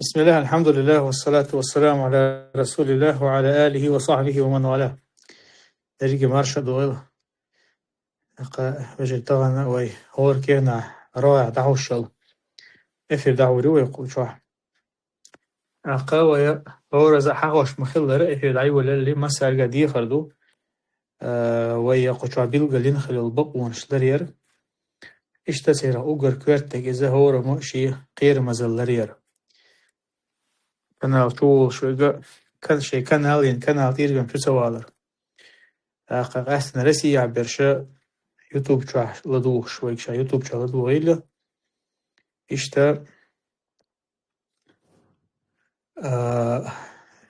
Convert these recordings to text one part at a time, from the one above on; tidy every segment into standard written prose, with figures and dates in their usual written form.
بسم الله الحمد لله والصلاة والسلام على رسول الله وعلى آله وصحبه ومن والاه. دريق مارشا دويل وجد طغنا وي هور كينا رائع دعو الشل افر دعو روي يقول شوح ويا هور إذا حقوش مخلر افر دعو اللي ما سارقا دي خردو ويا قشوا بيلغا خلال البق ونشلرير اشتسير اوغر كويرتك إذا هور مؤشي غير مزلرير كان طول شوية كان شي كان هالين كان هالتيرغم شو سوالر قاسنا رسي عبرشا يوتيوب شاح لدوخ شوي شا يوتيوب شا لدوخ إلا إشتا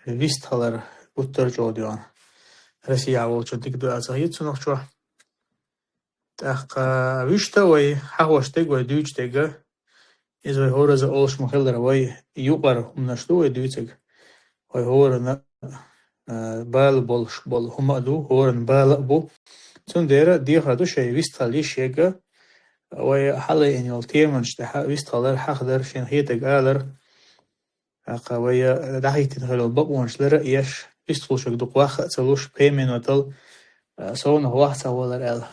ويست هالر وتر جوديان رسي عوال شو تقدو أزايد سنوخ شوح ويشتا وي حقوش تيغ وي دوش تيغ إذا هورز أولش مخلر وي يوقر منشتو وي دوتيغ وي هورن بال بولش بول هم أدو هورن بال أبو تون ديرا ديخ ردو شي ويست هالي شيغ وي حالي إن يلتيمن شتا ويست هالر حق در شين هيتيغ آلر ويا دحيت هلو بقونش لرأيش يستخلشك دقواخ تلوش بيمن وتل سون هو سوالر ال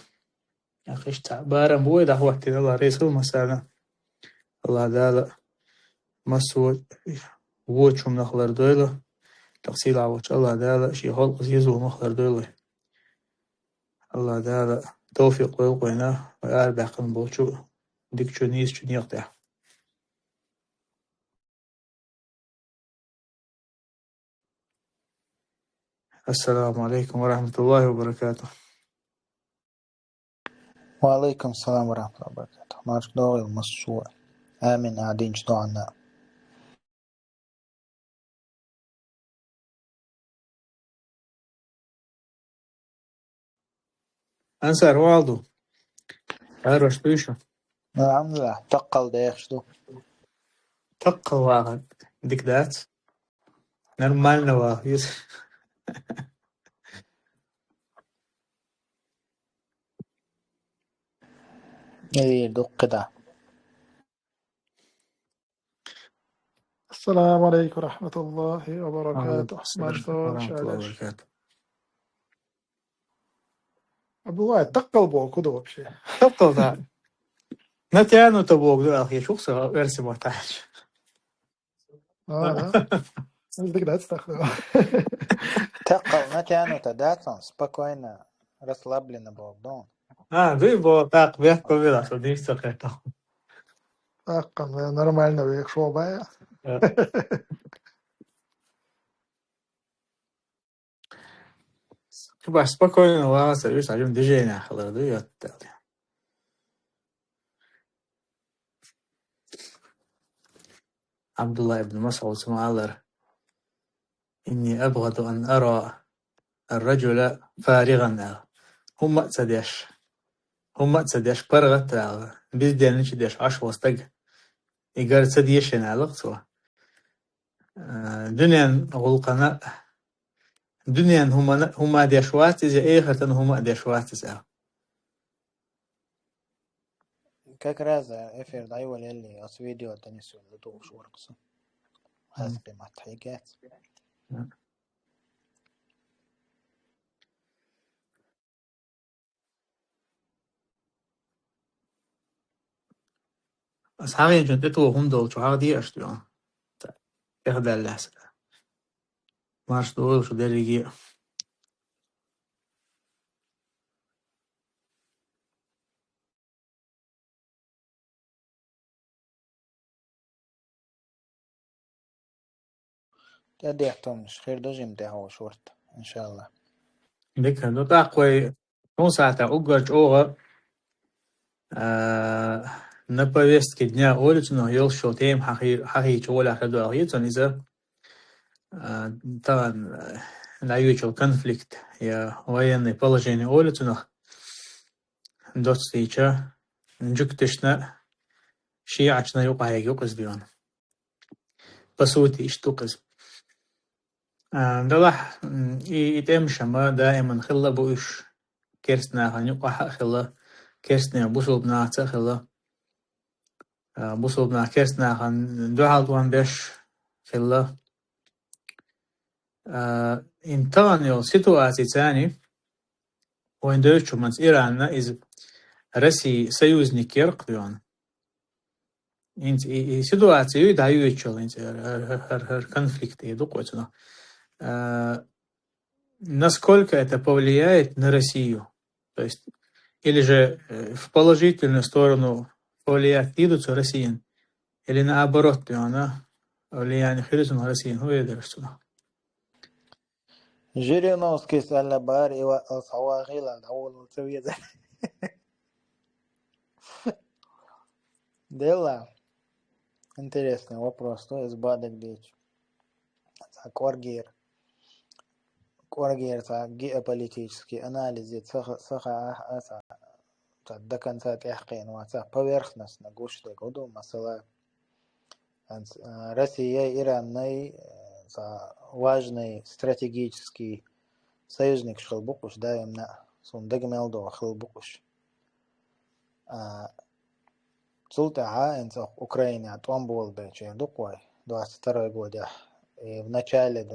أخيش تعبارا بوي ده وقت الله رئيس المسألة الله دالا مسو ووچم نخلر دويلة تقصيل عوش الله دالا شي خلق زيزو مخلر دويلة الله دالا توفيق ويقوينا وياربع قن بوچو ديك چو نيس چو نيقتع السلام عليكم ورحمة الله وبركاته. وعليكم السلام ورحمة الله وبركاته. مارش دوغي المشروع آمن قاعدين جدوعنا. أنسر والدو أروش بيشو الحمد لله تقل ديخشدو تقل واحد ديك دات نرمالنا واحد يدير دق ده. السلام عليكم ورحمة الله وبركاته. السلام مشتور ورحمة الله شادش وبركاته. أبو واحد تقل بوكو دو بشي تقل ذا نتيانو تبوك دو أخي شو خسر ارسي محتاج مش بدك ده تستخدمه تقل نتيانو تداتن سباكوين رس لابلنا بوغدون. دوي بو تاق بيحكو بيلا شو دي استقيتو أقل نورمالنا بيك شو بايا بس spokojno vas viš aljum diženja haladu i ottali. عبد الله بن مسعود سمع إني أبغض أن أرى الرجل فارغا هم تسديش برغت بيزدين نشديش عش وستق إيجار تسديشن علاقته دنيا غلقنا دنيا هم ديشوات إذا إيخرتن هم ديشوات إذا كاكرازا إفير دايوال يلي أس فيديو تنسو لدو شو رقصة هاسقي مع تحيقات أصحابي جنتو هم دول شو عادي أشتوان إخدى اللحسة مارش دول شو داريجي تدي احتمش خير دو جيم دهو شورت إن شاء الله. ديك هندو تاقوي نو ساعتا أقرج أوغا نبويست كدنيا أولتنا يل شو تيم حقي شوال أخدو أغيطان إذا طبعا لا يوجد كونفليكت يا وين بلجيني أولتنا دوت ستيشا نجكتشنا شيعتنا يوقع يوقز بيون بسوتي اشتوقز دلح يتمشى ما دائما خلا بوش كيرسنا هنيوقع خلا كيرسنا بوصل بناعتا خلا بوصل بنا كيرسنا هن دو حالتوان بيش خلا انتانيو سيتواتي تاني وين دوشو منس إيران إز رسي سيوزنيك يرقيون انت سيتواتي دايو يتشل انت هر конфликт يدق وتنا насколько это повлияет на Россию? То есть, или же в положительную сторону повлиять идут россиян, или наоборот, она влияние идут на россиян. Вы это Жириновский Салабар и Алсавагила, довольно цвета. Дело. Интересный вопрос. То есть Бадек Бич. Коргир. Это геополитический анализ. Саха до конца тяжкие, но это поверхностно. Гуще году масала. Россия и Иран важный стратегический союзник Шхалбукуш, да, именно Сундагмелдо Хлбукуш. Цултаха, инца Украине, Атомбол, Бече, Дукой, 22 год. И в начале,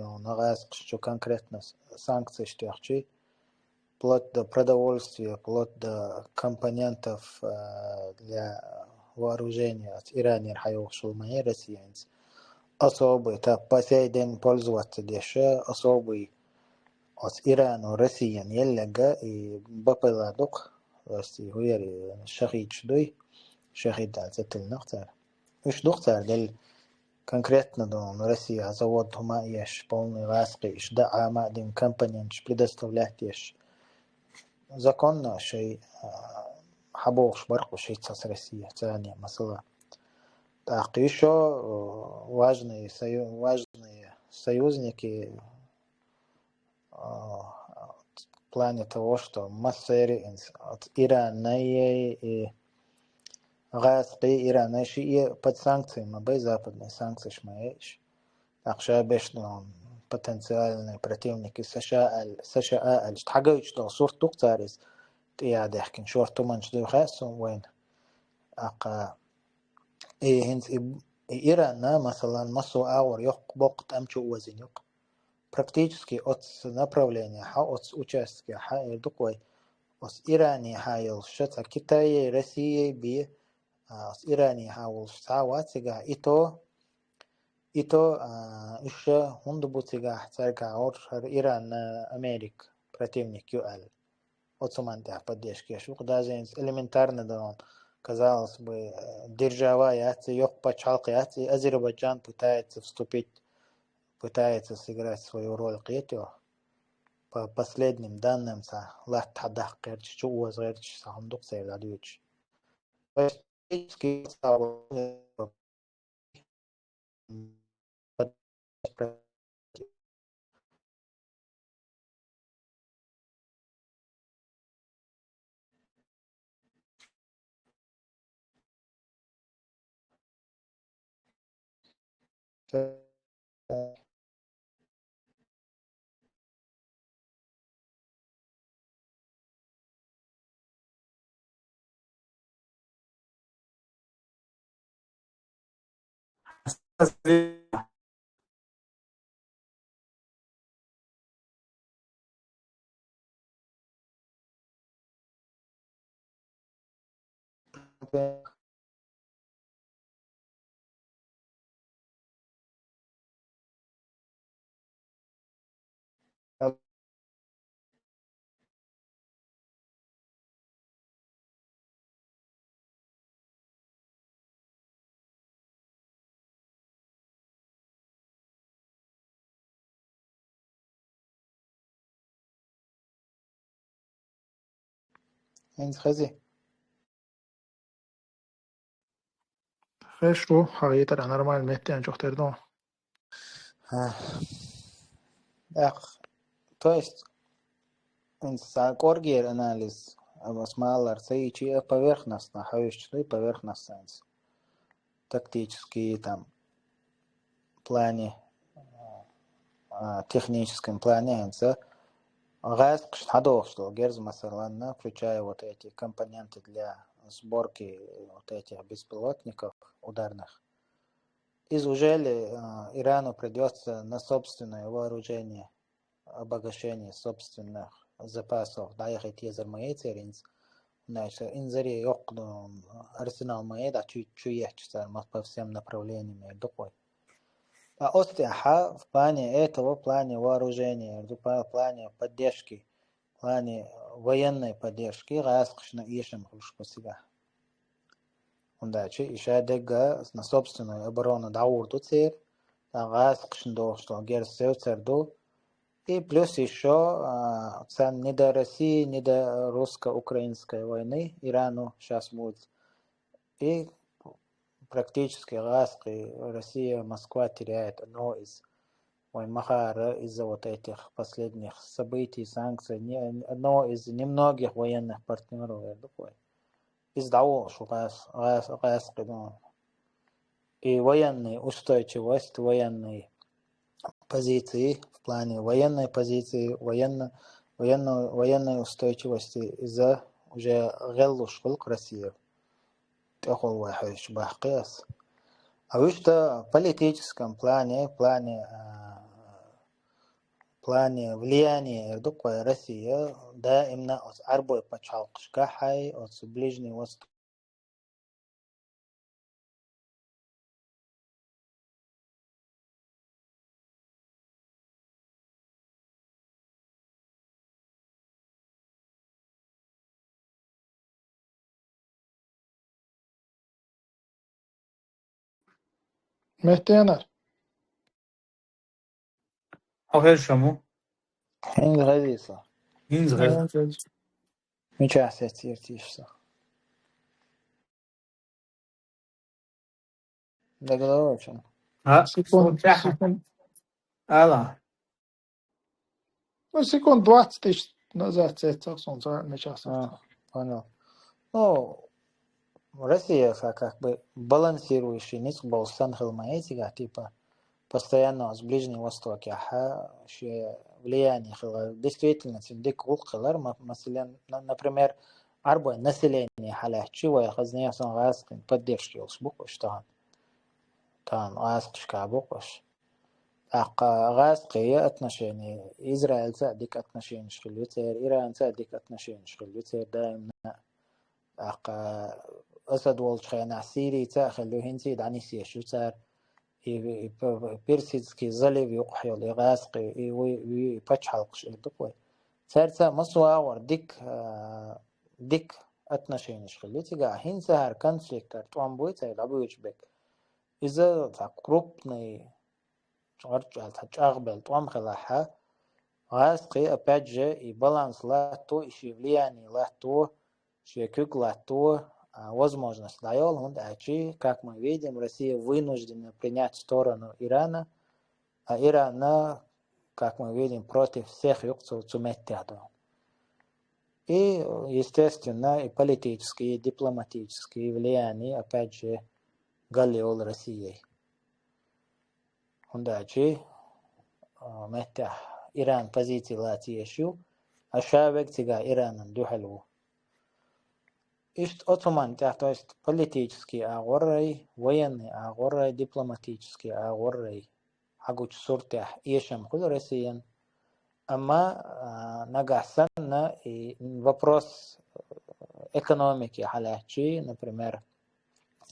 что конкретно санкции, что вплоть до продовольствия, вплоть до компонентов для вооружения от Ирана, Хайошулмани, россиянцы. Особый, так по сей день пользоваться дешевле, особый от Ирана, Россиян, еллага и бапайладук, то есть хуяри шахид шдой, шахид дальцетель нахтар. Уж духтар, дель конкретно Россия завод хума еш полный ласки, шда ама один компонент предоставлять еш. Законно, что хабош барку шейца с Россией, царание масала. Так, еще важные союзники в плане того, что Массери от Ирана и Газпи Ирана и под санкциями, без западные санкции шмаешь. Так что обещано потенциальные противники США, حاجة что صورة تقترز تياد يحكي شورتو منش دو خاصم وين أقا هنز إيران مثلا مسو أور يق بوقت أمشو وزن يق практически от направления от участка такой от Иране хайл что Китай Россия би от Иране хайл саватига и то еще хундубутига царка от Иран Америка противник юал от суманта поддержки шук даже элементарно да казалось бы держава яти ёк пачалки яти Азербайджан пытается сыграть свою роль Китио. По последним данным, لا تحدث قرش شو وزغير صندوق سير دادوش. إنت خزي. Хорошо, حقيقة нормально, меттен чухтердон. То есть, коргер анализ, обосмалар, сейчи поверхностно, хавишчный поверхностно, тактические там плане, техническом плане, газ что герз масалана, включая вот эти компоненты для сборки вот этих беспилотников ударных из уже ли Ирану придется на собственное вооружение, обогащение собственных запасов доехать из Армейцеринс, значит, инзари йоқду арсенал маэда чуяхчица по всем направлениям такой. А остяха в плане этого, в плане вооружения, в плане поддержки, в плане военной поддержки, раскошно ишем хушку себя. Ундачи иша дега на собственную оборону даурду цер, раскошно до что герсев церду. И плюс еще цен не до России, не до русско-украинской войны Ирану сейчас будет. И практически Россия, Москва теряет одно из Махара из-за вот этих последних событий, санкций, одно из немногих военных партнеров. Из того, что и военная устойчивость, военные позиции, в плане военной позиции, военной устойчивости из-за уже геллушкул России. تأخذ واحد شبه قياس أو что в политическом плане влияния такой России, да, именно от арбой почалкшка хай, от Ближнего Востока. مهتينر أخير شمو إن غزيصة هينز غير مش أحسن تيرتيشة ده قدوشن صوت تاعها ألا секунд 20 тысяч назад солнце мечался. понял. Ну, Россия как бы балансирующий низк был санхилмаэтига, типа постоянно с Ближнего Востока, влияние действительно дик улкалар, например, арбой население халячи, хазния сон газкин поддержки улсбукош там газкишка букош. غاسقية отношения إسرائيل تعديك отношения شغلتها إيران تعديك отношения شغلتها دائما أسد والشخينا سيري تأخلو هنتي دعني سيشو تار بيرسيدسكي زلي يقحيو لغاسقي ويباتش حلقش إدقوي تارتا مصواور ديك отношения شغلتها هين سهر конфликт توان بويتا يلعبو يجبك إذا крупный تشغبل توام خلاها غاسقي опять же и баланс лату и влияние лату шекюк лату возможность дает он дачи, как мы видим, Россия вынуждена принять сторону Ирана, а Иран, как мы видим, против всех юкцев цуметтяду. И, естественно, и политические, и дипломатические влияния, опять же, галиол Россией. Ундачи, меття Иран позиции латиешу, а шабек тига Ираном духалу. Ишт отман, то есть политический агоррей, военный агоррей, дипломатический агоррей, агуч суртях ешем хул Россиян. Ама нагасан на вопрос экономики халячи, например,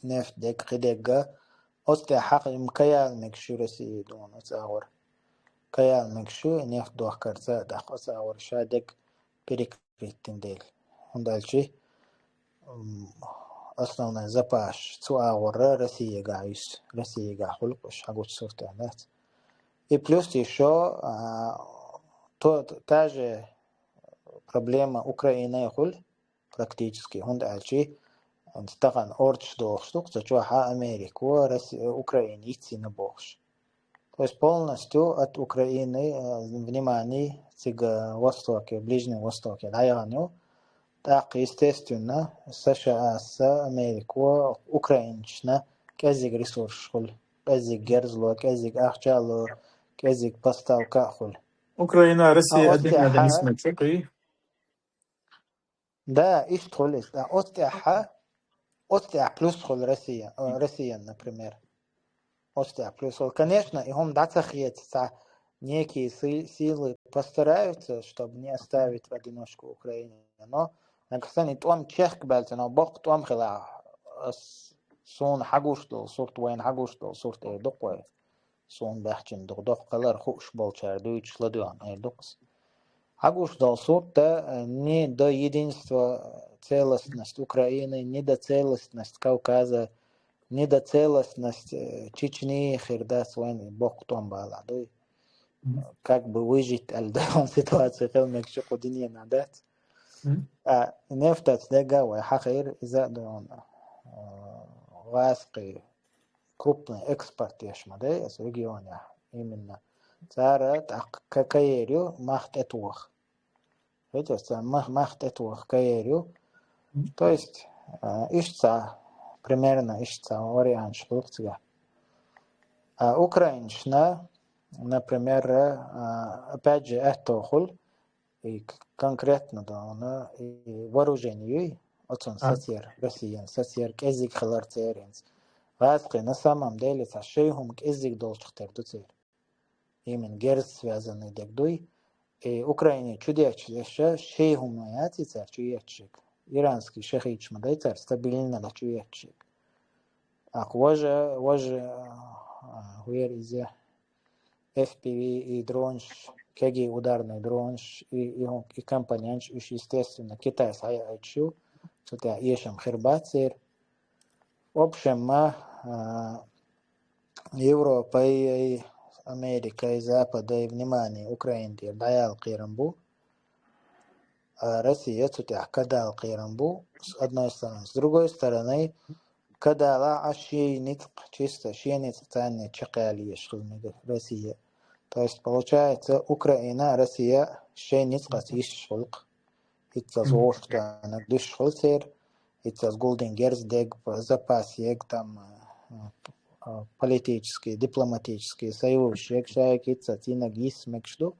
нефть дек хидега, остя хак мкаял мекшу России дон отагор. Каял мекшу нефть дух карца дах отагор шадек перекрытен дель. Он дальше основной запас цуагора Россия гаис, Россия гахулкуш, агуч суртянат. И плюс еще та же проблема Украины хуль практически. Он дальше стакан орч дохштук, зачуха Америку, Украине идти на бохш. То есть полностью от Украины внимание к востоке, Ближнему Востоке, дайганю. Так, естественно, США с Америкой, украинчна, казик ресурс хуль, казик герзло, казик ахчало, казик поставка хуль. Украина, Россия, один надо не смотреть. Да, ишь хулис, да, остя плюс хуль Россия, например. Плюс, конечно, и он дацахиется, некие силы постараются, чтобы не оставить в одиночку Украину. Но, наконец, том чех бельте, но бог том хила сон хагуштол, сорт вайн хагуштол, сорт докой, сон бахчин док калар хуш болчар, дуйч ладуан, докс. Хагуштол сорт не до единства целостность Украины, не до целостность Кавказа, недоцелостность Чечни, Хирдас, войны, бог том бала. Как бы выжить в данной ситуации, хелмек шокодине надать. Нефтать дегавай хахир из-за дона васки крупный экспорт яшмады из региона именно. Цара так какаерю махт этух. Видите, махт этух каерю. То есть ищца примерно ищца вариант шпилкцига. Украинщина, например, опять же, этохул, и конкретно да, и вооружению, отцон сатир, россиян, сатир, язык халарцеринс. Васки на самом деле со шейхом язык должен тердуцер. Именно герц связанный дегдуй. И Украине чудесно, шейхом наяти цар чуячик. Иранский шейхич мадайцар стабильно да чуячик. Ах, воже, where is FPV и дронш, кеги ударный дронш, и компонент, естественно, Китай сайчу, что-то ешем хербацер. В общем, Европа и Америка и Запада и внимание Украины даял кирамбу, а Россия что-то кадал кирамбу с одной стороны, с другой стороны, кадала ашейниц чисто шейниц ценный чекали шхилмига Россия. То есть получается Украина, Россия шейниц катиш шулк. Это зошта на диш шулсер, это с Golden Gears дег запас ег там политические, дипломатические союз, ег шайк это тина гис мекшду,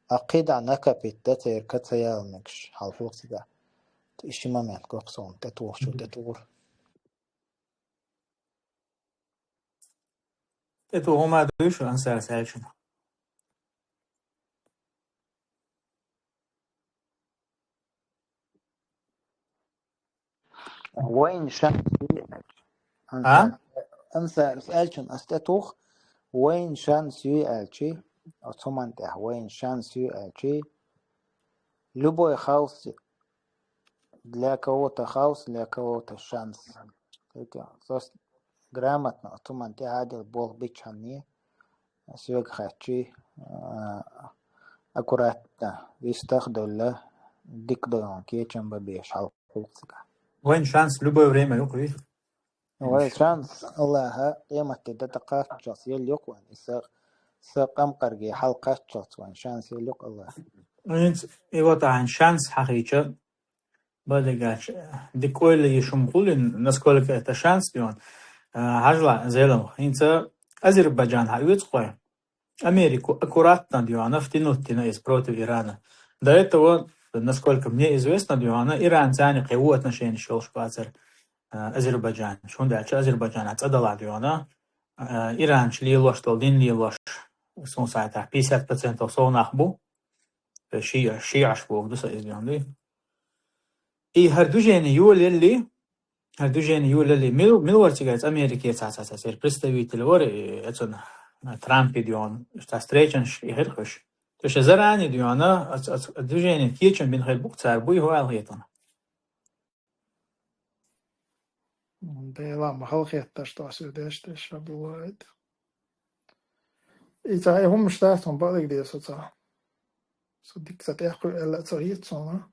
а кида накапит датер кацаял мекш халфлуксида. Ищи момент гопсон, это тур. Это هما دوش أنصار سالشون. وين شان أنصار سالشون أستطوخ وين شان سوي ألشي أو ثمانته وين شان سوي ألشي любой хаос для кого-то хаос, для кого-то шанс. То есть грамотно, ثمانته عادل بول بيتشاني سوي خاتشي аккуратно يستخدم ديكدون كيتشن ببيش على الخلق. وين شانس любое время يقول. وين شانس الله قيمة دتقات جالس يليق وين سقم قرقي حلقات جالس وين شانس يليق الله. И вот шанс حقيقة بدقاش ديكويل يشمقول насколько это шанс и он هجلا زيلم инца Азербайджан хавицкой Америку аккуратно дюана втянуть из против Ирана. До этого, насколько мне известно, дюана Иран тянет его отношения шел шпацер Азербайджан. Что дальше Азербайджан отдала дюана Иран шли ложь, толдин ли ложь, сон сайта 50% сонах бу, шия шбу, вдуса из дюаны. И хардужение юлили милвартигайц Америки цацацер представитель воры это Трамп идион, что встреченш и херхош. То есть заранее идиона от движения кичен бин хербук царь буй хуал хетон. Да и ладно, халхетта, что сюда, что бывает. И так, я вам что там было где соца. Судик за тех, кто царит сона.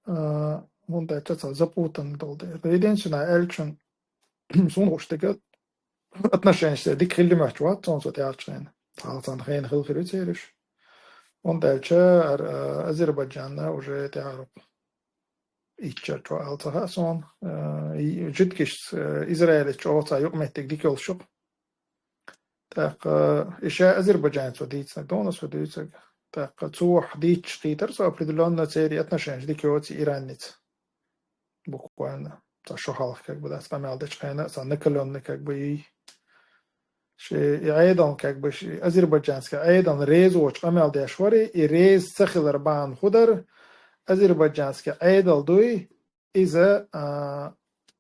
Он да что запутан был. Единственное, Эльчин, сон уштекет. Отношения дик хилли мачват, сон сот яачен. Талсан хейн хил хирицериш. Он дальше Азербайджана уже تعرف إيشر تو ألتها صون جدكش إسرائيل تشوفها يوم مهتك ديك الشق تاق إشاء أذربيجان سوديت سنتون سوديت تاق تصوح ديتش قيتر سو أبردلون نتسيري أتنشانش ديك يوتي إيرانيت بقوانا تشو حالك كك بدأت تعمل ديش خينا سنكلون كك بي أيضا كأكبش أذربيجانسك أيضا ريز وش أمل داشوري ريز سخل بان خضر أذربيجانسك أيضا دوي إذا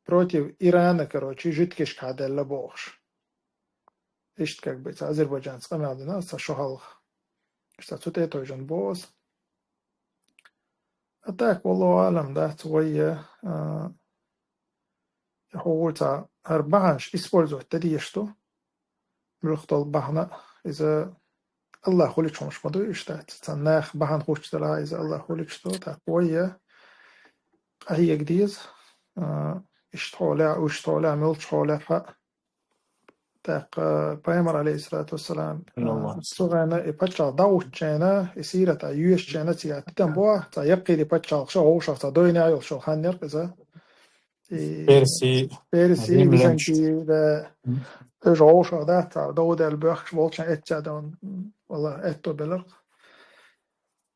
против Ирана, короче, жидкиш каделла бохш. Ишт как бы азербайджанец амялдина са шохалх. Что тут это уже босс. А так والله أعلم ده شوية هو تا أربعش использовать تدي что بلغة البحنة إذا الله خلق شو مش مدو إشتات تناخ بحن خوش تلا إذا الله خلق شو تا شوية هي جديد اشتغل عمل شغل حق تاق بايمر عليه الصلاة والسلام سوغانا إبتشا داوش جانا يصير تا يوش جانا تيا تنبوا تا يبقي لبتشا شو هو شخص دويني عيل شو هنير إذا بيرسي بيرسي ريملنش بيزنتي دا جو شو دا تا دو دا البخش والشان إتشا دون والله إتو بلغ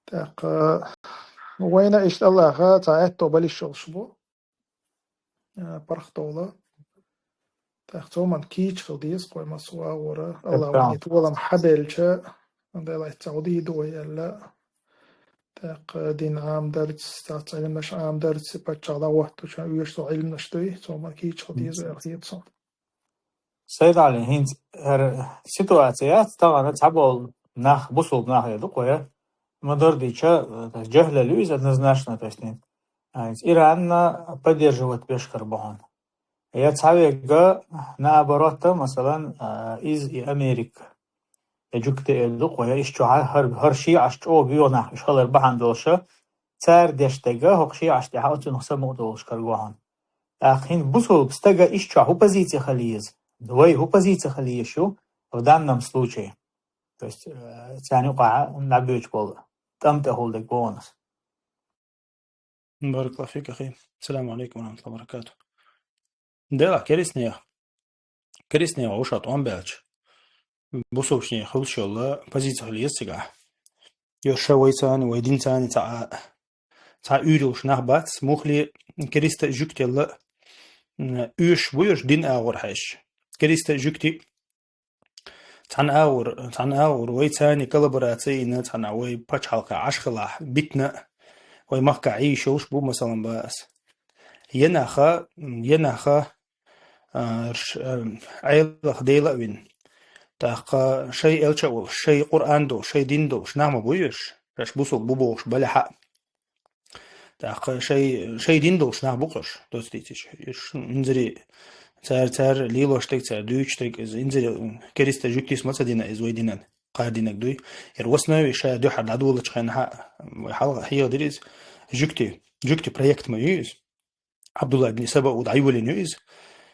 تاق وين إشت الله خا تا إتو بلش شبو برختولا تاختو من كيتش خلديس قوي مسوا ورا الله وين يتولم حبلشة عند الله السعودي دوي إلا تاق دين عام درس تاق علم نش عام درس بتشغل وقت وشان يشتغل علم نشتوي تو من كيتش خلديس أخيط صار سيد علي هين سيتواتيات طبعا تعبوا ناخ بوصل ناخ يدقوا مدار ديشا جهل لويز однозначно то есть Иран поддерживает Бешкарбон. Я цавега наоборот مثلا из Америки. يجوك تقول يا إيش هر شيء عشتو بيونا إيش خلر بحن دولشة تار دشتجا هو شيء عشتي حاوت نخسر دولش كرجوهان. أخين بوصل بستجا إيش هو позиция خليز دوي هو позиция خليه شو в данном случае. То есть يعني وقع نعبيش بول تم تهول دك بونس. بارك الله فيك أخي. السلام عليكم ورحمة الله وبركاته. دلا كريسنيا وشاط وان بيلش بوصوشني خلص شو الله позиция خليز سجع يرشوي ثاني ويدين ثاني تا يروش نهبات مخلي كريستا جوكتي الله يش ويش دين أور حش كريستا جوكتي تان أور وي ثاني كولابوراتي تان وي باتش حلقة عشخلا بيتنا وي مخكع عيشوش بو مثلا باس يناخا عيلخ ديلا وين تاق شيء الشاول شيء قرآن دو شيء دين دو شنعم بويش راش بوصل بوبوش بلا حق تاق شيء دين دو شنعم بوقش دوستيتش يش انزري تار ليلوشتك تار دويشتك از انزري كريستا جوكتيس مصدينا از ويدينن قاعدينك دوي يروسنا ويشا دو حد عدولة خان حق وحلقة هي دريز جوكتي بروجكت مايوز عبد الله بن سبا ودعيول نيوز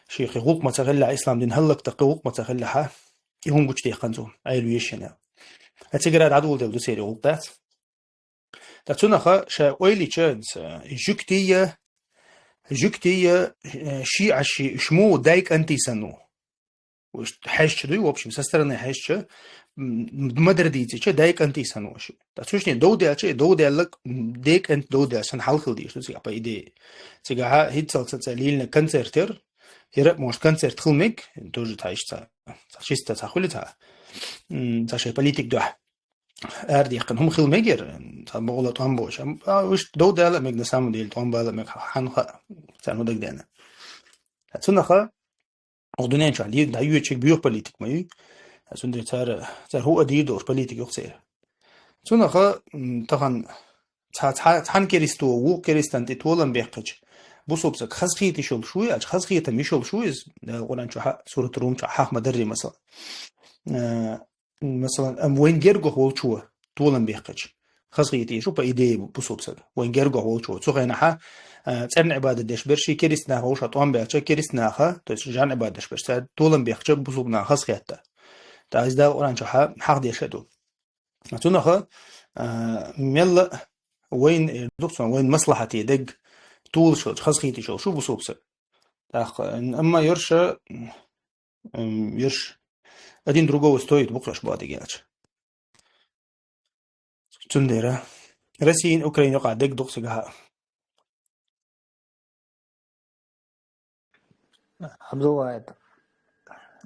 شيخ يغوق ما تغلى إسلام دين هلك تقوق ما تغلى حا يهم قلت يخنزو أيلو يشنا أتجرى عدول دل دوسيري غلطات تاتونا خا شا ويلي تشانس جوكتية شيء عشي شمو دايك أنتي سنو وش حاش دوي وابشي مسسترنا حاش مدرديتي شا دايك أنتي سنو شيء تاتوشني دودي لك ديك أنت دودي عشان حلخل دي شو تيجي إيدي تيجي هيتسال تساليلنا كونسرتر يرى موش كونسرت خلمك توجد تعيش تشيستا تاخولتها تاشي بوليتيك دوح أردي قن هم خلمجر تبغوا تامبوش وش دودي على مجد سامو ديل تامبا على مج حنخا تانو دك دينا تسنخا أخدونين شو عليه دا يوتشك بيو بوليتيك مايو أسندري تار هو أديدور بوليتيك يخسر تسنخا طبعا تحن كريستو وو كريستان تولن بيحكج بوصوبسك خزخيتي شول شوي أج خزخيتا ميشول شويز قرآن شو سورة الروم حق مدري مثلا وين جرجو هو شو طولن بيحكج خزخيتي شو بإيدي بوصوبسك وين جرجو هو شو سوغينا حا تسرن عبادة دش برشي كريستنا هو شطوان بيحكج كريستنا خا تسجان عبادة دش برش طولن بيحكج بوصوبنا خزخيتا تعز دا قرآن شو حق ديشتو نتونا خا ميلا وين دوكسون وين مصلحتي دق طول شو خزخيتي شو بوصوبسك أما يرش один другого стоит بكرش بعد جالش تندرة Россия Украина قاعد دق دوكس جها عبد الواحد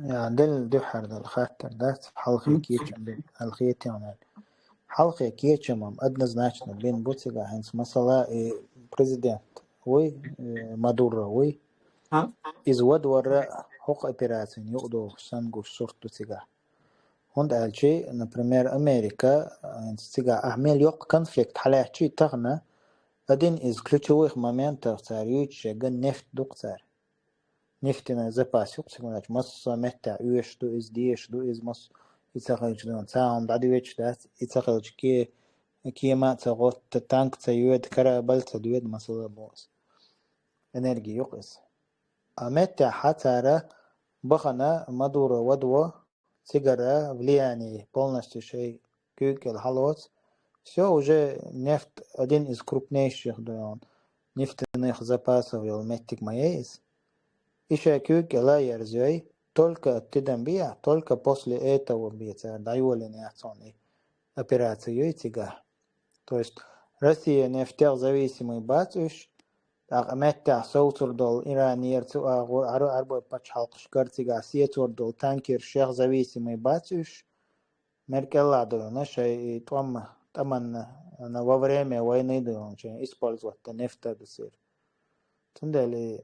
يعني دل دحر دل خاطر دات حلقي كيتشم بين الخيتيون حلقي كيتشم أدنى زناشنا بين بوتيغا هنس مثلا بريزيدنت وي مادورو وي ها إز ودور حق إبراسين يقدو سانجو شرطو تيغا هند ألشي نبريمير أمريكا هنس تيغا أعمل يوق كونفليكت حلاحشي تغنى أدين إز كلتشويخ مامنتا تاريوش جن نفت دوكتار نفتنا زباس يقصد مصر متى يوش دو إز ديش دو إز مصر يتخلج دون تاهم بعد ويش دات يتخلج كي ما تغوت تانك تيود كرا بل تدويد مثلا بوس انرجي يقص متى حتى بخنا مدور ودوة سيجارة بلياني полностью شيء كيك الحلوت все уже нефть один из крупнейших нефтяных запасов елметтик маеис еще кюк لا зой только тидамбия только после этого бьется дайволеняционной операции тига. То есть Россия нефтезависимый батюш متى صوتر دول إيران يرتو عربو باتش حلق شكرتيغا سيتور دول تانكير شيخ زависимый батюш Меркель дол наши там во время войны дол использовать нефть досир. تندل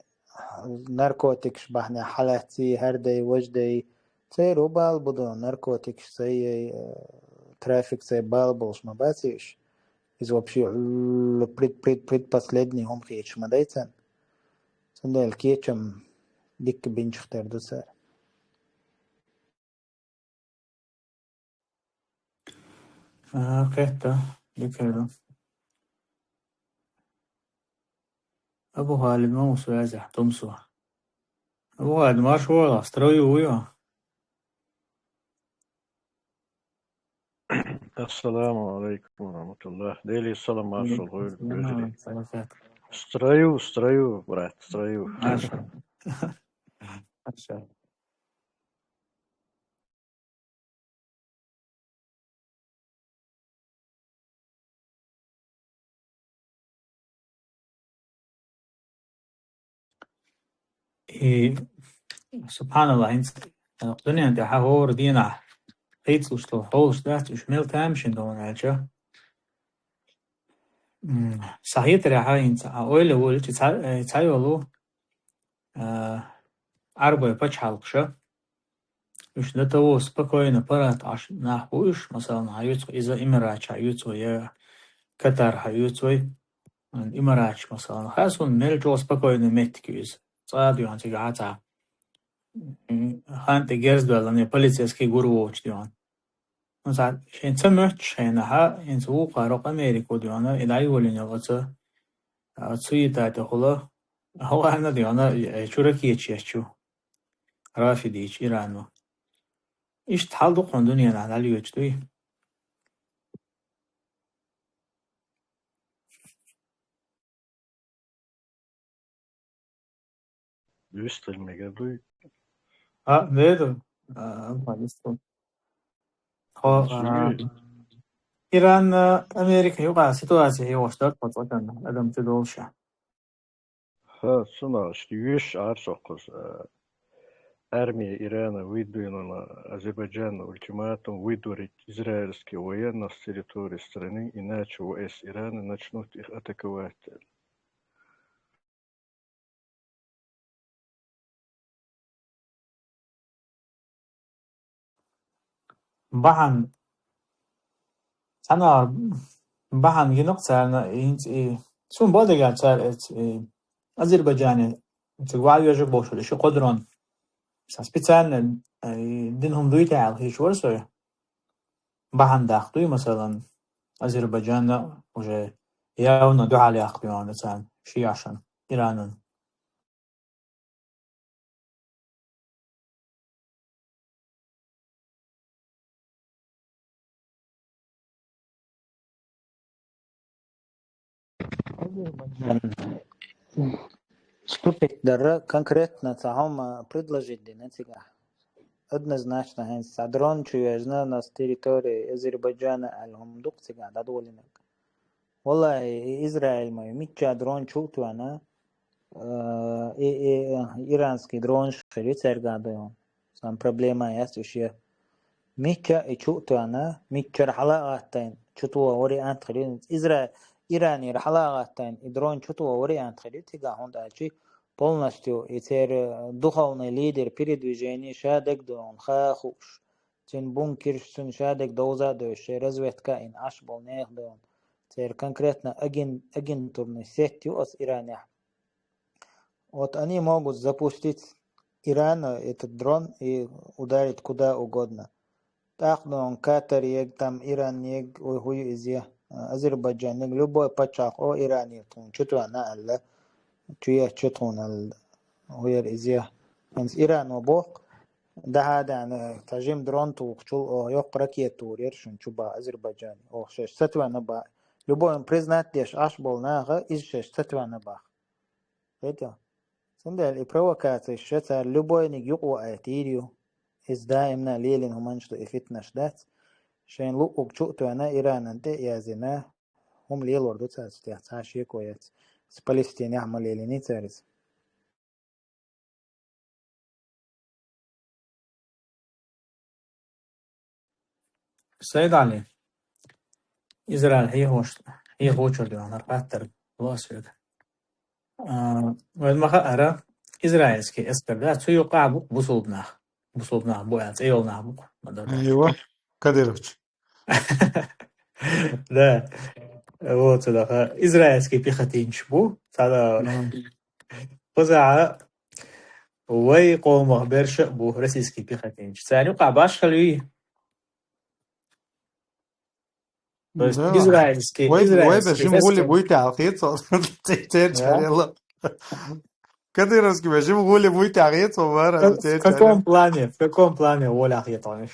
ناركوتكس بحنا حالاتي هردي وجدي تيرو بال بدون ناركوتكس زي трафик زي бал больше ما бачишь из вообще предпоследний هم خيش ما دايتن تندل كيتشم ديك بنشختر دوسر كيتا بكذا أبو غالب ما مسوازح تمسو أبو غالب ما شو أستروي ويا السلام عليكم ورحمة الله. ديلي السلام عشر الغير بجري. استريو برات استريو. عشان سبحان الله انت الدنيا انت حور دينا قيت وشلو حوش دات وشميل تامشن دون عجا صحيح ترى هاي انت اويل اول تايولو арбой почалкша уж до того спокойно парат аж нахуш مثلا هايوت إذا إمراج هايوت ويا كتر هايوت ويا إمراج مثلا خاصون ملجو спокойно متكيز صاد يوان تيجاتا خانت جرز بالله полицейский гуру ديوان مثلا شين تمرت شينها إن سوق رق أمريكا ديوان إلى يولين يغطى تسويتا تخلا هو أنا ديوان شركية شو رافديش إيرانو إيش تحلق عن دنيا على اليوتيوب Just المجابي. ده باليستون إيران أمريكا يوقع سيتواسي هي وشتات بطلتنا أدم تدولشا ها صنع شتيوش عارسوقس армия Ирана выдвинула Азербайджану ультиматум выдворить израильские военные с территории страны, иначе ВС Ирана начнут их атаковать. بحن أنا بحن ينقطع أنا إنت سون بعد قاعد صار أذربيجان تقوى يجب بوشل شو قدران سبيتان دينهم دويت على هي شو رسوي بحن داخلي مثلا أذربيجان وجه يا ندو على أخبيان مثلا شيء عشان إيران Ступить дара конкретно цахом предложить денетига. Однозначно хенс дрон чуяжна на территории Азербайджана алхум дуктига дадолинек. والله إسرائيل ما يميتشا درون شوتو أنا إيرانسكي درون شريت سرقادون Сам проблема есть еще. Митча и чутана, митча рахлагатайн, чутуа ори антхрин. Ирани рахлагатайн, идрон чутуа ори антхрин. Тига хондачи полностью и теперь духовный лидер передвижения шадек дон хахуш. Тин бункершн шадек доуза дойше разведка ин ашбол нех дон. Теперь конкретно агентурный сетью от Ирана. Вот они могут запустить Иран этот дрон и ударить куда угодно. Так, но Катар ег, там Иран ег, хуй изя, Азербайджан ег, любой пачак о Иран ег, чуту она алла, чуя чутун алла, хуй изя. Иран обох, да да, тажим дрон тухчул, о ёк ракету решен чуба Азербайджан, о шеш сатвана ба. Любой признать деш аш бол нага из шеш сатвана ба. Это. Сендел и провокация шета любой ник юqwa атирию из дائмна лелин humанчто и фитнаш дат шен лук чуту она Иран анте язина هم ليل وردو تحتاج كويت с Палестине عمل ليلين تاريس Said Ali, Izrael هي هوش اللي أنا رفعت الواسع. وما خير إسرائيل كي إسرائيل شو يقع بصوبنا بوعات أيولنا بق ما دام. ايوه كاديروفيتش. لا вот это израильский пехотинч бу тогда поза وي قوم برش بو российский пехотинч ثاني وقع باش خلوي то есть Да. израильский Ой, бежим гули будете алхит, в Кадыровский бежим гули будете алхит, в каком плане воля ахьетониш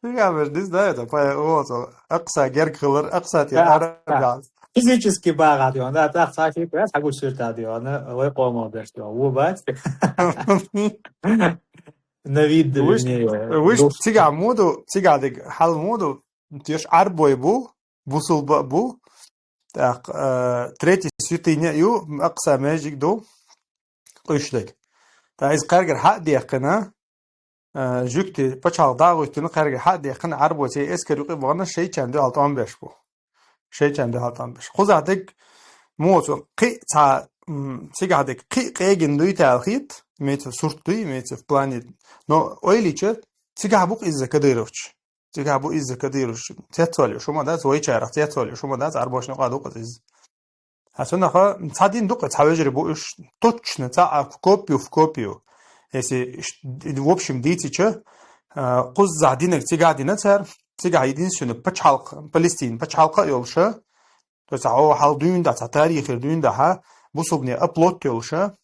Я беждис, да, это вот أقصى جركلر أقصى تيار физически багат он да так сахи прямо хагу сюртади он وي قوم برش वो बात на вид وش تيجا مودو تيجا ديك حال مودو تيش عربوي بوصل بو так третий святыня ю أقصى ماجيك دو قيشلك تايز قارجر حق ديقنا جوكتي بچال داغو تنو قارجر حق ديقنا عربو تي اسكريقي بغنا شيء چنده هالتان بش بو شيء چنده هالتان بش خوز عدك موتو قي تا تيجا عدك قي جندوي تالخيط ميت سورتوي ميت في بلانيت نو اويليچ تيجا بوق إز كديروش تيجا بوق إز كديروش تيتولي شما داز وي چارخ تيتولي شما داز арбош نقادو قز حسنا خا صادين دوق تاوجري بوش точно تا в копию если в общем дети قز زادينك تيجادينا تر تيجا единственный пачалка Палестин пачалка yolша то есть о хал дюнда тарих дюнда ха бусубне аплот yolша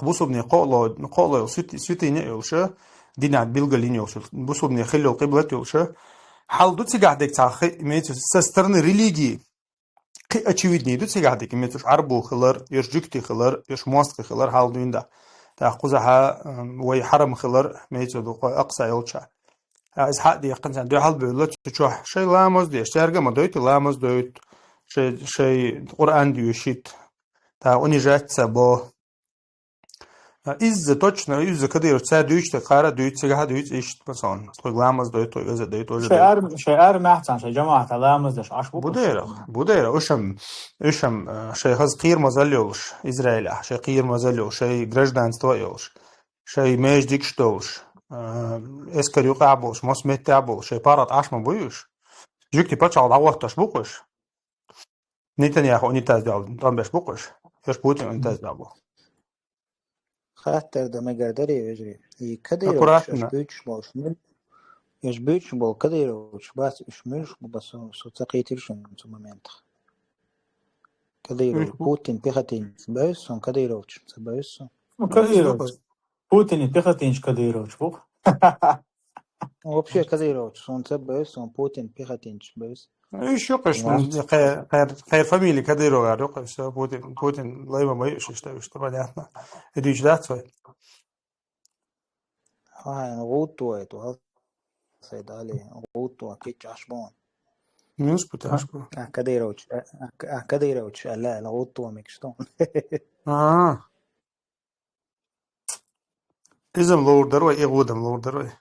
бусубне قولو святыня yolша дина билгалин yolша бусубне хилл قبلة yolша хал ду тигадек та имеется со стороны религии очевиднее ду тигадек имеется арбу хилар ержукти хилар еш мост хилар хал дюнда تأخذها ويحرم خلر ميتو دو أقصى يلشا از حق دي قنصان دو حال بيقول تشوح شيء لامز دي اشترق ما دويت لامز دويت شيء قرآن دي يشيت تا ونجات سبو إز точно إز كده يرتسا دويت تقارا دويت سجها دويت إيش مثلا طيب لامز دويت طيب إذا دويت شيء محسن شيء جماعة لامز دش عشبو بوديرة وشم شيء خز قير مزليولش إسرائيل شيء قير مزليولش شيء гражданство يولش شيء ماج ديكشتولش اسكر يقع بوش مسمت تعبوش شيء بارت عشما بويش جوكتي باتشال دعوتش بوقش نتنياهو نتاز دعو طنبش بوقش يش بوتين نتاز دعو خاطر ده مقدري يجري يكديروش يش بيتش بول كديروش بس مش بس سوتقيتيرش في момент كديروش بوتين بيختين بس كديروش بس كديروش Путин пехотинч Кадырович, бух. Вообще Кадырович, он ЦБС, он Путин пехотинч БС. Еще, конечно, خير фамилия Кадырова, все, Путин, лайма мои, что понятно. Это да, твой? Гуту эту, сайдали, Гуту, кич ашбон. Минус путашку. Кадырович, لا Гуту микштон. إذا لوردروي إغودم لوردروي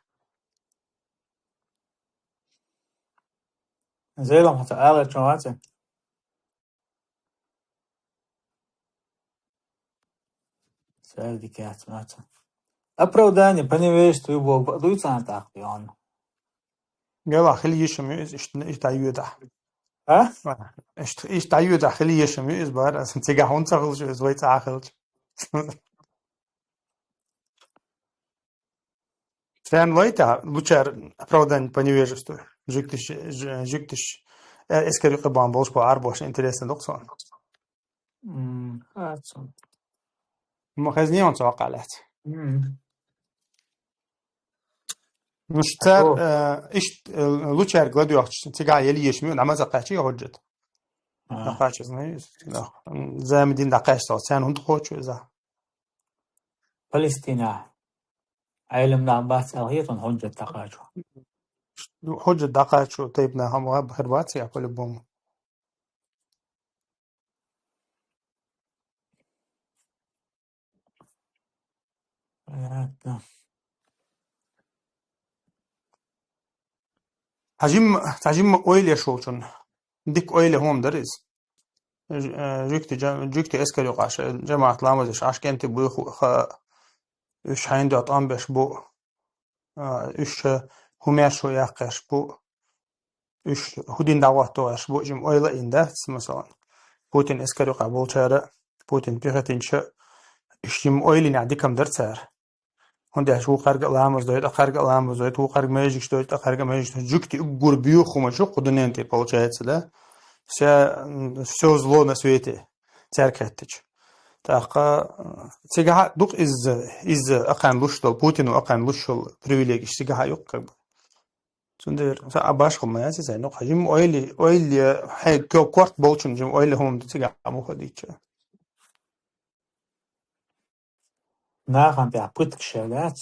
زي لما تعالى شواتي سأل ديكات ماتا أبروداني بنيويش تيبو بدويت عن تاقيون قال خلي يشم إيش تعيوده ها؟ إيش تعيوده خلي يشم إيش بار أصلا تيجا هون تغل شو زوي تعاقل فان ويتا لوچار أبروداني بنيويش جيكتش إسكري قبان بوش بو عربوش إنتريسن دكتور هاتسون ما خزنيون توقع لات نشتر أشوف إيش لوچار غلاديو تيجا يلي يشمي نماذج قاچي هوجت قاچي زنيز زامدين دقاش سان هند خوچ إذا فلسطين عالم نعبات أغيط هجة تقاجو حجة دقاش شو طيبنا هم غاب خرباتي يقول بوم هجيم أويل يشوشون ديك أويل هم درس جيكتي اسكال يقاش جماعة لامزش عاش كنت بيخو إيش هيندو أطعم بش بو إيش هميشو يقاش بو إيش هدين دعواتو أش بو جم أويل إنده مثلا بوتين اسكال يقع بولشارة بوتين بيختين شا إيش جم أويل نعديكم درسار هنده شو خارج لامز دويت خارج لامز دويت هو خارج ماجيش دويت خارج ماجيش جيكتي أقول بيخو ما شو قدنين تي بولشارة سلا все зло на свете церкветтич. Таqa сега дук из ақан луштал Путину ақан лушал привилегий сега yok как бы. Сонда са абаш хумая се но хажим ойли хай кварт болчун жим ойли хум сега аму ходич. ناغم بيعبد كشالات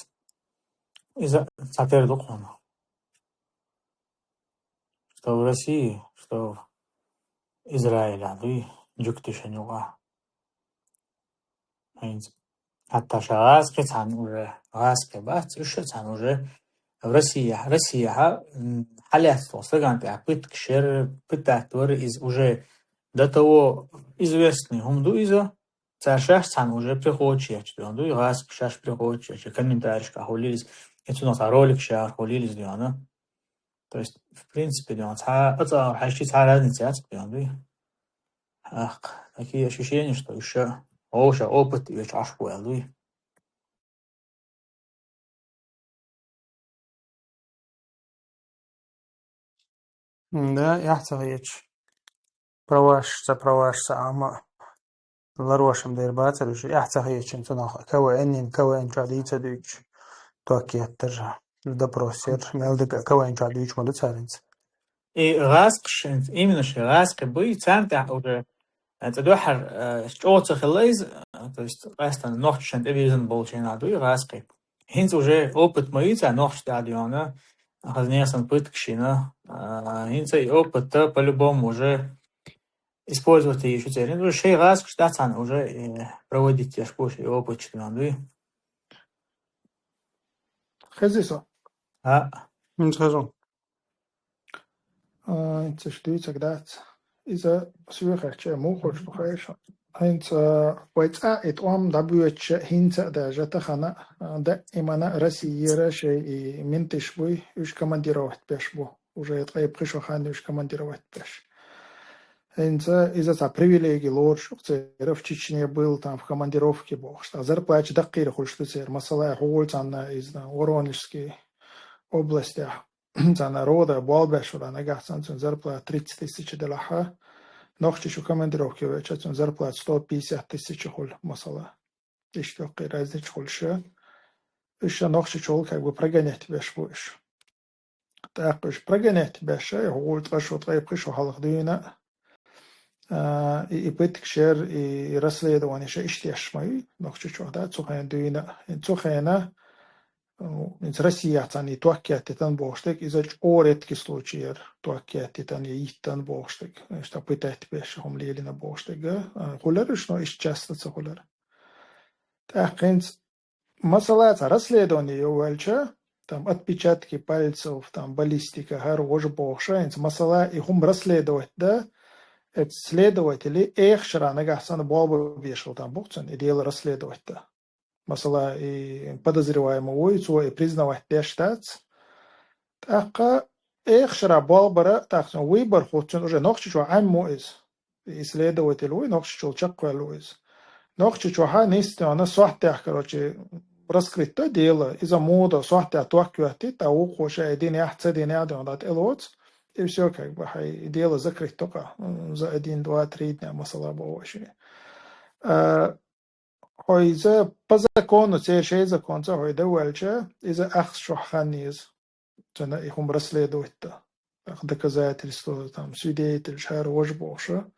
إذا تعتبر دقهم что в России, что в Израиле, عندي جوكتي شنوغا حتى شغاز عن уже غاز كبات إيش عن уже в Россия حاليا توصل عن بيعبد كشير بتاعتور из уже до того известный хумду изо царшаш цан уже приходит, что он дуй раз шаш приходит, что комментариев хулились, это у нас ролик шар хулились диана. То есть в принципе диана это хашти разница есть диана. Ах, такие ощущения, что еще опыт и чаш поел. Да, яхтагич. Проваш сама لروشم دير باتر وش يحتاج انتنا كوين جاديت ديش توكي ترجع دبروسير مالدك كوين جاديش مالد سارنس И раск, именно что раск бы центр уже это дохер что цехлез, то есть растан ночшен эвизен болчен аду и раск. Хинц уже опыт моится ночь стадиона, хазнесан пыткшина, хинц и опыт по-любому уже использовать еще теперь. Ну, шей раз, кстати, уже проводить я шпуш и опыт члены. خزيسو من سخزون انت شتيت قدات إذا سويخ مو خوش بخيش انت ويتا اتوام دبيوتش هينت دا جتا خنا دا имана Россия شيء من تشبوي уж командировать пешбу уже это пришло ханды уж командировать пеш. Из-за за привилегий лорж в Чечне был там в командировке был, что зарплата дакир хульштуцер, масала хулцана из Воронежской области, за народа Балбешура нагасан зарплата 30 тысяч долларов, ночью в командировке вечер зарплата 150 тысяч хуль масала, и что разница хульше, еще ночью чел как бы прогонять беш будешь, так уж прогонять беш, хулт вашу твои пришло халхдуина. И быткшер и расследование ще иштеш мои, но хочу чухда цухен дуина, цухена из России тани туакет тан боштек, из оретки случаер туакет тан иттан боштек, что пытает беш хомлели на боштек, хулер что иш часто цухулер. Так хенц Масалаца расследование увальча, там отпечатки пальцев, там баллистика, хорош богша, масала и хум расследовать, да, это следователи, эх, шара, нагасан баба вешал там бухцен, и дело расследовать-то. Масала и подозреваемого и признавать дештац. Так, эх, шара, балбара, так, выбор, хоть уже ногчичу аммо исследователь, ногчичу чаквалуиз. Ногчичу нисте, она сохтях, короче, раскрыто дело, из-за мода сохтя туакюати, тау хоша, один яхца, один ядон, дат элоц, и все как бы, хай, дело закрыть только за 1, 2, 3 дня масала боваши. Хой за по закону, цей закон, хой да уэльча, из-за ахшуханиз, цена их расследовать-то, доказательства, там, свидетель, шар, вожбоша.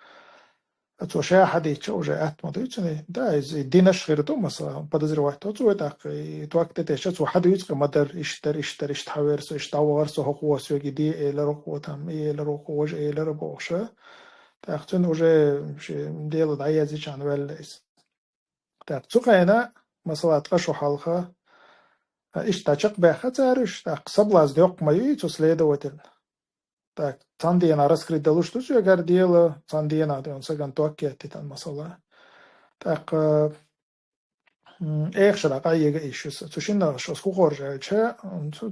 Отцу шахадич уже атмадуйцны, да, из динаш хирту масла подозревать. Отцу это и туакте те шату хадуйцка мадар иштхаверсо иштаварсо хохуасо гиди элерохо там элерохо же элербоша. Так цен уже дело даязичан веллес. Так цукайна масла тқашу халха иштачак бахатариш так соблаз дёк мою следователь. Так, Сандиена раскрыть дало, что все гордело, Сандиена, он саган туакет, титан масала. Так, экшера, кайега ищус. Сушина, что скухорже, че,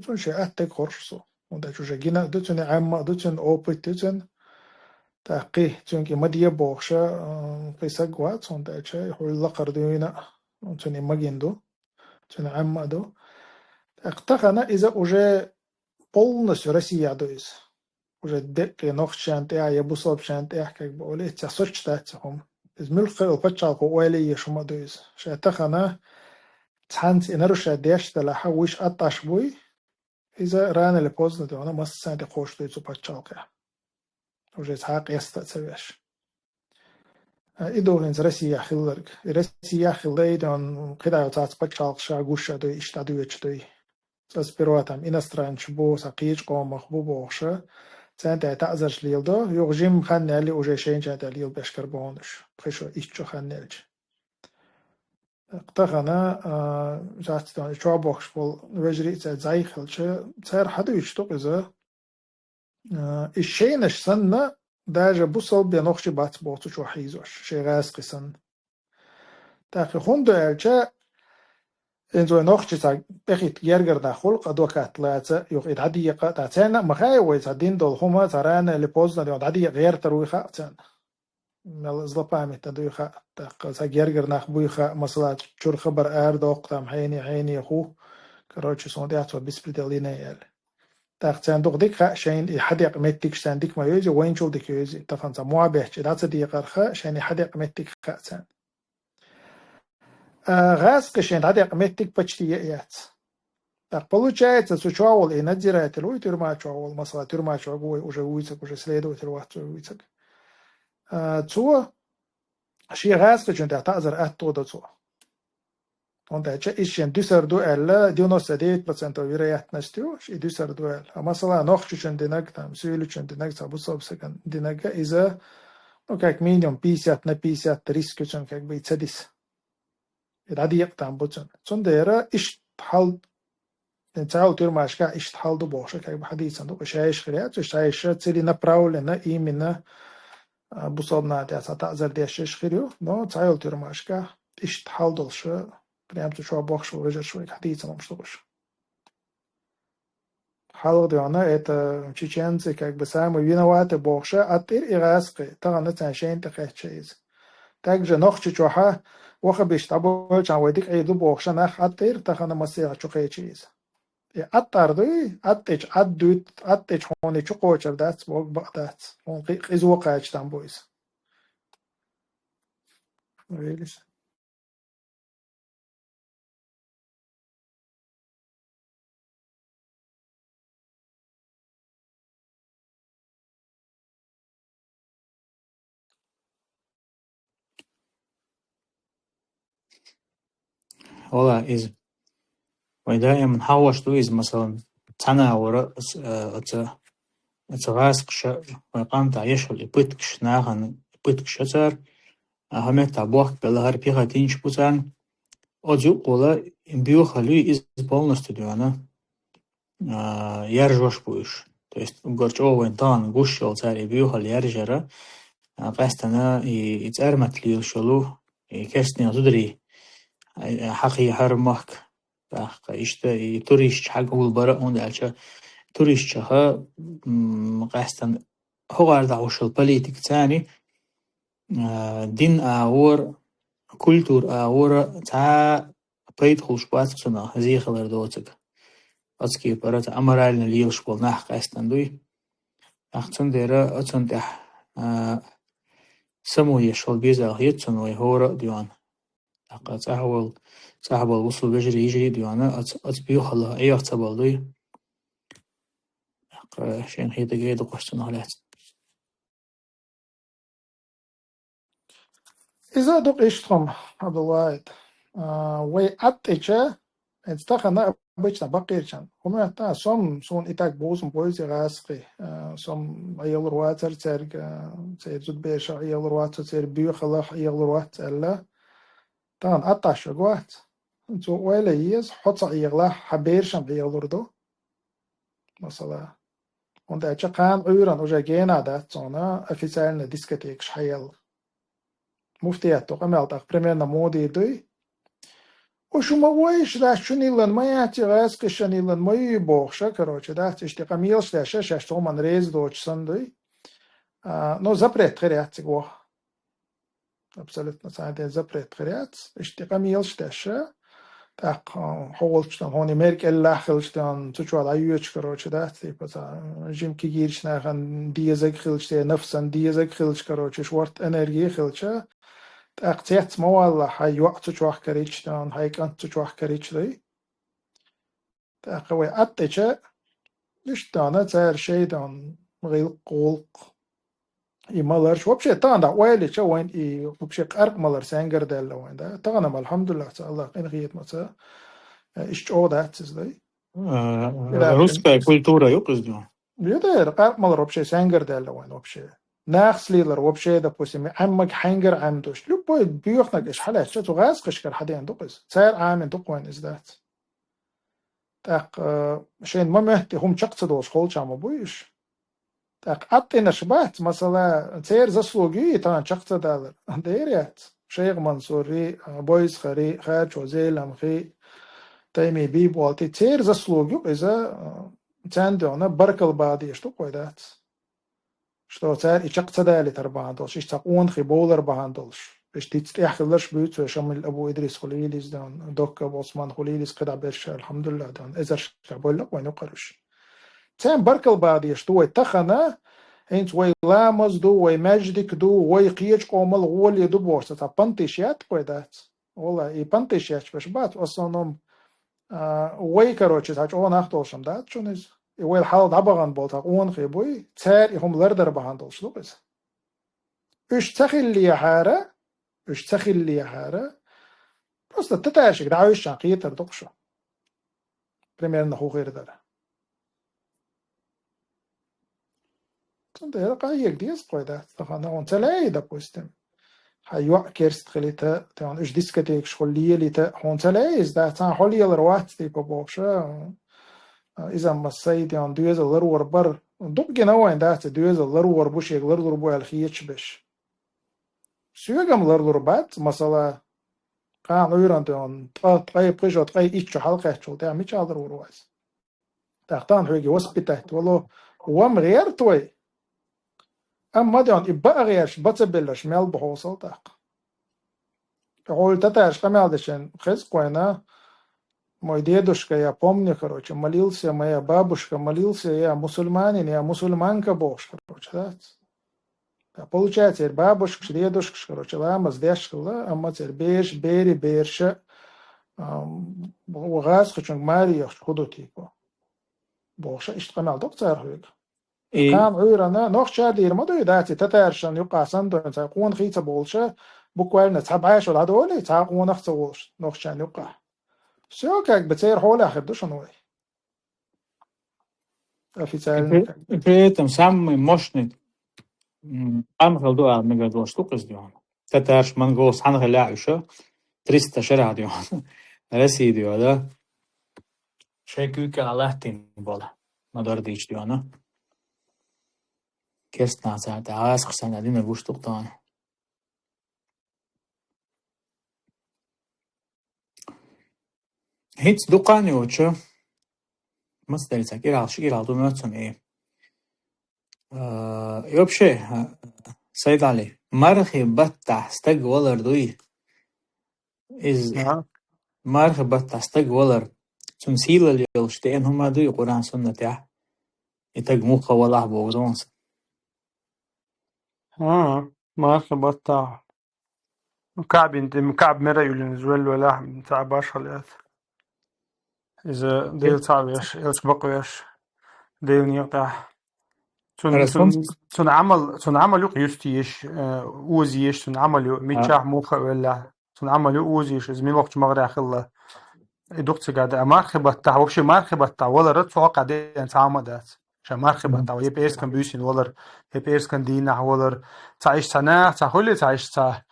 суши, аттек хоршсу. Он да чуже гина, дутен амма, дутен опыт, дутен. Так, тюнки мадье бохша, кайсагват, он да че, хуйла кардуина, он тюни магинду, тюни амма до. Так, тахана, иза уже полностью Россия доис. Уже декке нох шанте я бусоб шанте как бы оле тя сочтатهم из мülхэл пачалко оле ешмадуис шатахана цанц инеруша дештала хавиш аташбуй иза рано или поздно то она массанте коштует пачалка уже цак ястацевеш идоген из Россия хиллерг Россия хиллейд он кидаю цац пачалк шагуша до иштадуечтой сперва там иностранч бо сакич комах бо бохша центр تعذر ليلدا يوجيم خنالي уже شينجا دليل بشكر بونش خشوا إيش خنالج اقتخنا جاتستان شو بخش بول وجري زي خلش صار حدا يشتوق إذا الشينش سنة داجة بوصل بنخش بات بوتو شو حيزوش شيء غاز قسن تاخي خوندو الجا إنزو نخش تاع بخيت يرجر داخل قدوكات لا يوق إدعدي قطعتنا مخاي ويتعدين دول هما ترانا اللي بوزنا دي إدعدي غير ترويخا تان مال زلبامي تدويخا تاق تاع يرجر ناخ بويخا مثلا شور خبر دوق تام عيني خو كروتش صنديات وبسبيدالينا يال تاق تان دوق ديك شين يحدق متك شان ديك ما يجي وين شو ديك يجي تفهم موابه دات دي قرخه شين يحدق متك خاتان غاز кашен адек меттик почти яц. Так получается, что чуавол и надзиратель, ой, тюрьма чуавол, масла, тюрьма чуавол, уже уйцек, уже следователь уйцек. Цуа, ши غاز кашен да тазар аттода цуа. Он да че ищен дюсерду элла 99% вероятностью, и дюсерду элла. А масла нохчучен динаг, там, сюйлючен динаг, сабусобсекан динага, из-за, ну, как минимум 50 на 50 рискучен, как бы, и цедис. إدعاديق تام بوتن صنديرة إيش حال نتاعو ترماشكا إيش حال دو بوشة كي بحديثا دو إشايش خريات إشايش تسيلي نبراو لنا إيمنا بوصابنا تاعتا تأذر ديشش خريو نو تاعو ترماشكا إيش حال دولشة بريامتو شو بوخش ورجر شوي حديثا ممشتوش حال ديونا إتا чеченцы как бы самые виноваты бохша, а ты и раски, та на тяншень такая чейз. Также нохчи чуха وخبيش تابو جان وديك عيدو بوخشا ناخ أطير تخانا مسيغا چوخي چيز أطار دوي أطيج أدويت أطيج هوني چوخو چر دات بوغ بغدات هون قيزو قايج تام بويز ويليس والله إذا ودائما حاوش تو إذا مثلا تنا ورا أتغاسقش وقام تعيش الإبتكش ناهن إبتكش أثر أهمية تبوح بالهر بيها تينش بوتان Одюк ола биохали из полностью дюана яржваш будешь. То есть горчовый тан гушел царь биохал яржера قاستنا يتأرمت لي شلو كاستني أصدري حقي هرمك تاخ إشتا توريش حق أول برا أون دالشا توريش شها قاستن هو عرض عوشل بوليتيك تاني دين أور كولتور أور تا بيت خلش باتسنا زي خلر دوتك أتسكي برات أمرالنا ليش بولناح قاستن دوي أختن ديرا أتسن تح سمو يشول بيزا هيتسن ويهورا ديوان أقا تحول وصل بجري يجري ديوانا أتبيو خلا أي أختبال دوي أقا شين هيدا قيد قشتنا عليها إذا دوق إشتهم عبد الله ويأتيشا استخدنا обычно бакирчан. Хумята сом сон итак бозум бойзи расқи. Сом аял руатер церг церзуд беша аял руатер цер бюхалах аял руатер ла. Тан аташа гуат. So ولا يز حط аяла حبيرشم аял урдо. مثلا und der Chakan Uran oder Gena da zona официально дискотек шхаял. Муфтият то камелтах примерно моди дой. وشما ويش ده شنيلن ما يعطي غاز كشنيلن ما يبوخشة كروچه ده تشتي قميلش ده شش تو من ريز دوچ سندوي но запрет خريات го абсолютно саде запрет خريات اشتي قميلش ده ش так холч там хони меркел лахлш там чучвал аюч كروچه ده типа жим кигирш нахан диязек хилч ده نفسن диязек хилч كروچه шворт энергии хилча أقطعت موال هاي وقت تجوح كريتش دان هاي كانت تجوح كريتش دي تأقوي أتجا ليش دانا تار شيء دان غير قولق يمالرش وبشي تان دا ويلي شو وين وبشي قرق مالر سانجر دال وين دا تغنم الحمد لله الله قين غيت متى إيش أو ده تزدي رусская культура يقصدون بيدير قرق مالر وبشي سانجر دال وين وبشي ناخسليلر وبشي допустим عمك حنجر عمدوش لو بوي بيوخنك ايش حالات شو غاز قشكر حدين دوقز سير عامن دوقوين از ذات تاق شين ما مهتي هم تشقصدوش خول شامو بويش تاق عطينا شبات مثلا سير زسلوغي تان تشقصدالر ديريات شيخ منصوري بويز خري خارج وزيل امخي تايمي بي بوالتي سير زسلوغي اذا تاندونا بركل بعدي اشتو قويدات что царь и чакцадали тарбандолш, и чакун хиболар бандолш. Беш тицтяхлаш бют, шамил Абу Идрис хулилис дан, докка Осман хулилис када берш, алхамдулилlah дан, эзар шаболлак вайну каруш. Царь баркал бади, что ой тахана, эйнц ой ламаз ду, ой мәждик ду, ой қиеч комал голи ду борса, та пантишят койдат. Ола и пантишят беш бат, в основном ой короче, тач он ахтолшам дат, что нез. يويل حال دبغان بولتاق اون خيبوي تسار يهم لردر بهاندل شلوبس اش تخيل لي حارة بس تتاشك دعوش شاقيتر دقشو примерно هو غير داره كنت هذا يك ديس قويدا تخانا اون تلاي допустим هيوع كيرست خليتا تان اش ديسكتيك شغليه ليتا هون تلاي از ده تان حولي الروات تيبا بوشا إذا ما السيد يعني دويز اللرور بر دوب جنوا عند ده دويز اللرور بوش يقدر بو الخيش بش سيجام اللرور بات مثلا كان ويران تون تقاي بريجو تقاي إيش حلقة شو ده مش هذا الرواز تختان هيجي وسبته والله وام غير توي أما ده يبقى غيرش بتسبلش مال بحوصل تاق قول تتاش كمال دشين خز كوينا Мой дедушка, я помню, короче, молился, моя бабушка молился, я мусульманин, я мусульманка Божь, короче, да. Получается, бабушка, дедушка, короче, лама, сдешка, а матерь, бери, берша, угаз, хочу, Мария, худу типа. Божь, ишь, канал, док царь, كان عيرنا نوخ شادير ما دوي داتي تتارشان يقع سندون تاقون خيطة بولشا بوكوالنا تحب عايش ولا دولي تاقون اخت وولش نوخ شان يقع سيو كاك بتصير حول اخر دوشن وي официально при этом самый мощный амхал дуа мегадош тукас дион татарш монгол сангаля еще 300 شرع diyor. Neresi diyor da. Şey küyük Allah'tin bola. Madar diç diyor ana. Kes nazarda. Az kısan adine boşluk da. Hiç dukan yok şu. Mesela sakir al şikir al dumuyatsun iyi. Yok şey. Said Ali. Marhabat tahstag walar duy. Iz Ja. marhabat tahstag walar. Tun اللي يلشتين هما دوي قرآن سنة يا يتق مخا والله بوزونس. مرحبا تاع مكعب مرة يولنزويل ولا تاع باش خليات إذا ديل تعبيش إلش بقيش ديل نيقطع رسم. تون عمل يق يستيش أوزيش تون عمل ميتشاح موخا ولا تون عمل أوزيش إذا مين وقت مغرى خلا دكتور قاعد مرحبا تاع وبشي مرحبا تاع ولا رتوع قاعد أنت عمدات شا مرحبا تاع يب إيرس كان بيوسين ولا يب إيرس كان دينا ولا تعيش سنة تاع تعيش تاع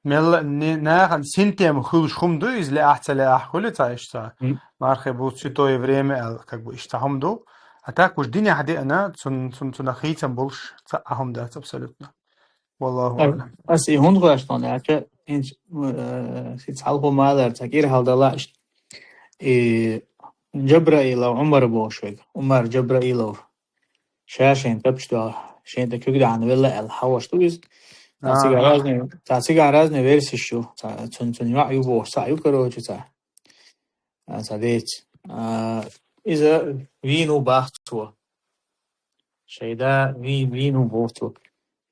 مل ناخن سنتيم خلش خم دو إز لأحتلا أحكول تعيش تا مرحبا تشتو يفريم как бы إشتهم دو أتاك وش دنيا حدي أنا تون أخيتم بولش تأهم دات أبسولوتنا والله أعلم. أسي هون غاشتون يعني إنش سيتحلقوا ماذا تكير هالدلاش جبرائيل أو عمر بوشويق عمر جبرائيل أو شاشين تبشتو شين تكيد عن ولا الحوش تويز تاسيق عرازني فيرسي شو تون يوعيو بوش سايو كروجو تا تاديت إذا فينو باختو شيدا فينو بوتو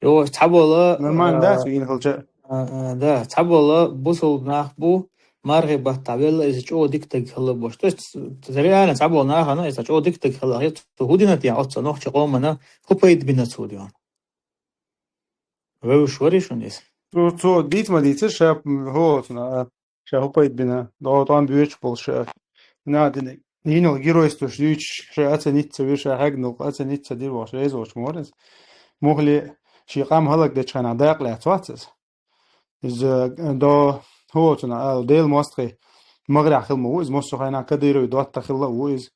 يو تحبولا نمان دات وين هالجا да تحبولا بوصل ناخبو مرغبة تعبير إذا شو ديكتك هلا باش ترى أنا تعبوا ناخ أنا إذا شو ديكتك هلا هي تهودينا تيا عطسا نوح تقوم أنا خبيت بينا تسوديان وش وريشون إيش تو ديت ما ديت شاب هو تنا شا هو بينا دو طعم بيوش بولش نادين نينو جيرويستوش ديوش شا أتنيت تبير شا حقنو أتنيت تدير واش ريز واش مورز مغلي شي قام هلك دتش كان عداق لعتواتس إز دو هو تنا ديل ماستري مغرع خلمو إز مصر خينا كديرو دوات تخلا وإز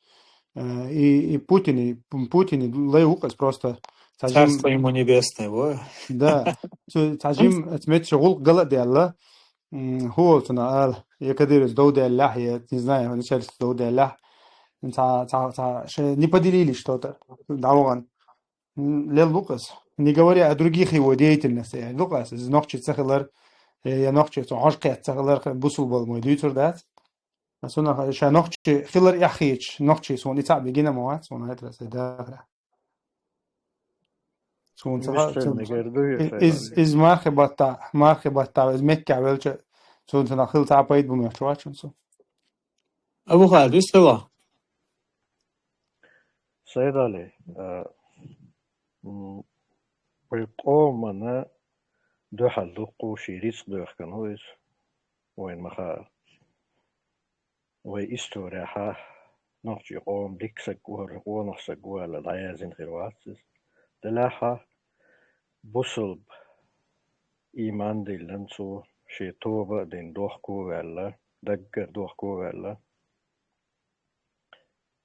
и Путин لا يوقف просто Царство ему небесное, во. да تعجيم اتمت شغل غلط ديالله هو تنا يقدر دودة الله я не знаю начальство دودة الله تا не поделили что-то даван лел Лукас не говоря о других его деятельности Лукас из ночи цехлар я ночи عشق цехлар بوصل بالمو ديتور دات سونا شا نقطة خلر يحيج نقطة سون يتعب بيجينا مواد سون هيدرس ده سون إز مرخبطة إز مكة بلش سون تناخل تعبيد بمشروعات شو أبو خالد يستوى سيد علي بالقوم أنا دو حلقو شيريس دوخ كان هويس وين مخال وإستوراحة نحجي قوم ديك سجوه ونح سجوه للعيازين خيرواتس دلاحة بصلب إيمان دي لنسو شي توبة دين دوحكو ولا دقر دوحكو ولا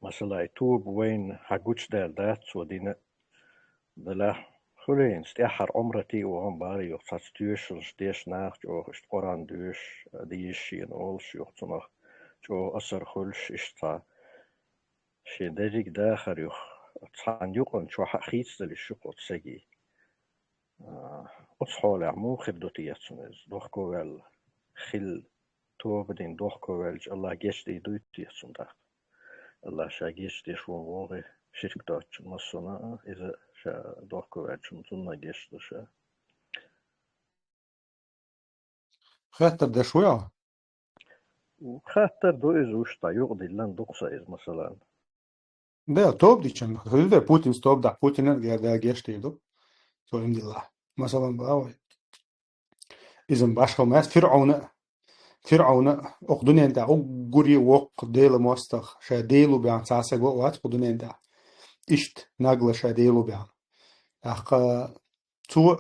مثلا توب وين حقوش دال دات ودين دلاح خلين استيحر عمرتي وهم باري يوخصات تيوش ديش ناخ جو اشت قران دوش ديشين أولش يوخصناخ جو أسر خلش اشتا شي داريك داخر يوخ تصحان يوقن شو حقيت دل الشقو تساقي أصحول عمو خبدوتي يتسنز دوخكو وال خل توب دين دوخكو والج الله جيش دي دوتي يتسنداخ الله شا جيش دي شو وغي شرك دوتش مصنا إذا شا دوخكو والج مصنا جيش دو شا خاطر ده شوية خاطر دو إزوش تا يقضي لن دوقسا إز مثلا ده توب دي كان خلي ده بوتين ستوب ده بوتين ده جيش دو سو عند الله مثلا بقى إذا باشخو مات فرعون أقدني أنت أقولي وق ديل مستخ شاديلو بيان ساسق وقت أقدني أنت إشت نقل شاديلو بيان أخ تو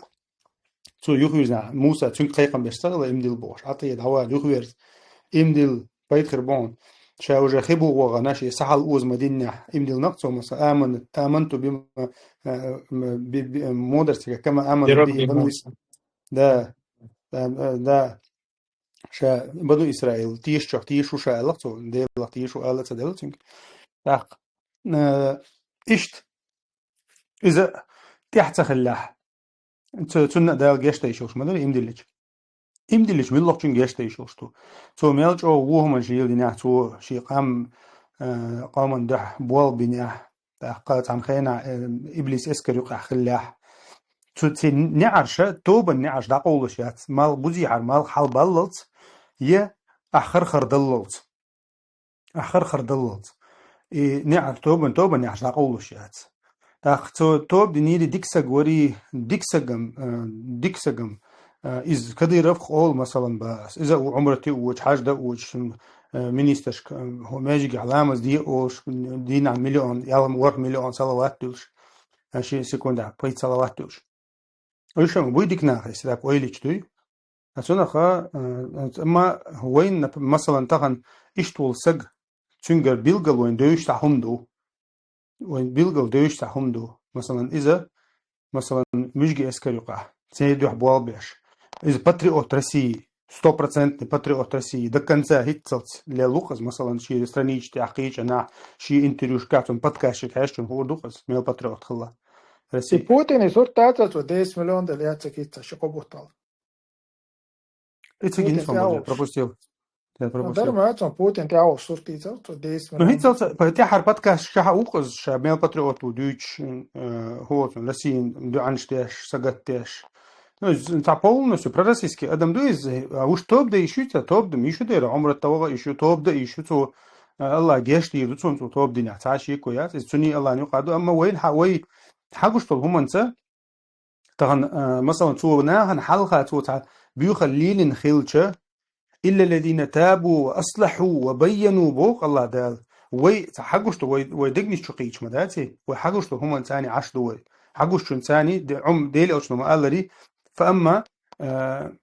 تو يخويزنا موسى تون قيقم بيشتغل إمديل بوش عطية دعوة يخويرز إمديل بيت خربون شاوجا خبو وغناشي سحل أوز مدينة إمديل نقصه مثلا آمنت بما مودرسك كما آمن يرب به بنو موسى. ده شا بنو إسرائيل تيشو شا لقصو ديل تيشو آلة ديلتنك تاق إشت إذا تحت خلاح تسنة دال جيشتا يشوش مدري إمدلج ملق چون جيشتا يشوش تو ميلج أو وهم جيل ديناه تو شي قامن ده بوال بناه قات عن خينا إبليس إسكر يقع خلاح تو نعرش توبا نعرش دا قولشات مال بوزيحر مال حال بللت يه أخر خردللت نعر توبا نعرش دا قولشات تو توب دنيري ديكسجم إز كده رفق أول مثلا بس إذا عمرتي وش حاجة وش منيستش هو ماجي علامة دي وش دينا مليون يلا ورق مليون صلوات دوش هالشيء سكوندا بيت صلوات دوش وش هم بيدك ناخي سلاك ويلش دوي أصلا خا أما وين مثلا تغن إشتول سج تنجر بيلقل وين دوش تحهم دو مثلا إذا مثلا مشجع عسكري يقع سيدو حبوال بيش إذا باتريوت России 100% патриот России до конца هيتصلت للوقز مثلا شي странички تحقيق أنا شي انتريوش كاتون بودكاست هاشتون هو دوقز ميل باتريوت خلا И России Путин и суртаца 10 миллион делятся китца шокобутал. это Путин генисом был тяуш. я Dar пропустил mācām Putin tяуш суртица 10 но миллион. هيتصلت بتاحر بودكاست شها وقز شا ميل باتريوت ودوش هو России دو عنشتاش سجتاش نتاع полностью пророссийский адам дуиз уж топ да ищута топ да мишу да عمر التوغا ищу топ да ищу تو الله جيش دي رتون تو توب دي نعتاشي كويس السني الله نقعدوا اما وين حوي حقوش طول هم انت طبعا مثلا تو ناهن حلقه تو تاع بيخليل خيلشه الا الذين تابوا واصلحوا وبينوا بوق الله دال وي حقوش تو وي دغني شقيش مداتي وحقوش تو هم انساني عش دول حقوش انساني ديل او شنو قال فأما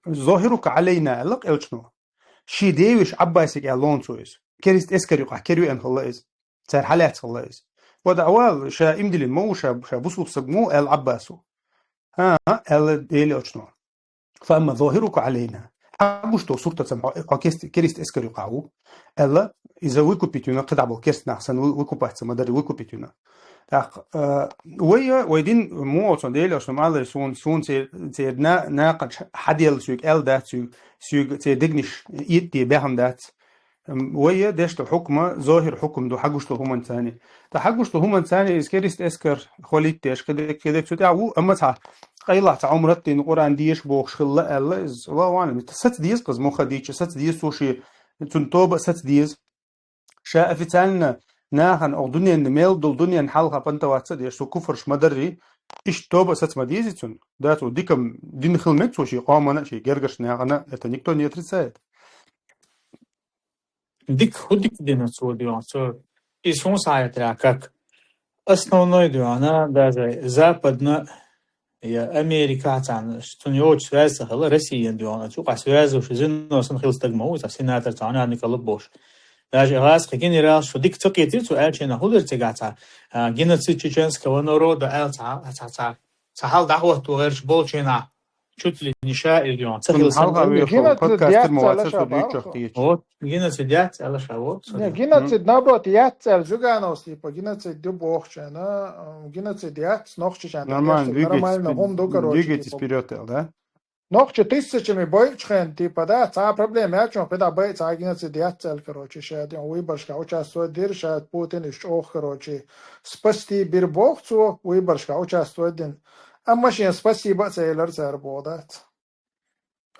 ظاهرك علينا لق إلشنو شي ديوش عباسك إعلان سويس كريست إسكر يقع كريو أن خلاص صار حالات خلاص وده أول شا إمدل المو شا بوصل سجمو العباسو ال ديل إلشنو فأما ظاهرك علينا حقوش تو صورة سمع كريست إسكر يقعو ألا إذا ويكو بيتونا قد عبو كريست نحسن ويكو بحث مدري ويكو بيتونا ويدين مو صنديل أو شمال سون سي ناقد حديل سوق ال دات سوق سي دغنش يدي بهم دات ويا دشت حكمه ظاهر حكم دو حقوش له هم ثاني تحقوش له هم ثاني اسكريست اسكر خوليت تاش كده تاعو اما تاع قيلا تاع عمرتي القران ديش بوخ خلا الله از الله وانا ست ديز قز مو خديش ست ديز سوشي تنتوب ست ديز شاء في تالنا ناهن أو دنيا نميل دول دنيا نحلها بنتا واتسد يشتو كفرش مدري إيش توبة ست مديزيتون داتو ديكم دين خلمت وشي قامنا شي جرجش ناغنا اتنيكتو نيترسايد Дик худик динацу дианцу. И сумсаятра как основной диана даже западно я Америка тан что не очень связано с Россией диана. Чука связано с зино сан хилстагмау за сенатор тана Николабош. Даже раз какие раз что дик цокети цу элчена худер тегата. Геноцид чеченского народа элца сахал дахват тугерш болчена. Чуть ли не шаир диан. من حلقة ويخو بودكاست المواسس لشا وديوش بارخو. اختيش Вот геноцидят على شعوب. Не, геноцид наоборот яцел жугаnos типа геноцид дубохчена, геноцид яц нохчичан нормально хом до короче. Двигайтесь вперед, да? Нохче тысячами бойчхен типа да, ца проблема я чё педа бой ца геноцид яцел короче, шаят выборшка участвует дир, шаят Путин иш ох короче. Спасти бир бохцу выборшка участвует дин. Amma شيء спасибо سيلر سيربودات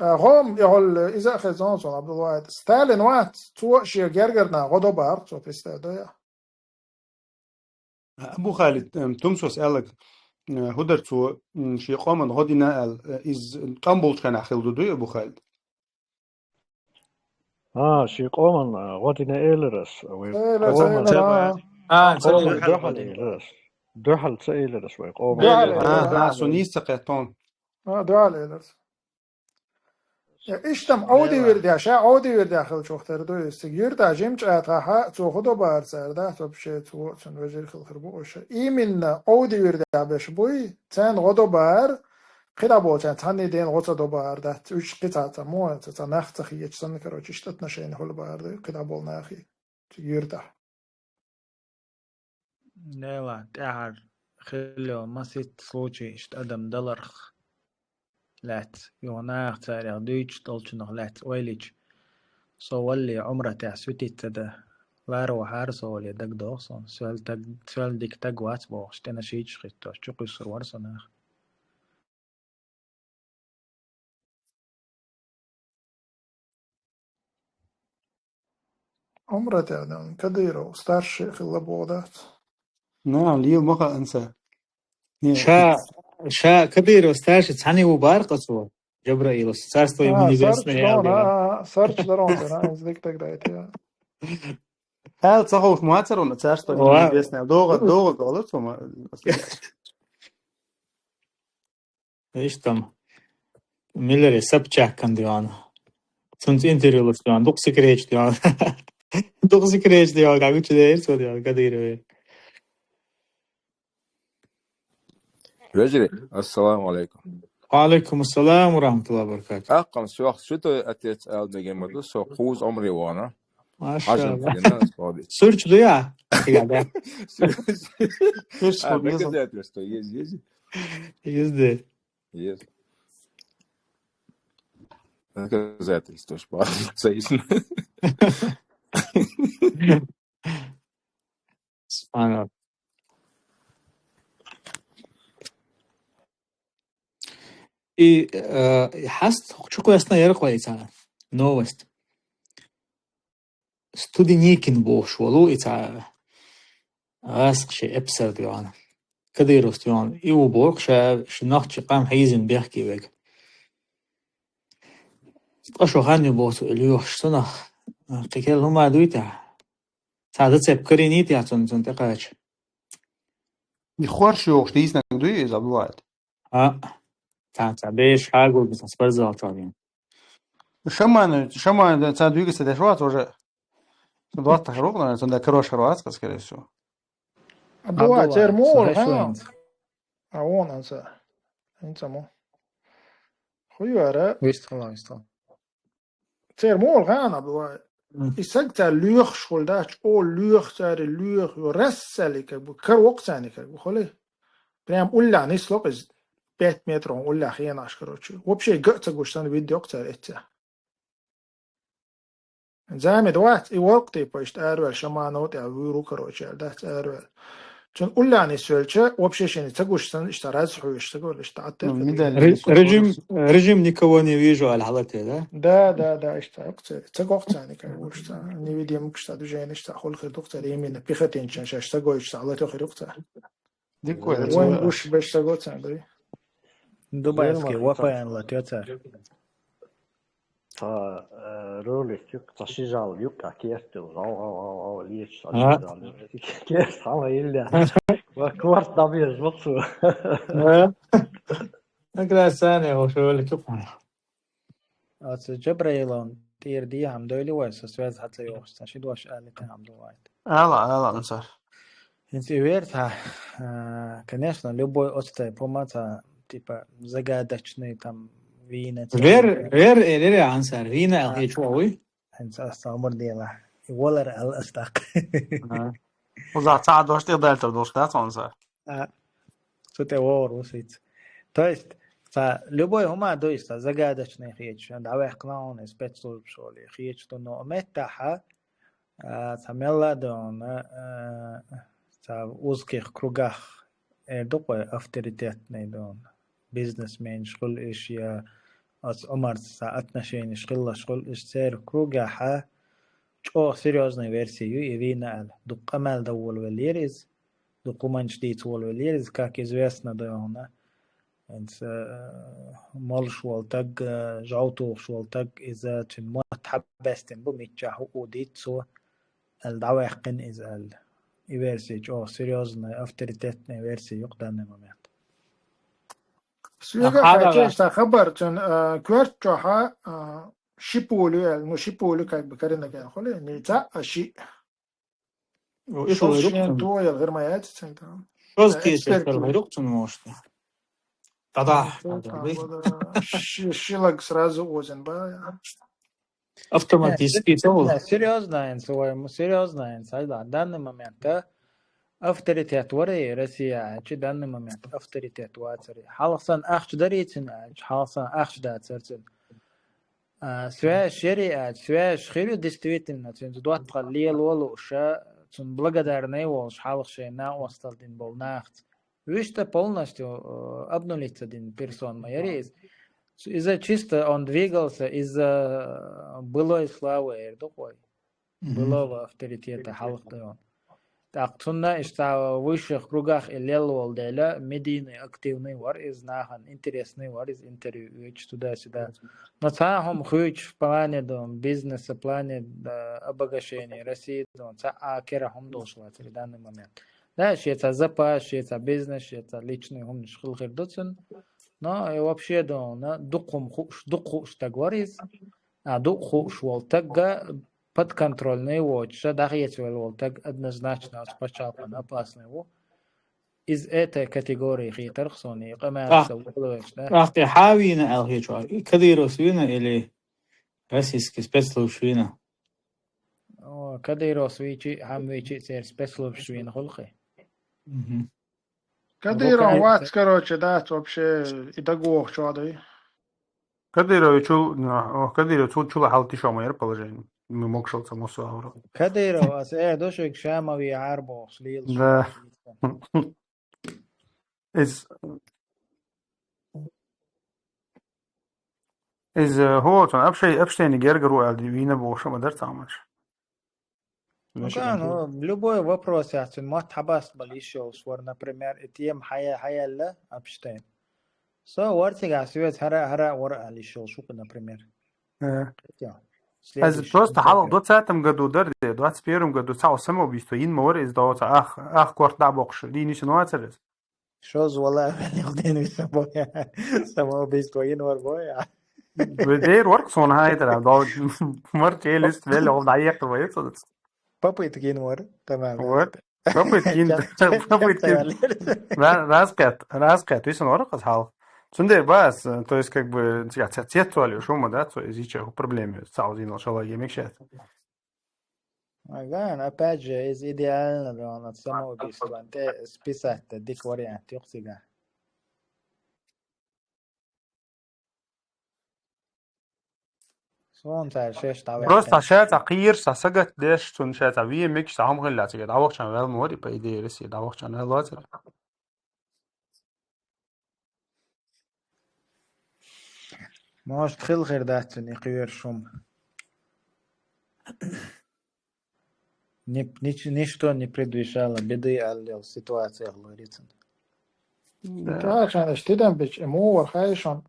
هم يقول إذا خزان صن عبد الله ستالين وات تو شيء جرجرنا غدا بار تو بيستعد أبو خالد تمسوس قالك هدر تو شي قام غادي نقل إز قنبل كان أخيل دو أبو خالد شي قومن غادينا إيلرس دوحل إيلرس دوحل سإيلرس ويقوم سونيس قيطون دوحل إيلرس İştem Audi verdi aşağı Audi verdi akıl çoktur doyustu. Yurda jemç ataha çoğudu bağırsarda topşe çoğusun vezir kılkır bu oşa. İminle Audi verdi abeş boy sen godo bağır kıda bolcan tanne den godo do bağırda. Üç kıtata mu ta naxtı geçsen karoç iştet naşayın hol bağırdı kıda bol naxi. Yurda. لا تعر خلو مسيت صوتي اشت أدم دلرخ لات يوناخ تاريخ دويتش طلچنخ لات ويليج سو ولي عمره تاع سوتي تدا لارو حار سو ولي دق دوغسون سوال ديك تاق وات بوغ شتنا شيج خيتو شوقي سر ورسوناخ عمره تعدم كديرو ستارشي خلا بودات. نعم ليه مقا أنسى شا كبير وستاش تعني وبارقصو جبرائيل سارستو يمني سارچ باسمه دون يا سارچ درون تنا ازدك تقدايت هل صحوش معتر ولا تسارستو يمني بيسنا دوغ غلط وما ايش تم ميلر سبچاك كان ديان سنت انتريولوس ديان دوك سكريج ديان دوك سكريج ديان قاعد تشدير سو ديان كدير رجلي السلام عليكم. وعليكم السلام ورحمة الله وبركاته. أقام سواق شتو أتيت المجمع سو خوز عمري وانا ما شاء عشان الله. في الناس فاضي. سيرش ضياع. ايش أنا بيزل كده أترستو يز يزدي. يز. أنا كده أترستو شباب سيسن. سبحان الله. И хаст чуко ясна ярквайца. Новость. Студеникин бошволу ица асқши эпсер диван. كديروس ديان إيو بورق شناخت قام حيزن بيحكي بيك أشو خاني بوسو إليوح شتنخ قيكال هما دويتا سعادت سيبكري نيتي عطن تنتقاش يخورش يوش ديسنا دوي إذا بواعد تعبيش حاجو بس أسبرزة عطابين شمان تسادوي قصة دشوات وجه دوات تخروقنا تندا كروش كروات قص كريسو أبوات سير مول ها شوينز أون أنسى أنت مو خيارة ويستخلا سير مول ها أبوات إسقط لوخ شغل داش أو لوخ سر لوخ ورسالي كبو كروق ثاني كبو خلي بريم ولا نسلق إز 5 متر ولا خيانة أشكروتشي وبشي قطع قشطان فيديو أكتر إتها زعما دوات وقتي باش تأرول شمانوت أو ويرو كروتشي دات أرول چون ولا نسولچه وبشي شني تقوشتن اشتراز حوش تقول اشتعت رجيم نيكواني ويجو على الحلقة ده اشتاق تقوق ثاني كوشتا ني فيديو مكشتا دوجين اشتا خول خير دكتور يمين بيختين شان اشتا قوش على تو خير دكتور دي كويس وين وش باش تقول ثاني دبيسكي وفاين لا تيوتر تا رولي يك تشجال يك كيرت او ليش كيرت على يلا وكورت دبيز مقصو أقرأ ثانية وشو اللي كفنا جبريلون تير دي هم دولي ويس سويز حتى يوش تشيد واش قالت هم دوات لا نصر انت ويرتها конечно любой отстой помата типа загадочный там вина غير عنصر فينا هي شو هو انت استعمر ديلا ولا الاستاق وزع ساعد واش تقدر تدوش ده نصر سوتي وور وسيت то есть فلبوي هما دويستا загадочный хеч давай клаун спецслужб шоли хеч то но метаха самела дон в узких кругах такой авторитетный дон бизнесмен школ إيش يا أص عمر отношения школ إيش سير кругаха أو серьезной версию и вина дук амал довол велирис документ штит вол велирис как известно дона انت مال شوالتاج جاوتو شوالتاج إذا تنمو تحبستن بميتشاهو وديتسو الدعوة يحقن إذا يفرسي جو سيريوزنا أفتريتتنا يفرسي يقدرنا مميت سويقا هذا كاكيش تا خبر تن كوارت جوحا شيبولو شيبولو كاك بكرنا كان خلي نيتا أشي وإيش شوز غيرك شين تو غير ما يات تنتا شوز كيس اكسبرت غيرك تنوشت تضح شيلك сразу озен با автоматически то Серьезно, в данный момент авторитет وري Россия, чи данный момент авторитет вацари. Халсан ахч даритин, халсан ахч дацерцин. Свяж шериат, свяж хирю действительно, цин дуат qalil волуша, цин благодарный волш халшена осталдин болнахт. Вишта полностью обнулится один персон майорис. Из-за чисто он двигался из-за былой славы такой, былого авторитета халкта. Так, цунна ишта в высших кругах илел деля медийный активный вар из нахан интересный вар из интервью туда-сюда. Но цахом хуч в плане бизнеса, в плане обогащения России, акерахом дошла в данный момент. Да, это запас, это бизнес, это личный хум шхилхирдуцен. Но и вообще дукум хуш тагварис, дукуш волтага подконтрольный watch, дахьецвел волтаг однозначно спочатку опасный его. Из этой категории хитрхсони قماص ولوش ده. راح تحاوينا الهيجوا كديرو سوينا إلي российский спецслужбина. كديرو سويتشي هم ويتشي سير спецслужбина خلقي. كديرو واتس короче, да, вообще и договор чёрный. Кадырович чула халти шамайр положение. Мы мокшал само суавро. كديرو дошек шамави арбо слил. Да. هو كان أبشتين جرجروا على دينا بوشة ما درت عمش. Любой вопрос, если мы табас балишо, свор, например, этим хая ла Эпштейн. So вартига свет хара вора алишо, шука, например. Просто حال в 20-м году, да, в 21-м году цао самоубийство инмор из доца ах квартал бокш, линии ситуации. Что звала один самоубийство инмор боя. بدير ورك صون هاي ترى ده مرت ايه لست ولا هو ضيق كويس بابيتكين ور تمام ور بابيتكين راسكет ويسن ورق حال Цунде бас, то есть как бы цветуали шума, да, то есть еще проблемы с аудио начала емекшет. Ага, опять же, из идеального на самоубийство, ты списать дик вариант, юхсига. Просто شاید تغییر ساسگت داشت چون شاید وی میکش هم خیلی لازمه داوخ چند ولی موری پیدا رسی داوخ چند لازمه. Может, хилхер даться не квер шум. Ничто не предвещало беды, а ситуация говорится. Да, عشان اشتدم بيش مو ورخايشون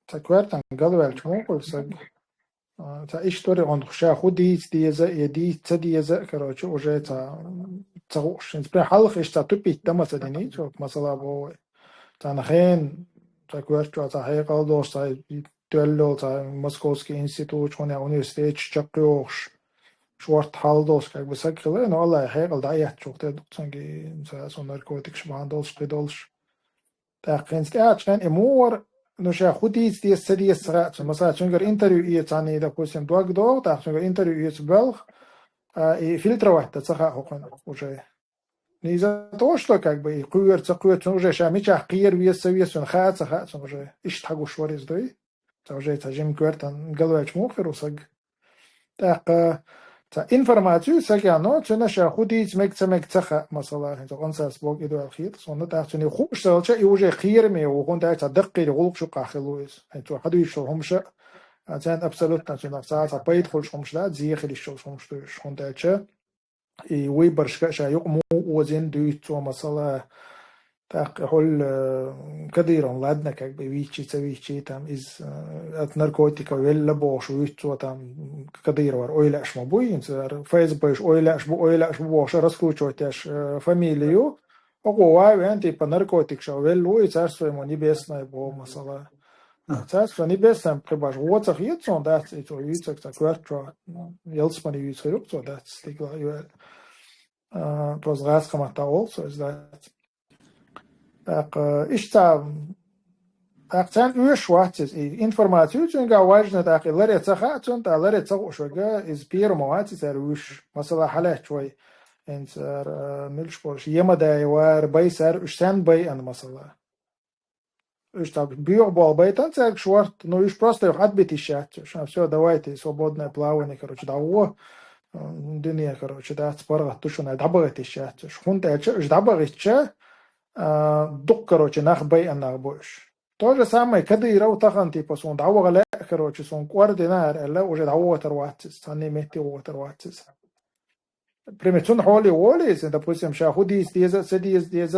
تكويرتن قلوالش مو قلسك تا اشتوري عند خشا خوديت ديزا يدي تديزا كروچ اوجه تا تغوش انسبري حلق اشتا تبيت دمسا ديني شوك مثلا بو تا نخين تكويرتو تا هيقال دوش تا دولو تا موسكوسكي انستيتوت شوني университет чакрёш шварт халдос как бы сакрылы но алла هيقال да ят чок те доксанги со наркотик шмандолш придолш تا قينسك ачан эмор ну ша худиц дис садис срат مثلا чунгер интервью и цани допустим дваг до та чунгер интервью и белх и фильтровать та цаха хокон уже не из-за того что как бы и куер уже шамича кир вес он хаца уже иштагу шварис дой та уже та жим квертан галвач мохерусаг та تا информацию сагано чуна ша худиц мек цаха مثلا انت قنصص بوق ادو الخيط صنع تاعتني خوش سالچا يوجه خير مي وكون تا دقي غلق شو قاخلويس انت حدو يشو همش عشان ابسولوت نشنا ساعه بايد خلش همش لا زي خلي شو همش شون تاعتشا اي وي برشكا شا يقمو وزن دويتو مثلا تاق حل كديرون لادنا как бы вичи там из от наркотиков вела бош вичо там кадировар ойлаш мабуин фейсбук ойлаш бош раскручивать аж фамилию Оговаем типа наркотик шавеллу и царство ему небесное было масала. Царство небесное прибаж. Вот их есть он да, и то есть так квартро. Елсмани есть рук то да, стигла юэл. То згас хамата also is that. Так ишта акцент уж ватис и информацию тюнга важно так ларе цахатун та ларе цахушга из первого ватис уж масала халат шوي. انسر ملشبورش يمدا يوار بيسر اشتن بي ان مثلا ايش так бьё бал байтан церк шварт ну иш просто их отбить ищать что все давайте свободное плавание короче да дуния короче да спорга тушуна дабагат ищать шхунта ж дабагат дук короче нах бай ан нахбош то же самое когда и раутахан типа сон давагала короче сон координар элла уже даватер ватс санни мети ватер ватс Примечон холли уоллис, допустим, шахудис деза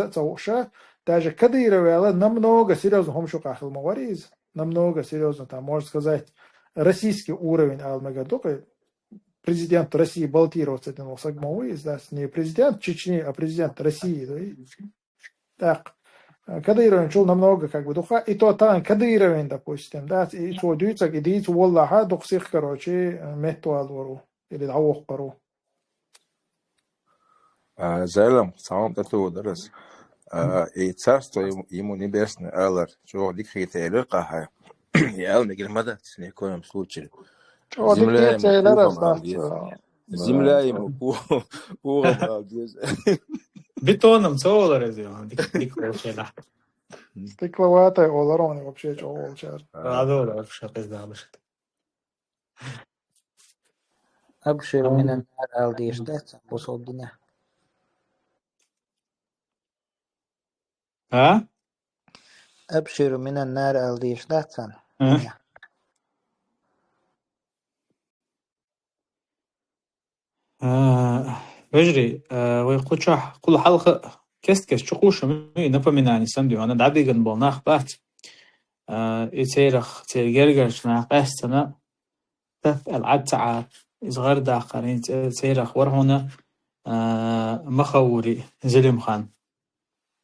цауша, даже Кадырова намного серьезно хомшукахил мавариз, намного серьезно, там, можно сказать, российский уровень Алмагадука, президент России баллотироваться это Сагмауиз, да, не президент Чечни, а президент России, да, так, Кадыровин чул намного как бы духа, и то там Кадыровин, допустим, да, и что дюйца, и дюйца Walлаха, духсих, короче, метуалвору, или дауохпару. Зелем, самом тату дарас. И царство ему небесное, Аллар, чего дикхите элюкаха. И Алмигин Мадат, ни в коем случае. Земля ему пухом объезд. Земля ему пухом объезд. Бетоном цолар сделан, дикхочена. Стекловатая олароны вообще что волчар. Адора вообще пиздалыш. أبشر من النار ألديش دهت بصوبنا ها؟ أبشر من النار ألديش دهت Вежри, ويقول كل حلقة كست شقوش مي напоминание сам она дабиган был нахбат. И تيرجرش ناقستنا العتعة صغار داقرين تيرخ ورهنا مخوري زلم خان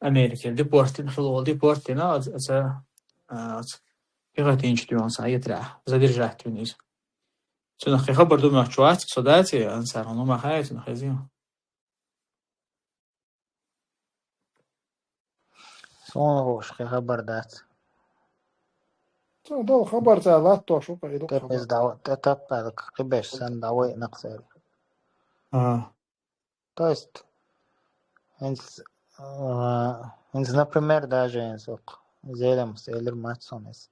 أمريكا ديبورتين خلول ديبورتين يغتين شتيون سايت راح زادير راح تونس سنخي خبر دوم نحشوات صداتي أنصار هنو ما خايت نخزيهم سونغوش خبر دات ده خبر زالات تو شو قيدو تبس دعوة تتبع قبش سن دعوة نقصر То есть, например, даже زيلم سيلر ماتسونس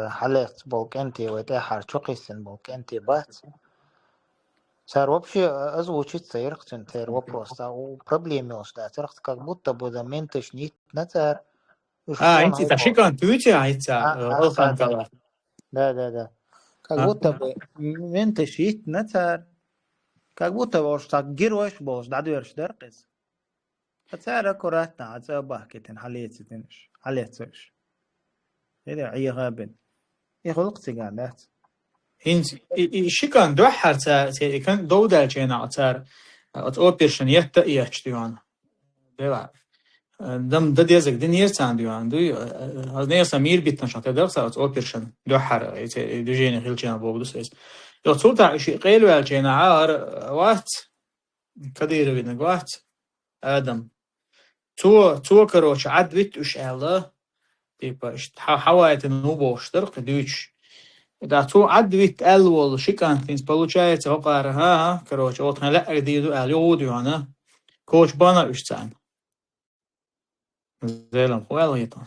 حالات بولكنتي وتاحر شقيسن بولكنتي بات صار вообще озвучить церктен тер вопрос у проблеме что церкт как будто бы да ментиш нит на цер انت تشيكان تويتي عيتا الخان كلا да как будто бы ментиш нит на цер как будто бы что героиш бол да дверш деркис цер аккуратно عصابه كتن حليتش حليتش إذا أي غابن يخلق تجانات انت شيكان دوحر تا كان دودا جينا عتار اوبرشن يتا يحتيوان دلا دم دد يزك دين يرتان ديوان دو هذا سمير بيتنا شاطر درس اوبرشن دوحر دجينا خلجنا بوغدوس يو صوتا شي قيلو جينا عار وات كدير بين وات ادم تو كروش عدوت وش الله типа حوائط النوبة وشترق دوش да то عدوت الول شكان تنس получается وقار ها كروش вот لا ديدو اليودو انا كوش بانا اشتان زلم خوال يطا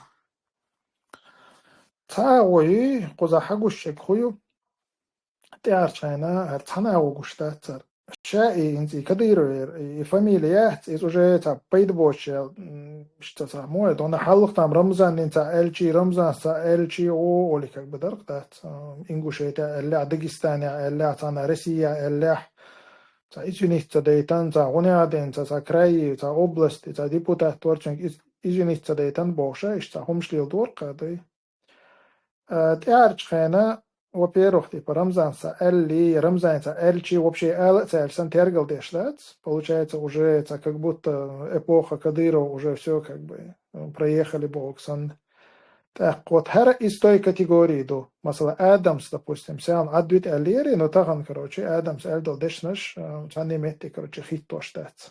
تاوي قزا حقوش خويو تيارشانا هرتانا وغشتات شائي انتي كدير فاميليات из уже та пейдбоч что то мой он халх там рамзан انت элчи рамзан са элчи о или как бы дарктат ингушетия элля дагестания элля тана россия элля та извините дейтан за оняден за край за область за депутат торчинг извините дейтан боша что хомшлил дорка да тиарчхена во-первых, типа Рамзанса Элли, Рамзанса Эльчи, вообще Эль Сантергал Дешлац, получается уже это как будто эпоха Кадырова уже все как бы проехали Боксан. Так вот, хара из той категории до, масала Адамс, допустим, сян адвит Эллири, но таган, короче, Адамс Эльдал Дешнаш, цани метти, короче, хит то штац.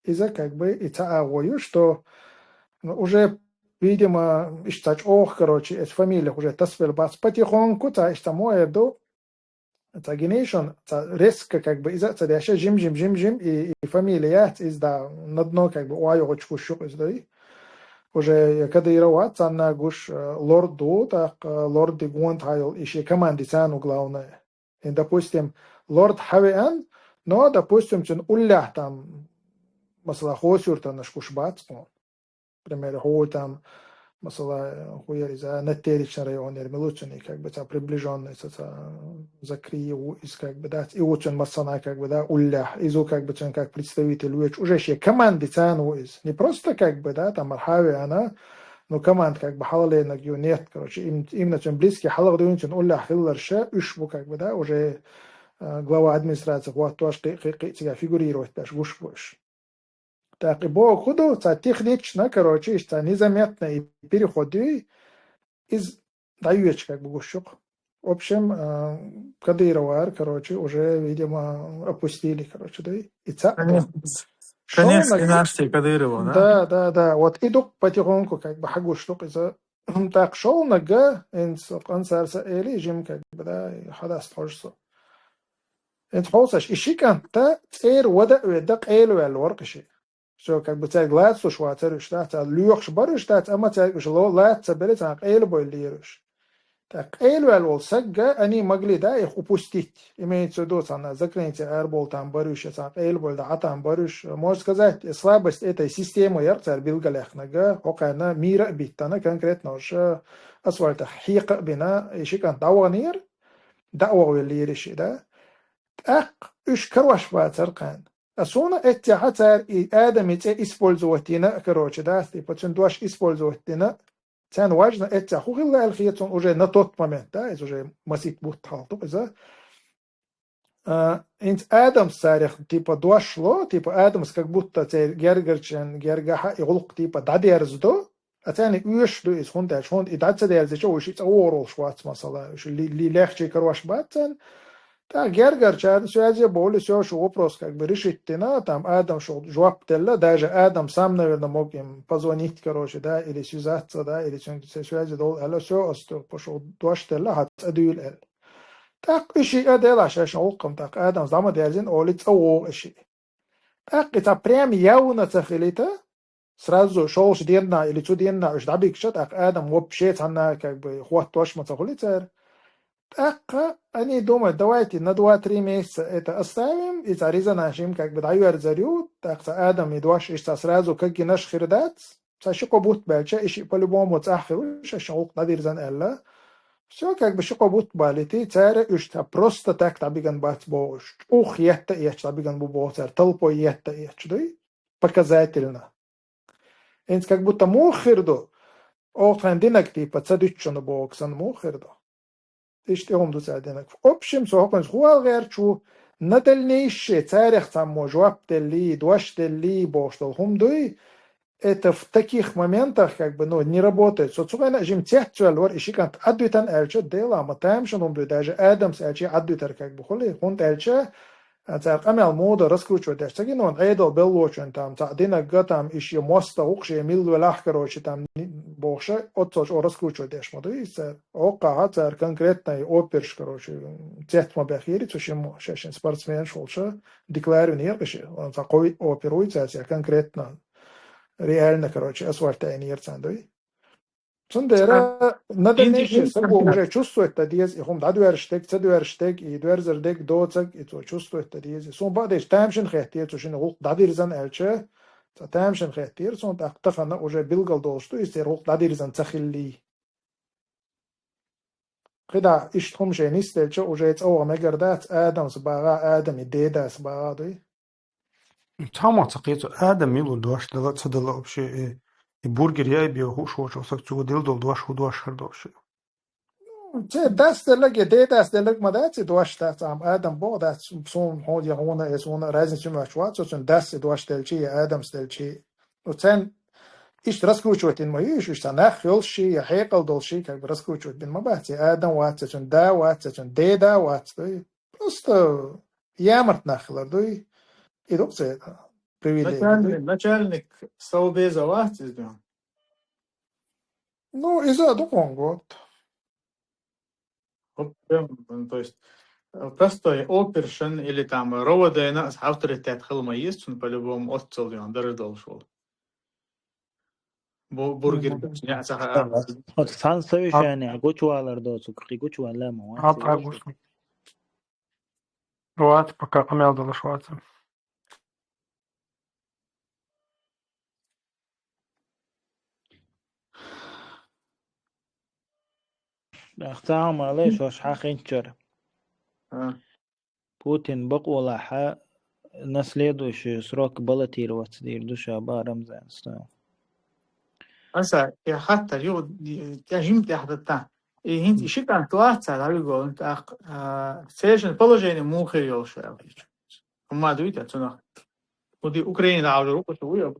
Из-за как бы и цаавою, что уже видимо, ищтач ох, короче, эти фамилии уже тасвел бац потихоньку, та иштамое до это генейшн, резко как бы из-за цадяща жим и фамилия из да на дно как бы уаю очку шук из да уже когда ирават на гуш лорду так лорд дигуант хайл еще команды цану главное. И допустим лорд хавиан, но допустим чен улля там масла хосюр там наш бац, например, хо там масала хуяри за натеричный район, милучный, как бы, приближенный, закрию, из, как бы, да, и очень масана, как бы, да, улля, изу, как бы, как представитель, уже еще команды цану из, не просто, как бы, да, там, архави, она, но команд, как бы, халалей на гью нет, короче, именно, чем близкий, халал, дуинчин, улля, хилларша, ишву, как бы, да, уже глава администрации, вот, то, что фигурирует, даже гуш-гуш. Так, и Бог худу, технично, короче, что незаметно и переходы из дающих, как бы, гущук. В общем, Кадырова, короче, уже, видимо, опустили, короче, да, и Конец династии Кадырова, да? Да. Вот идут потихоньку, как бы, хагуштук из-за так шел нога, инсарса или жим, как бы, да, и хадас тоже. Это холсаш, и шиканта, цейр вода, уэдак, эйлу, элворкаши. Все, как бы, царь гладцу швацарю штат, а люх шбару штат, ама царь шло латца берет, а эйлу бойлируш. Так, эйлу элволсагга, они могли, да, их упустить. Имеется в виду, она закрытие эрбол там барюш, а эйлу боль, да, там барюш. Можно сказать, слабость этой системы, яр царь билгалехнага, окана мира биттана конкретно уже асфальта хиqa бина, и шикан даванир, дававелириши, да. Так, уж карваш бацар кан. Асуна эти хацар и Адам эти использоватина, короче, да, типа цендуаш использоватина. Цен важно эти хухилла алхиятун уже на тот момент, да, из уже масит бутхалту, из-за инт Адамс царих типа дошло, типа Адамс как будто царь гергерчен гергаха и гулк типа дадерздо, а царь уйшло из хундаш хунд и дадерздо что уж это орол швац масала, уж ли легче карваш бацан. Так, гергерчен связи боли все, что вопрос как бы решить тина, там Адам шел жвап телла, даже Адам сам, наверное, мог им позвонить, короче, да, или связаться, да, или связи дол, алло, все, пошел дуаш телла, хат адюл эл. Так, ищи адела, шашн олком, так, Адам зама дерзин, олиц оу ищи. Так, это прям явно цахилита, сразу шел шденна или чуденна, уж дабикша, так, Адам вообще цанна, как бы, хуат точно цахилицер. Так, они думают, давайте на 2-3 месяца это оставим, и зареза нашим, как бы, даю зарю, так, Адам и дуаш, и сразу, как и наш хирдат, сашико бут бельча, и по-любому цахил, шашнук надирзан элла. Все, как бы, шико бут балити, царя, уж просто так табиган бац бош. Ух, етта ечь, табиган бу царь, толпой етта ечь, да? Показательно. Инс как будто мухирду, охрандинак, типа, цадюччану боксан мухирду. Иштем дусадинак. В общем, сохнс хуалгерчу на дальнейшее царях там можуап телли, дуаш телли, боштол хумдуй. Это в таких моментах, как бы, ну, не работает. Соцугайна жим тяхтуэлвар, ишикант адвитан элча дела, матаймшан умдуй, даже Адамс элча адвитар, как бы, хули, хунт элча, царь амел мода раскручивать элча. Тагин он эйдал беллочен там, цадина гатам иши моста укши милду лах, короче, там, боже, отцоч о раскручивать элча, моду и царь. Ока, царь конкретный оперш, короче, тяхтма бяхири, цушим шешен спортсмен шолша, декларирует, он такой оперует, царь конкретно. Реально, короче, асфальтайнер цандой. Сундера на дальнейшее собой уже чувствует тадиез, и хом дадуэрштег, цадуэрштег, и дуэрзердег, доцег, и то чувствует тадиез. Сун бадеш таймшин хэтир, цушин гулк дадирзан элче, таймшин хэтир, сун тахтахана уже билгал долшту, и сер гулк дадирзан цахилли. Когда иштхум шенис элче уже это о мегардат Адамс бага, Адам и дедас бага дой. Тама цaqeeto Adam ilo duash dala цадала вообще и бургер я би хушо сакчу дил дол дуаш худуаш хардош. Це дастелек, де дастелек мадати дуашта там Адам бо дат сум ход я вона is вона разницю мачва, це даст дуаштелчі Адам стелчі. Оцен іш раскручивать ин мою, іш нах хелші, я хекал долші, как бы раскручивать бин мабати. Адам ват, це да ват, це де да ват. Просто ямарт нахлар, дуй. І доп це привілегія. Начальник Совбеза власти сделал. Ну, і за докон год. То есть простой опершен или там роводайна авторитет хылма есть, он по-любому отцелен, даже должен. Бургер. От фансовиш yani goçualarda sukri goçuala mı? At агус. Вот, пока камел долошваться. اختام عليه شو حقين شر بوتين بقولا ح نسليدوش سروك بلاتير واتدير دوشا بارمزان ستاو Asa hatta yo я жимте хатта. И хинт иши кан туаца дагу он так сежен положение мухи ёшал. Ма дуйта цуна. Уди Украина дагу руку туя.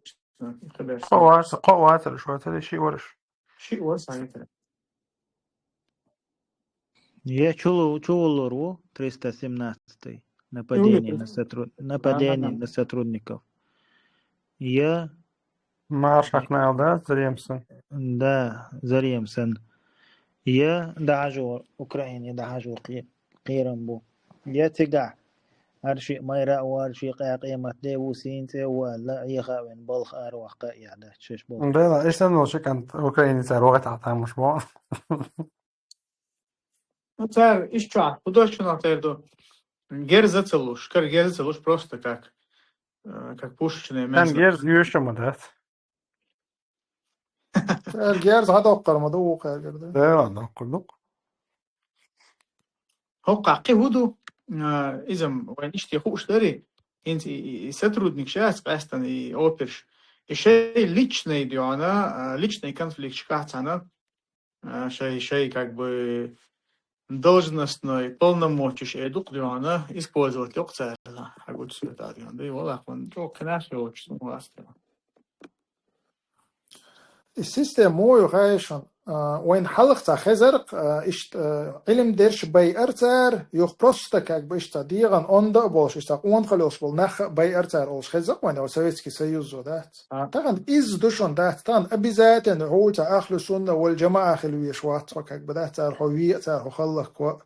قوات شو شيء ورش. شيء واسع. Я чулуру 317 нападение на сотрудников. Я Маршак наел, да, Заремсон? Да, Заремсон. Я дажу Украине дажу قيرمبو. Я تجع هرشي ما يرى هرشي قيمة ديوسين ولا يخاون بالخ أروح قاعدة شش بول. Да, إيش لأنه شو كانت أوكرانيا تروح تعطى مش مو. Ну царь ища, художественно терду. Герзацелуш, герзацелуш просто как пушечное мясо. كان جيرز يوشو مدات. الجيرز هذا أقر مدوق يا جرده. لا لا كله. هو قاقي هودو إذا وين إشتي خوش داري أنت сотрудник сейчас قاستن أوبرش الشيء личный ديانا личный конфликт шкацана شيء как бы должностной полномочий эдук диана использовать лёгцая агут сюда диана да и вот он то конечно очень важно. السيستم مو يغايشن وين حلقة خزرق إشت علم درش باي أرتر يخ بروستك أك بإشت ديغان أندا باش إشت أون خلوش بول نخ باي أرتر أوش خزرق وين السوفيتسكي سيوزو دات تاغن إز دوشون دات تاغن أبيزات إن هو تأخلو سنة والجماعة خلوية شوات وكاك بدات تار حوية تار خلق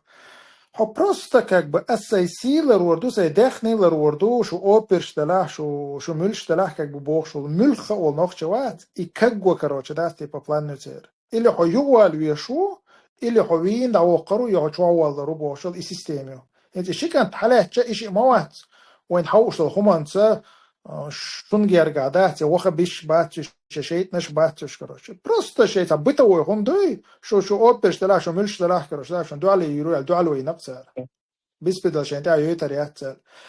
هو بروستك أك بأسي سيلر وردو سي دخنيلر وردو شو أوبرش دلاح شو ملش دلاح كاك ببوخ شو ملخ أول نوخشوات إكاقوا كروش دات تيبا بلانتير или хо ювал вешу, или хо вин да окару я чуал рубо шел и системе. Эти шикан حالات جا إشي موات وين حوصل خمانسة شونجر قاعدات وخا بيش باتش شيء نش باتش كروش. просто شيء تبتوي هم دوي شو أوبرش تلا شو ملش تلا كروش ده شو دوالي يروي دوالي ينقصر. بس بدل شيء تاع يتريات.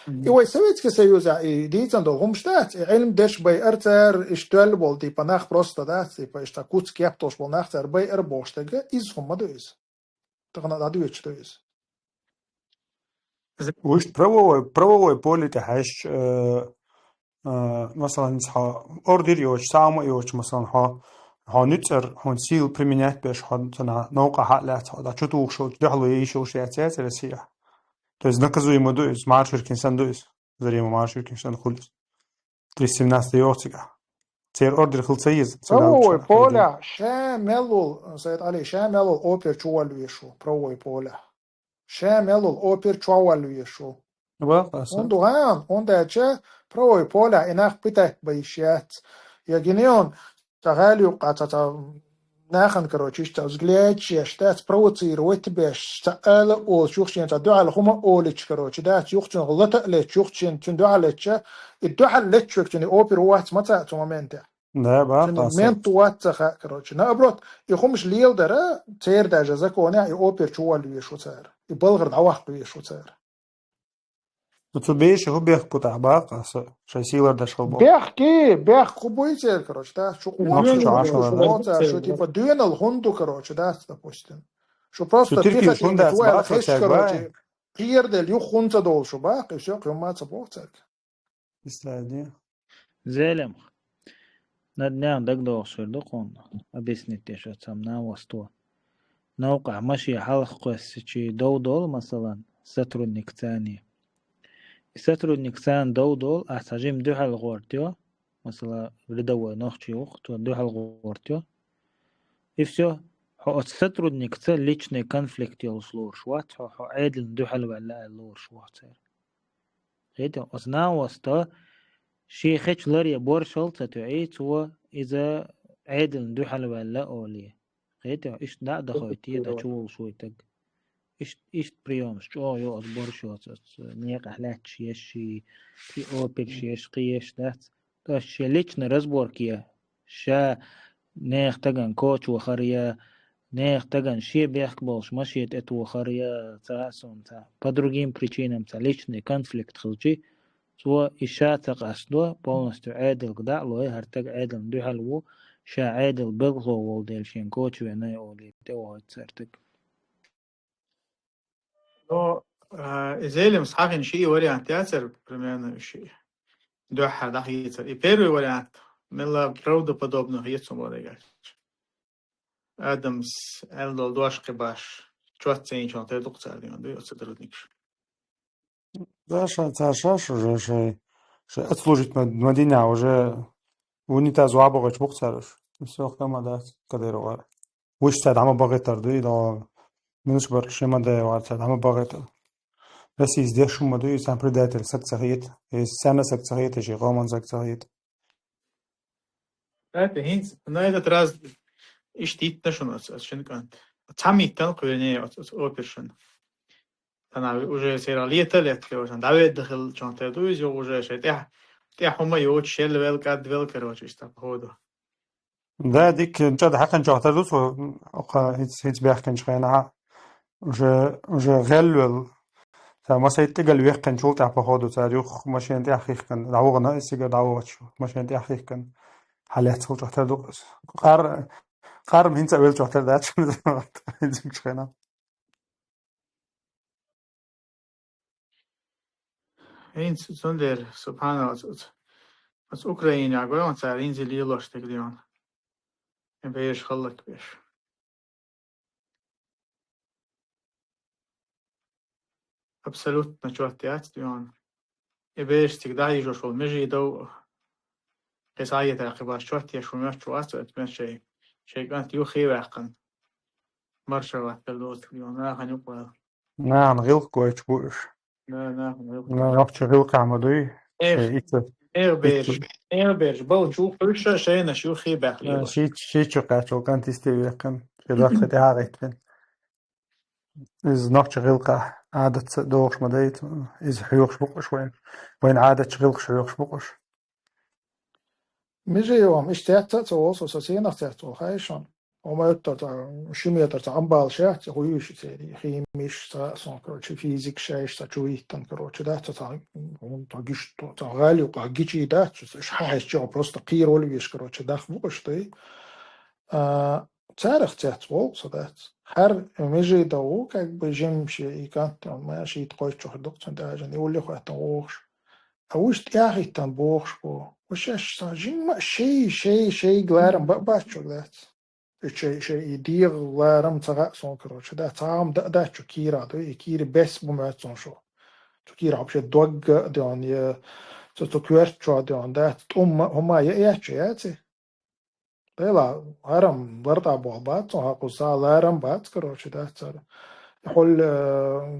إيوه سويت كسيوز ديتان دو همشتات علم دش باي أرتر إشتغل بولدي بناخ بروستا دات تبا إشتاكوت كيابتوش بولناخ تر باي أربوشتاق إز هم دويز تغنى دادويتش دويز وش правовой поле تحش مثلا ордер يوش سامو يوش مثلا ها نتر هون سيل применять بيش ها نوقع حالات هذا شو توشو دحلو يشو شيء رسيح. То есть наказуемо дуис, марширкинсан дуис, зарема марширкинсан хулис. 317 йоцика. Цер ордер хилцаиз. правовой поле шамелул сайт али шамелул опер чуал вешу правовой поле шамелул опер чуал вешу он дуган он дача правовой поле инах питак байшат я генеон тагали قطعة ناخن كروتشيش تازغليتش يشتات провоцировать بيش تقال أول شوخشين تدعى لهما أولش كروتش دات يوختن غلطة لتش يوختن تدعى لتش الدعى لتش يوختن أوبر وات متى تومنته لا بقى تومنت وات خا كروتش نابروت يخمش ليل درا تير دا جزاك ونا أوبر شو اللي يشو تار يبلغر دعوة اللي يشو تار بيش هو بيحكوا تعباق شي سيلر دشل بو بيح خبويتر كروتش دا شو شو تيبا دوين الهندو كروتش دا допустим شو просто تركي تيخت شون إن دات توال باخ خش تاك باي كروتشي غير دل يو خونتا دول شو باقي شو يوم ما تبوتك استادي زلم ندنام دق دوغ دقون أبيسنت يشو تسمنا وستو نوقع ماشي حلق قسشي دول مثلا ستر النكتاني ستر النكتان دول أحتاجم دوح الغورتيو مثلا ردوا نوختي وقت دوح الغورتيو إفسو حو ستر النكتان ليشني كونفليكت يوصلور شوات حو عادل دوح الولا اللور شوات غيتو أصنا وستا شي خيش لري بورشل تتعيت هو إذا عادل دوح الولا أولي غيتو إيش دا دخويتي دا شوول شويتك إيش بريوم شو يو أصبر شو نيق أحلات شيشي في أوبك شيش قيش ده شي ليش نرزبور كيا شا نيق تغن كوتش وخريا نيق تغن شي بيحك بولش ماشيت ات وخريا تاسون تا по другим причинам та личный конфликт خلجي سوا إشاتق أسدو полностью عادل قدع لوي هرتق عادل دوحلو شا عادل بلغو والديل شين كوتش ويناي أولي تو هتسرتق Но изелем схахин ши вариант яцер примерно ши. Духа да яцер. И первый вариант мила правдоподобно яцер модега. Адамс элдол дуашки баш. Чуатцин чон те дукцалдин да яцер дурникш. Даша ташаш уже ши отслужить мадиня уже унитаз وابغش بقصرش سوق ما ده كديرو وش ساد عم باغيتر دوي دا منش برش ما ده وارد عم باغيتر بس يزدي شو ما دوي سان بريداتر سكسهيت سنة سكسهيت شي قومن سكسهيت Это хинц, на этот раз иштит нашон шенкант. Цамиттан куйне опершен. Она уже сера лето лет, короче, давай дохил чонте дуй, уже шетя. Те хума ё чел вел кад вел, короче, что походу. ده ديك نشاد حقا نشاطر دوس وقا هيت بيحكي شخينا уже غلول ما سيتقل ويحكي شول تاع بخودو تاريخ ماشي انت حقيق كان دعوغنا اسيغا دعوغتشو ماشي انت حقيق كان حالات صوت شاطر دوس قار من تاع ويل شاطر داتش هيت شخينا Heinz sonder subhanallah. As Oekraïne gewoon zijn in zijn lielos te doen. En ben je schuldig wees. Absoluut natuurlijk het doen. Je wees te daar je zo meer do. قصاية تعقيبات شوت يا شو مات شو أسوأ تمشي شيء كانت يوخي واقن مرشة واتلوت اليوم ناخن يقول نعم غيلق كويتش بوش لا ناخن يقول نعرفش غيلق عمدوي شيء إيربيرج بل شو فرشة شيء نشوف خي باقي شيء شقاتشو كان تستوي كان في الوقت ده عرفت إذا نحكي غلقة عادة دوغش مديت إذا حيوخش بقش وين عادة غلق حيوخش بقش ميجي يوم اشتيت تسوس سسينا تسوس خايشون وما يتر شميتر تعبال شات هويش تيري خيميش سون كروتشي فيزيك شايش تجوي تنكروتشي ده تاع تاجيش تاع غالي وقاجيشي ده شحاش جو просто قير ولا ويش كروتشي ده بقش تي تعرف تسوس صدات هر ميجي دو как бы جيمشي كانت ماشي تقوي تشوف دكتور ده عشان يقول لي خاطر وش أوش تياغي تنبوخش بو وشاش ساجين ما شيء غلارم باتشو ذات شيء يدير غلارم تغا سون كروش ده تام ده شو كيرا ده كير بس بمات سون شو كيرا بش دوغ دون ي تو كويرتشو دون ده هما ياتي لا هرم برضع بوبات سون هاقوسا لارم بات كروش ده يحول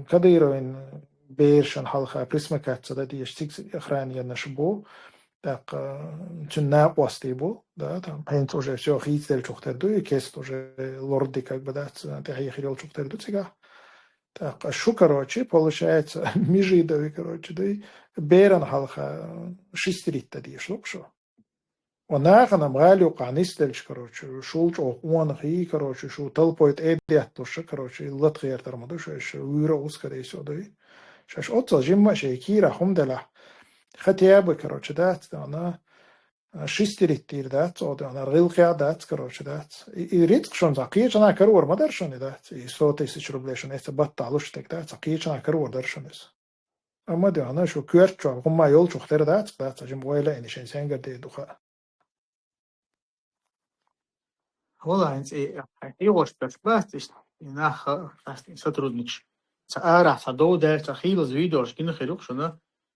كديرين بيرشن حلقة بريسمكات ده دي اشتيك اخرانيا نشبو так цена постебу, да, там хэнт уже все хитер чухтерду, кест уже лорди как бы да, ты хихирил чухтерду сега. Так, а что, короче, получается, межидови, короче, да, беран халха шестеритта диш, лукшо. وناخنا مغالي وقعنيستلش короче, شولش أخوان خي короче, شو طلبويت إيديات توش короче, لا تغير ترمضو شو ويرا أوسكار يسو داي. شاش أوتsa جيما شيكيرا حمد لله. ختيابه короче, да, она шистериттир дат, одан аргилхя дат, короче, дат. И ритк шон закиечна каруар мадаршон дат. И 100 тысяч рублей шон это батталуштек дат, закиечна каруар даршонес. Ama de ana şu kürtço, kuma yol çok dert dert, acım böyle inişen sen gerde duha. والله انت يغوش بس ناخ сотруднич. Ара садо да тахил видеош кин خيروق شنو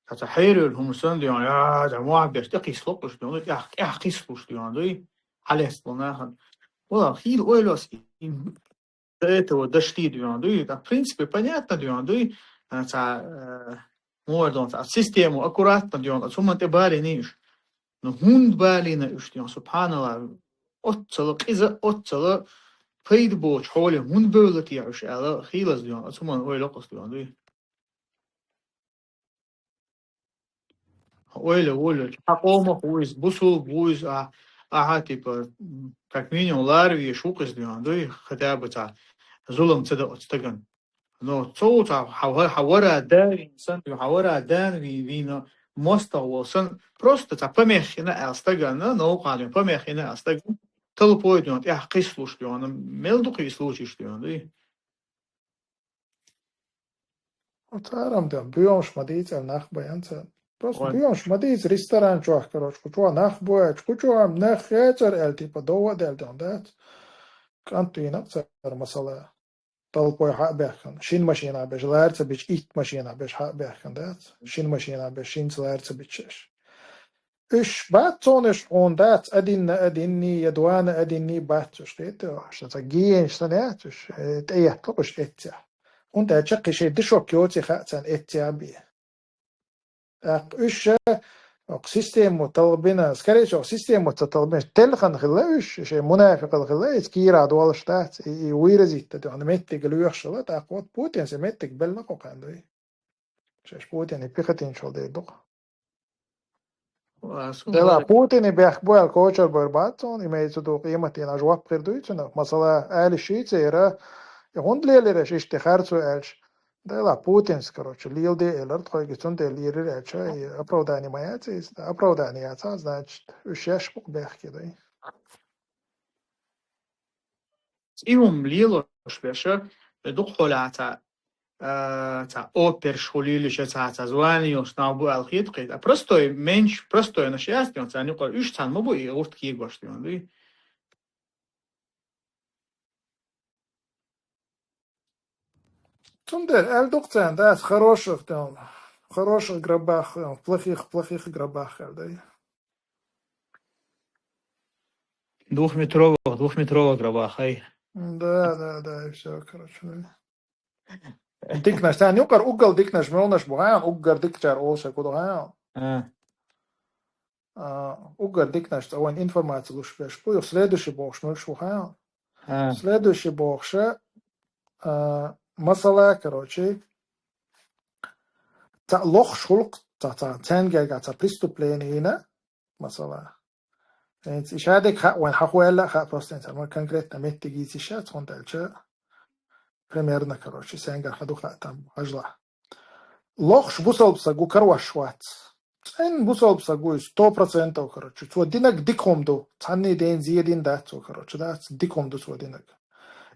تتحير الهمسان ديون يا جماعة بيرتقي سلوكش ديون يا قيسلوش ديون دوي عليه سلوناها والله خيل اويلوس этого дошли дион دوي в принципе понятно дион دوي мордон систему аккуратно дион сумма те бали ниш но хунд бали на дион субханаллах отцлок иза отцлок فيد بوش حوله هون بولت يعش على خيلز ديون أسمع هو لقص ديون دي ولا حقومه هويز بوسو بويز أعاتي как минимум ларви шукас дион دي خدابة تاع ظلم تدا أستجن но صوت حورا دان إنسان حورا دان فينا مستوى سن просто تاع بمخنا أستجن نو قانون بمخنا أستجن تلپوي ديون يا قيسلوش ديون ملدو قيسلوش ديون دي Отарам да, бьёмш мадиц нах баянца. Просто бьёмш мадиц ресторан чуах, короче, кучуа нах боя, кучуа нах хэтер эл типа доа дел дат. Кантуина цар масала. Толпой ха бэхан. Шин машина беш ларца бич ит машина беш ха бэхан дат. Шин машина беш шин ларца бичеш. إيش باتونش عندات أديني يدوانا أديني باتوش تيتو شتاجين شتناتوش تأيه طبش إتيا وانت أتشقي شيء دشو كيوتي خاتن إتيا بيه إيش سيستم مطلبنا سكريش أو سيستم مطلبنا تلخن خلاش شيء منافق الخلاش كيرا دول شتات ويرزيت تدو أنا متك لويخ شلات أقوات بوتين سمتك بلنقو كاندوي شاش بوتين يبيختين شو دي دوق Дела Путин и бяхбуэл кочер барбатон имеется в виду имати на жвак придуйцена масала али шийцера и хундлелер шиште харцу элч дела Путин короче лилде элер тхойгитун де лирер элча и оправдание маяцы оправдание отца значит ушеш бук бяхкидай إيهم ليلو شبيشة دخول عتا أوبر شغليل شو زواني وشنابو الخيط قيد простой меньш простой نشياست يعني تاني قال إيش تان مبو يغورت كي باش يعني Цундер элдукцен да хороших там хороших гробах плохих гробах да. двухметровых гробах ай Да, и все, короче. Дикнаш, тань укар угол дикнаш мелнаш бугаян, угар дикчар олша кудугаян. Угар дикнаш, он информацию лучше пешпу, следующий бог мелш бугаян. Следующий бог масала, короче, та лох шулк, та ценгега, та преступление, масала. Ich hatte when hahuela ha просто мы конкретно метки сейчас он дальше примерно короче сенгар хадуха там ажла лох бусалбса гу карвашват эн бусалбса гу 100% короче то динак дикомду цанни ден зиедин да то короче да дикомду то динак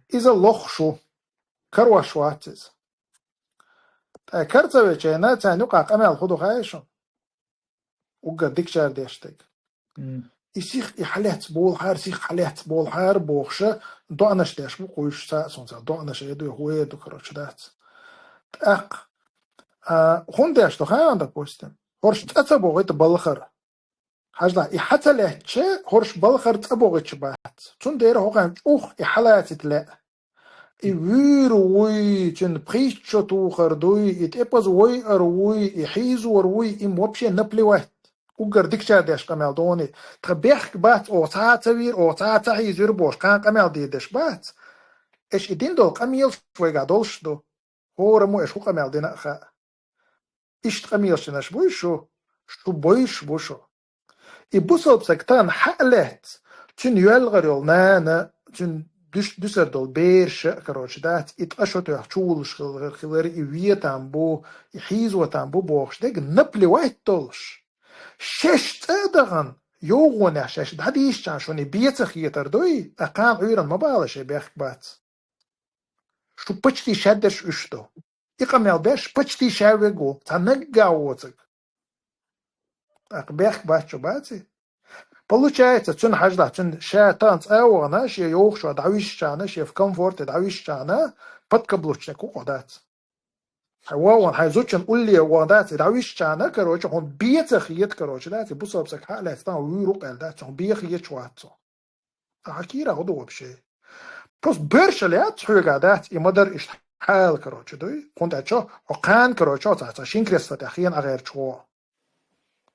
иза лох шу карвашват та карцавече на цаню какамал худухайшо уга дикчар дештек يسيخ حالات بول حالات بول حار بوخشة دعنش داش بقويش سونسا دعنش يدو هو يدو كروشدات أق هون داش تو خيان دا بوستن هرش تتبوغي تبالخر حاجلا حتى لهتش هرش بالخر تبوغي تشبات تون دير هو قام حالات تلا وي تن بريتشو توخر دوي يتقبز وي أروي يحيز وروي وابشي نبلي واحد ugar dikcha desh kamel doni tabekh bat o ta hizir bosh kan kamel de desh bat esh idin do kamel shwega dolsh do hora mo esh kamel de na kha ish kamel shnash boysho shu boysh bosho I busol sektan halet tun yelgarol na tun düşer dol beersh короче dat it ashot yachul khiller I vietam bo hiz watam bo bokhsh deg napli wait dolsh شش تدغن يوغون عشاش هديش كان شوني بيتخ يتردوي أقام عيران مبالش بيخ بات شو بچتي شدش اشتو يقام بيش بچتي شاوغو تنقاوتك بيخ بات شو باتي Получается, цун хажда, цун шатанц аугана, ше йохшо давишчана, ше в комфорте давишчана, подкаблучник угадать. Вон хайзучен улли угадать давишчана, короче, он бьется хиет, короче, да, ты бусобсак халец, там уйрук элда, он бьет хиет чуатцо. Акира ходу вообще. Просто бершалят хуйгадать, и модер иш حال короче, да, он тачо, окан, короче, цаца, шинкрес фатахиен агер чуа.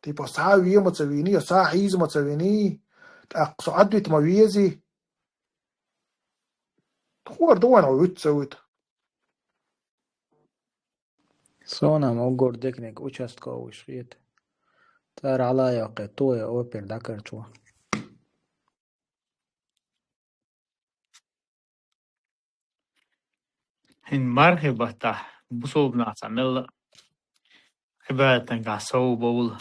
Типа сави мацавини, сахиз мацавини. صعدت مويزي تخور دوان عود سويت سونا موجور ديكنيك участковый وشخيت تار على ياقي توي اوبر داكر چوا هن مرحبا تح بصوب ناس عمل عبادة قاسو بول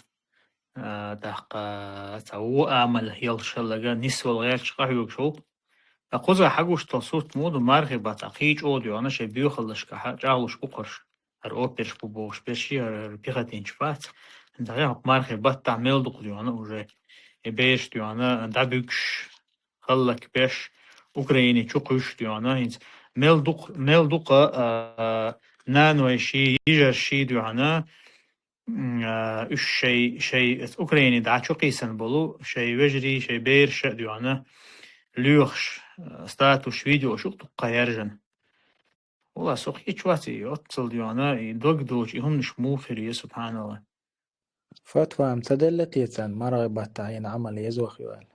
دقا سو أعمل يلشلقا نسوى الغير شقاحيوك شو أقوزا حقوش تصوت مودو مرحبا تقيج أوديو أنا شي بيوخلش كحاجالوش بقرش أوبرش بوش بشي بيغتين شفات دقيقة مرحبا تعمل دقوديو أنا وجي بيش ديو أنا دابيكش خلك بيش أوكراني تشوقش ديو أنا ميل دوقة نانوي شي يجر شي ديو أنا شيء أوكراني دعشو قيسن بولو شيء وجري شيء بيرش ديو أنا ليوخش ستاتوش فيديو شو تقا يرجن والله سوق يتشواتي يوصل ديو أنا يدوق دوش يهم نشمو فريه سبحان الله فتوى امتدلت يتسان مرغبة تعين عمل يزو خيوال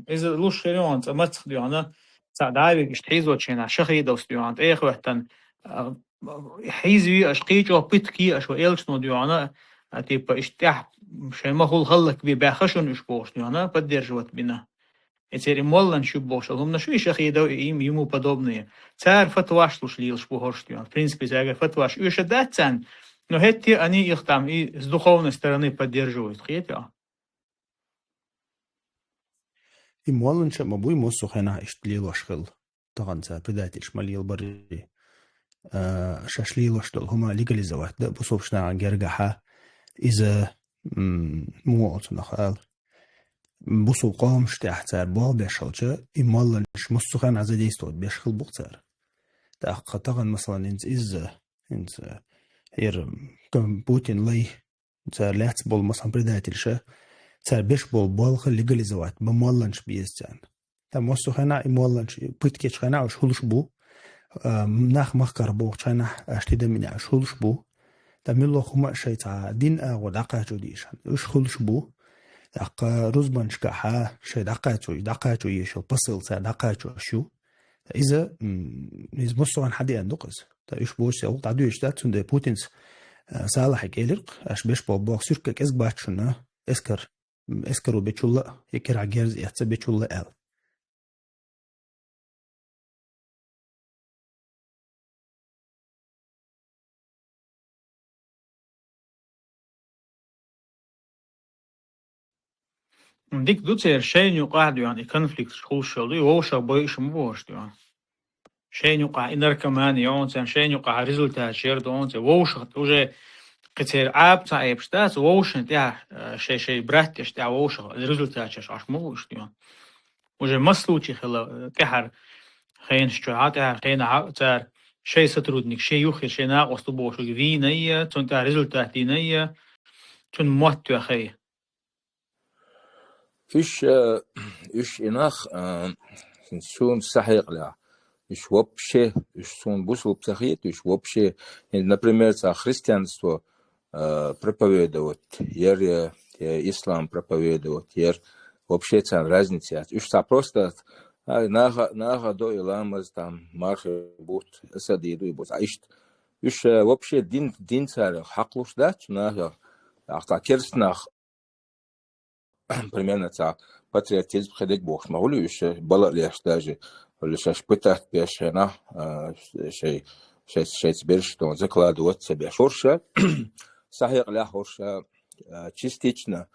إذا لوش خيرون تمسخ ديو أنا سعدايك اشتحيزو تشينا شخي دوس ديو أنت إيخ وحتن حيزي أشقيج أو بيتكي أشو إلشنو ديو أنا تيبا اشتاح شيء ما هو الخلق بباخشون إشبوش ديو أنا بدير جوات بنا يتيري مولن شبوش هم نشوي شخي دو يمو подобные царь фатваш луш лил шпугош дио в принципе зага фатваш еще датсан но эти они их там и с духовной стороны поддерживают хотя I målen som man bor i Mosso hena ishtli washkil tagan sa بداية إشمالي البري شاشلي واشتل هما legalizovat ده بصوبشنا جرجحة إذا مو أصنخال بصو قام شتاحتار بال بيشلجة إمالن إش Mosso هنا زديستود بيشخل بقتار تأقطعن مثلا إنت هير كم بوتين لي تار لاتس بول مثلا بداية الشة تار بيش بول بالخ legalizovat بمالنش بيستان تا Mosso هنا إمالنش بيتكيش هنا وش هلش بو ناخ مخكر بو چانا اشتيدا من اشولش بو تملو خما شيتا دين ودقاجو ديشان اش خلش بو دقا روزبانش كحا شي دقاجو يشو بصل تا دقاجو شو اذا Mosso عن حد يندقز تا اش بوش يو تعدو يشتات سند بوتينز صالح كيلق اش بيش بو بو سيرك اس باتشنا اسكرو بيچولا يكرا جيرز يحت بيچولا ال ديك دوتير شيء يقع ديو يعني كونفليكت خوش شلدي ووش بايش مبوش ديو شيء يقع إنر كمان يون سان شيء يقع ريزولتات شير دون سي ووش وجه كتير عاب تعب شتات ووش انت شيء برات يشتع ووش الريزولتات شش عش موش ديو وجه مسلوتي خلا كحر خين شجاعات خين عار شيء سترودنك شيء يخي شيء ناقص تبوش في نية تون تاع ريزولتات دي نية تون موت يا خي إيش إناخ سون سحيق لا إيش вообще إيش سون بوسو بسخيت إيش вообще например за христианство проповедовать ер ислам проповедовать ер вообще цан разница إيش та просто нага до иламаз там марше бут садиду и бут إيش вообще дин царь хаклуш да нага ахта керснах примерно так патриотизм ходить бог могу ли еще было ли даже или сейчас пытать пешена шей теперь что он закладывает себе шурша сахих ля шурша частично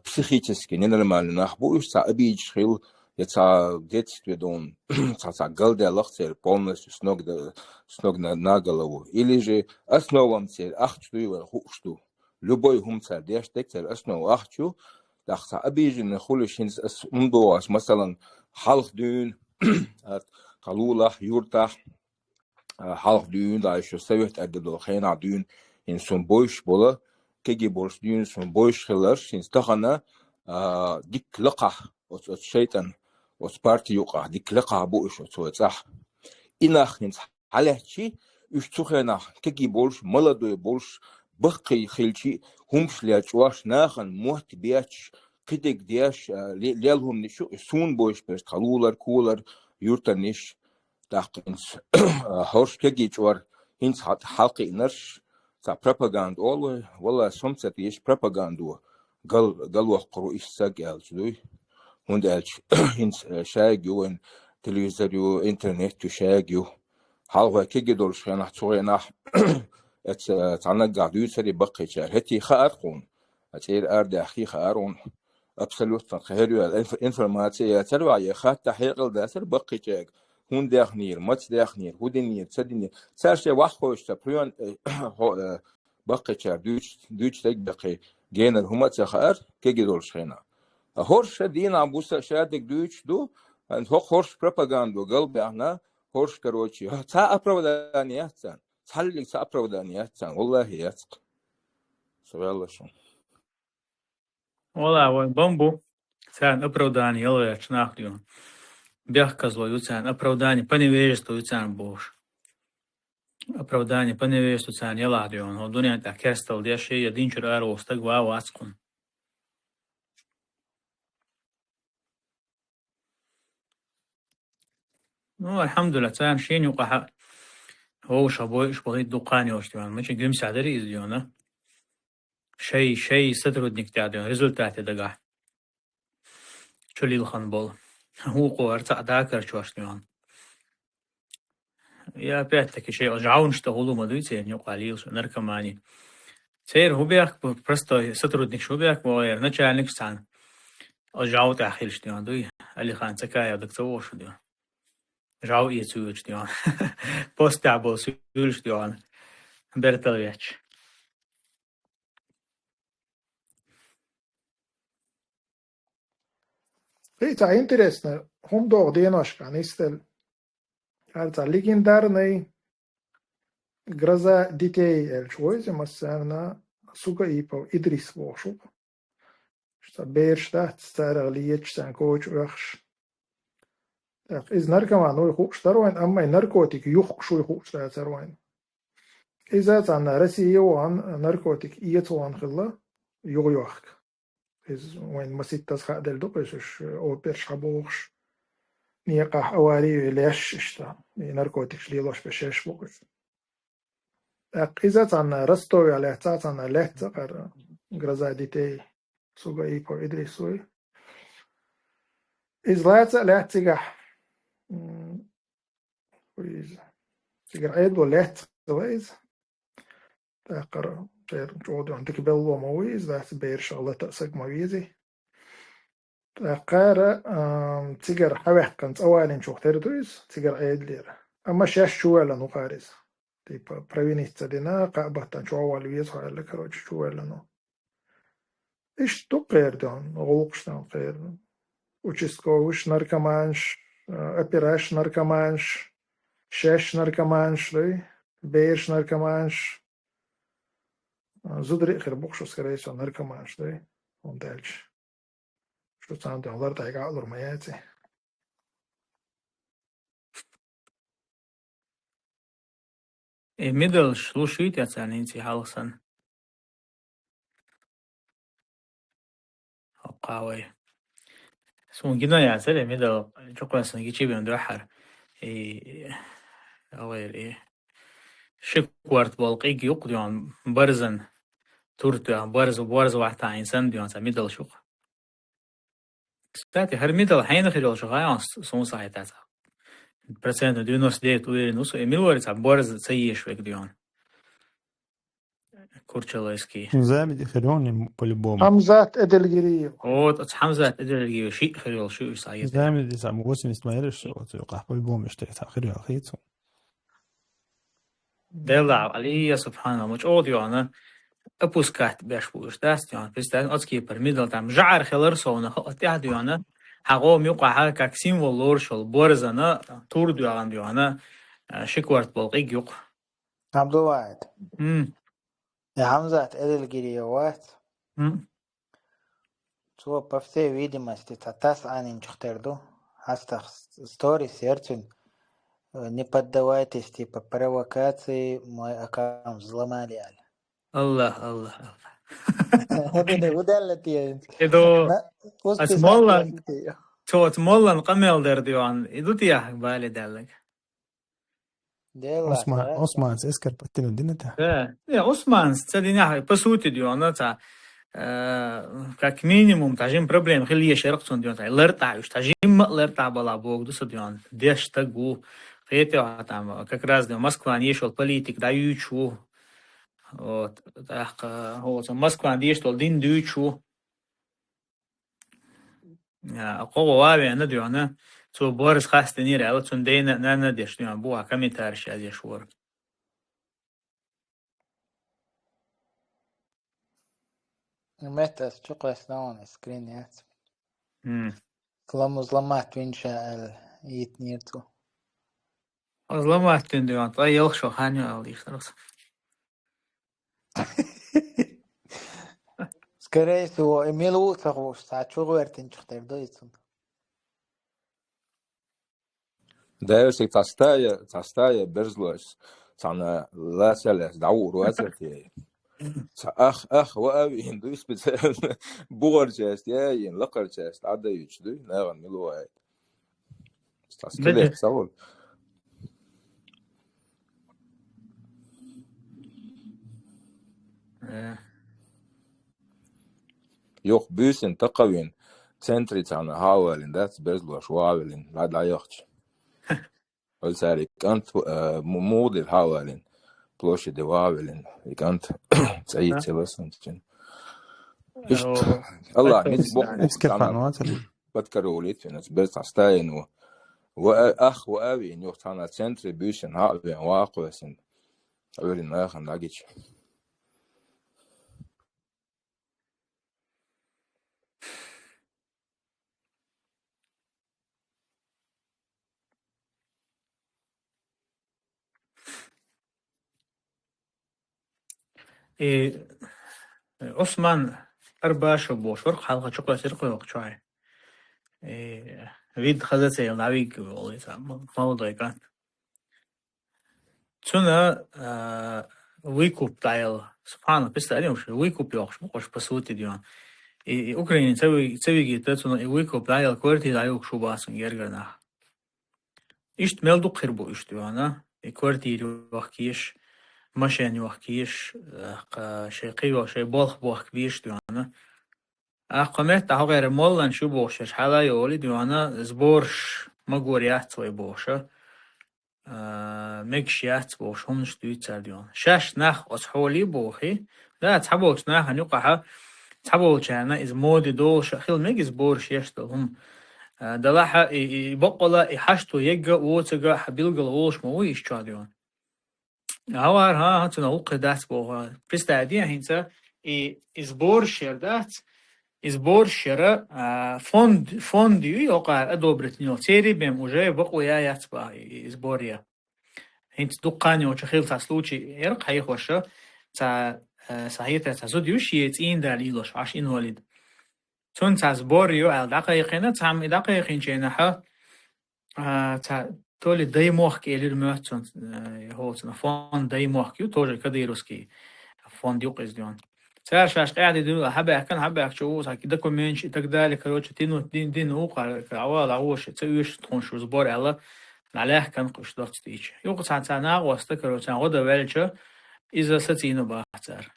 психически ненормально нахбуешь, ца обидишь хил, я ца детстве дон, ца галде лахцер полностью с ног на голову. Или же основам цель, ахчу и хухшту. Любой хумцер, дештек цель основу ахчу, так ца обижен хулишин с умдоас, масалан, халх дюн, талулах, юртах, халх дюн, да еще совет аддо хейна дюн, инсон бойш бола, كيجي بورس دين سون بويش خلرش ينستخنا ديك لقى الشيطان وسبارتي يقع ديك لقى بوش وصح إنخ ينس حالتي يشتخنا كيجي بورس ملادو بورس بقي خلشي همش ليش ناخن موت بياتش كدك دياش ليلهم نشو سون بوش بس خلولر كولر يورتنش تاقنس هورش كيجي جوار هنس حلقي نرش تا propaganda والله سمسة يش propaganda قال وقرو إيش ساقال شدوي هندالش هنس شاقيو إن تلفزيون إنترنت شاقيو حالوا كي دولش خنا حصوينا تعنا قاعدو سري بقي شهر هتي خارقون هتير أرد أخي خارون أبسلوت خيرو الإنفورماتيا تلوع يخات تحقيق الداسر بقي شاق هون داخنير مات داخنير هودنير تسدنير سارش واخوش تبريون بقي شهر دوش تك بقي جينا هما تخار كي دولش خنا هورش دينا بوسا شادك دوش دو أن هورش propaganda قلبي أنا هورش كروتشي تا أبرودانيات سان تحلل تا أبرودانيات سان والله ياتق سوي الله شو والله بامبو سان أبروداني يلا شناخديون بيحكزلو يوتسان أبروداني بنيويجستو يوتسان بوش أبروداني بنيويجستو يوتسان يلا ديون هو دنيا تأكستل ديشي يدينشر أرو استقوا واسقون الحمد لله تان شين يوقع هو شابوي بغيت دقاني وشتيان ماشي قيم سعدري ديونا شيء سترودنيك تعديون ريزولتاتي دقا شو اللي الخنبول هو قوار تعداكر شوشتيان يا بيتك شيء رجعون اشتغلوا مدويتين يوقع ليل شو نركماني سير هو بيك برستو سترودنيك شو بيك بغير نتشالنك سان رجعوا تأخيل شتيان دوي اللي خان سكايا دكتور شو ديون رجعوا يتسوي شتيان بوست تعبوا سيول شتيان برتلويتش Это интересно. Хум дог деношка, нистел. Это легендарный гроза детей эльчвозе, массерна, сука ипов, Идрис вошук. Что бейрштат, старый лиечтан, коуч уахш. Так, из наркоман, ой, хук штаруин, амма и наркотик, юх шуй хук штаруин. إذا تعنا رسي وان ناركوتيك إيتوان خلا يغيوخك إذا وين مسيت تسخى دل دقيش أو بيرش حبوخش نيقح أواري ليش إشتا ناركوتيك ليلوش بشيش بوكش إذا تعنا رستوي على تعنا له تقر غرزاديتي سوغا إيبو إدريسوي إذا لا تلا تجح وإذا تجر عيد ولا تغيز تقرأ غير جود عندك بلو مويز ذات بير شغلة تأسق مويزي تقرأ تجر حوح كنت أولين شو تردويز تجر عيد لير أما شاش شو ولا نقارز تيبا برينيس تدينا قابة شو أول ويز هاي اللي كروج شو ولا نو إيش تقير دون غوقش دون قير وشيسكوش نركمانش أبيراش نركمانش شاش نركمانش لي بيرش نركمانش زودري خير بوخشو سكريسو نركمانش لي وندالش شو تاندو هلار تايقا علور مياتي ميدل شلوشيت يتسان انتي حالسن قاوي سون جدا يعتلي ميدل جوكوان سنجيشي بيندوحر اوير شكوارت بالقيق يقديون برزن تورتو برز واحتا انسان ديون سا ميدل شوق ستاتي هر ميدل حين خيرل شغايان سون سايتاتا برسنت ديونوس ديت وير نوسو ميلوريتا برز سيش ويك ديون كورتشالويسكي زابد خيروني по-любому. حمزات إدلجريو вот حمزة إدريجي شيء خير شو يصير زابد إذا 80 ما يرش وتوقع по-любому يشتري تأخير أخيته. دلع عليه سبحان الله مش أوديو أبوسكات بيشوش داست يعني بستان أتكي برميدل تام جعر خلر صونا أتيح ديانا حقوم يقع هكاك سيمبول شل بورزنا تور ديانا شكورت بلقيق يق عبد الواحد هم يا حمزة إدلجريوات تو بفتي видимости татас анин чухтерду хастах story серчен не поддавайтесь типа провокации мой аккаунт взломали. الله الله هذا ودلتي إدو وسط أسمولا تو أسمولا نقمل در ديوان إدو تياح بالي دلك Osmans eskar patinu dinata. يا عثمان تدينا بسوتي ديوان تا как минимум тажим проблем хили шерхсон дион та лерта уж тажим лерта бала бог дус дион деш тагу хете там как раз в Москва не шел политик даючу вот так вот Москва не шел дин дючу я قوة أنا ديونا تو بارس خاص نير على تندين أنا ديش ديون بوها كمي تارش هذا شور متى شو اسمه سكرينات ظلمات وين شاء يتنيرتو ظلمات ديون طيب شو خانيو على خلاص скорее всего Эмилу сахуш сачугу эртин чухтерду итсун دايوس تستايا برزلوس صانا لا سلس دعور واسرتي أخ وأبي هندوس بتسأل بور جاست يا لقر جاست عدا يجدو ناغن ملوعي استاسكلي سول يوخ بيسن تقوين سنتري تانا هاولين داتس برزلوش واولين لا يوخش والساري كانت مودي الهاولين بلوشي دي واولين كانت سعيد سيلسون الله نيت بوخ بتكروا ليت في ناس بس استاين واخ وابي يوخ تانا سنتري بيسن هاولين واقوسن اولين اخن لاجيش عثمان أربعة بوشور حلقة شكرا سرقة وقتشاي ويد خذته النبيك والله موضوع كان تنا ويكوب تايل سبحان الله بس تعلم شو ويكوب يوخش مقش بسوتي ديان أوكرانيا تسوي جيت تنا ويكوب تايل كورتي تايل شو باسن يرجعنا إيش ملدو خربو إيش ديانا كورتي يوخكيش ماشين يوخكيش شيقي وشي بالخ بوخ بيش ديانا قمت تاو غير مولن شو بوشش حالا يولي ديانا زبورش مغوريات سوي بوشة مكشيات بوش هم نشتوي تساليون شاش ناخ أصحولي بوخي لا تحبوش ناخ نيقاها تحبوش أنا إز مودي دوش خيل ميجز بورش يشتل هم دلاحة يبقلا يحشتو يجا ووتجا حبيلجا الغوش موي يشتاديون هوار ها تنوق دات بوها بستعدي هنتا إزبورشر دات إزبورشر فوند يوقع أدوبرتنيو تيري بهم وجاي بقوا يا يتبع إزبوريا هنت دقاني وشخيل تسلوشي يرق حيخوشة تا صحيح تسود يوشيت إن دليلش عش إن ولد تون تزبوريو على دقيقنا تعم دقيقين جناحه تا تولي داي موخ إلى المعتون هو فون داي موخ يو توجه كديروسكي فون ديوقز ديون سار شاش قاعد يدو حبا شو كده كومنش تقدر كروتش تينو دين وقع عوال عوش تسويش تخونش زبور عليه كان قش ضغط تيجي يوقع ساعتنا واستكرو تنقود بالجا إذا ستينو باحتر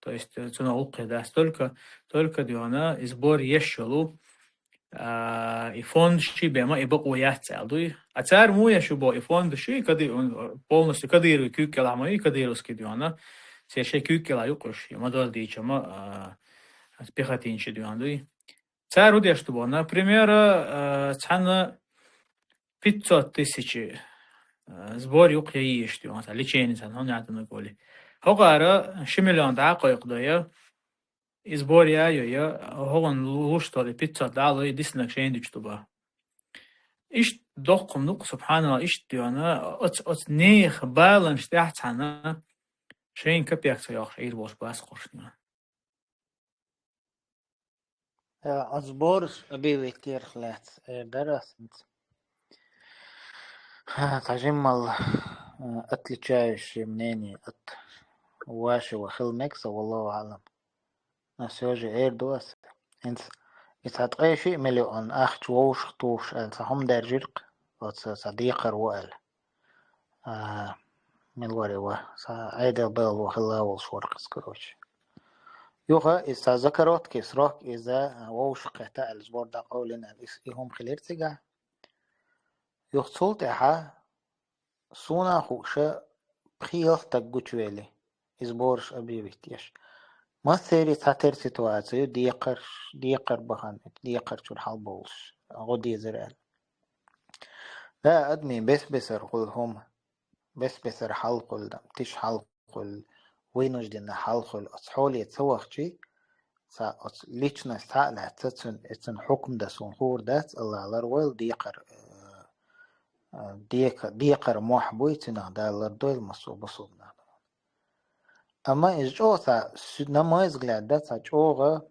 то есть تنقود ده только ديونا إزبور يشلو и фонд ши бема и баку яцелдуй а цар му яшу бо и фонд ши кади полностью кадиру кюкела мои кадировски диона سيشي كيوكي لا يقش يمدال دي чама пехотинчи дуандуй. Цару дешту например, цана 500 тысяч сбор юк яишту, مثلا лечение цан он ятна коли. Хогара шимиллион дақой қдая сбор я хоган луштали 500 далы диснак шендичту ба. Иш доқм нук субханаллах иш дуана от нех баланс тахтана شين كبيك سياق شيء بوش باس قرشنا. أصبورش أبي كتير خلات درست تجمل أتلتشايش منيني واشي وخل مكسة والله أعلم نسيوجي غير دوس انت يتعطي شيء مليون أخت ووش خطوش هم دار جرق صديقر وقال من الوري عيد البيل وخلا والشورق سكروش يوغا إذا ذكرت كسراك إذا ووش قهتا الزبور دا قولنا إهم خلير تجا يخصلت إحا سونا خوشة بخيخ تقوشويلي إزبورش أبي بيتيش ما ثيري تاتر سيتواتيو ديقر بخان ديقر شو الحال بولش غدي زرال لا أدمي بسر قلهم بسر حلقل دم تش حلقل وينوش دينا حلقل أصحولي يتسوخشي ليشنا سالة تتن حكم دا سنخور دات الله لرويل ديقر محبوي تنا دا لردويل مصوبنا أما إجو نما إزغلاد دا تجوغا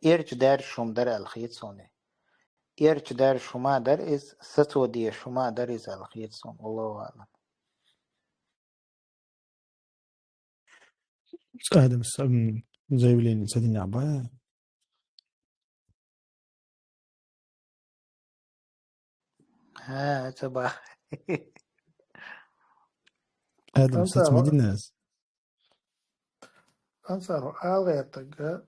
إيرج دار شوم در الخيط سوني إيرج دار شوما در إز ستو دي شوما در إز الخيط سون الله أعلم آدم زي ولين سدين عباية تبا آدم ست مدينة أنصار آلغيتك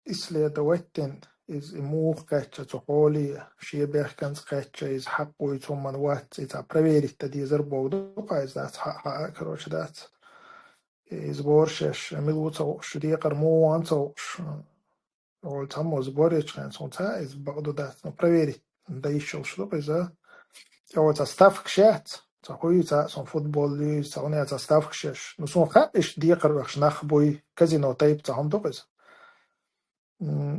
إسليد ويتن إز إموخ كاتشا تقولي شي بيحكنز كاتشا إز حقو يتومن وات إز أبريري تدي زربو دوقا إز دات حقا كروش دات إز بورشش ملو توش ديقر مو وان توش أول تامو إز بوريش خان سونتا إز بغدو دات نبريري دايشو شلوق إزا أول تستافك شات تقوي تا سون فوتبول لي سونيا تستافك شش نسون خاش ديقر وخش نخبوي كازينو تايب تاهم دوقز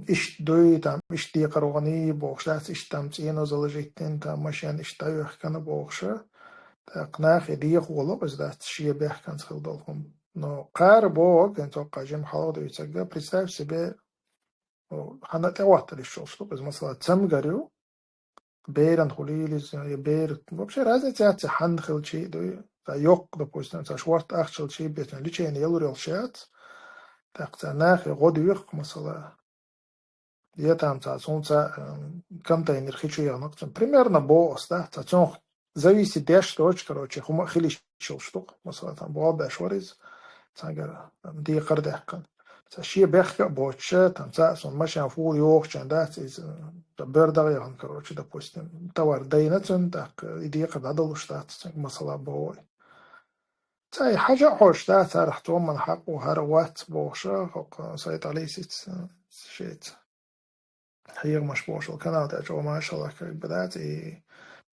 إيش دوي تام إيش ديقر وغني بوخشات إيش تام تينو زلجيتين تام مشان إيش تايوخ كان بوخشة تقناخ ديق ولو إز دات شيء بيح كان تخلدلهم نو قار بوغ أنتو قاجم حاضر يتسجل بريساف سبي حنا تواتر الشوش لو إز مثلا تسمجريو بيرن خليلز بير вообще разница от хандхил чи до yok допустим за шварт ахчил чи бетен личен елурел шат так цанах годуих масала я там за солнца контейнер хочу я нокцем примерно бос да цон зависит деш точка короче хума хилиш штук масала там бо башвариз цангара ди قردهكن شيء بيحكي بوتشة تنسى سون ماشي فول يوخ شندات إز تبردغ يعني كروتش ده بوستن توار دينتن تاك إدي قد عدلو شتات مثلا بوي تاي حاجة حوش تات راح توم من حق وهروات بوشة حق سيد عليه ست شيت هي مش بوش القناة جو ما شاء الله بدأت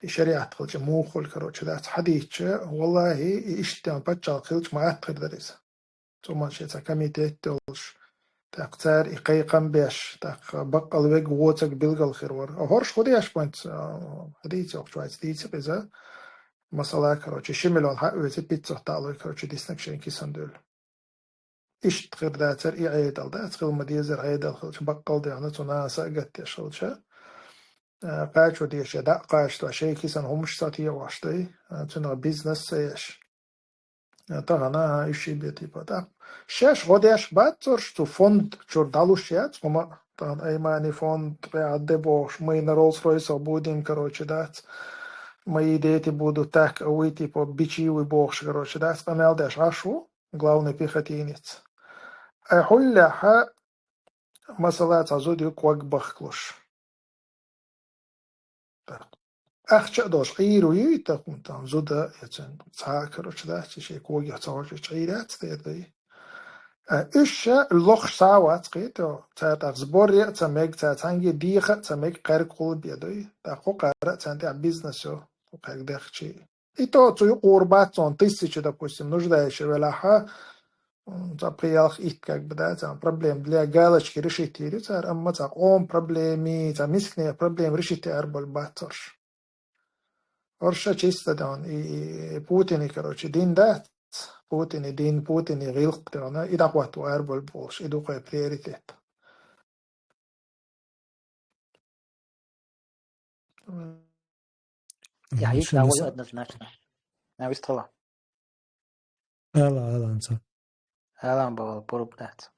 شريعة تقول موخ الكروتش ده حديث والله إشتم بتشال خلش ما أتقدر دريس ثم شيء كميتة تولش تقتار إقيقم بيش تق بقى الوج ووتك بلغ الخير هورش خدي أش بنت حديث أو شوية حديث إذا مثلا كروتش شملون حق ويت بيتزا تعلو كروتش ديسنك شيء كيسان دول إيش تغير داتر إعيد على دات خل مديزر عيد الخلش بقى ده أنا تنا سأجت يشلشة قاش وديش دا قاش تو شيء كيسان همش ساتيه واشتي تنا بيزنس سيش طبعا إيش بيتي بدا شاش غداش بعد صرش تو فوند شور دالوشيات وما طبعا أيماني فوند قاعد بوش مين رولز رويس وبودين كروتش دات ما يديتي بودو так ويتي по бичи وبوش كروتش دات قنال داش عشو главный пехотинец أحلها مثلا تعزودي كواك بخكلش أخشى دوش غيرو يتقون تام زودا يتن ساكر وشدات شيء كوي يتصور غيرات تيدي إيش اللخ ساوات قيتو تا زبوريا تميك تا تانجي ديخة تميك قارق قول بيدوي تا قوقارة تانتي بيزنسو وقارق داخشي إتو تسوي قربات تون تيسي допустим нуждаешь велаха заприялх их как бы да там проблем для галочки решить или amma ta он проблеми та мискне проблем решить арбол баторш орша чисто дан и Путин короче дин да Путин гилх тана и даквату арбол болш иду кой приоритет Я их довольно однозначно. Я выстала. Аланца. Алан был порубнат.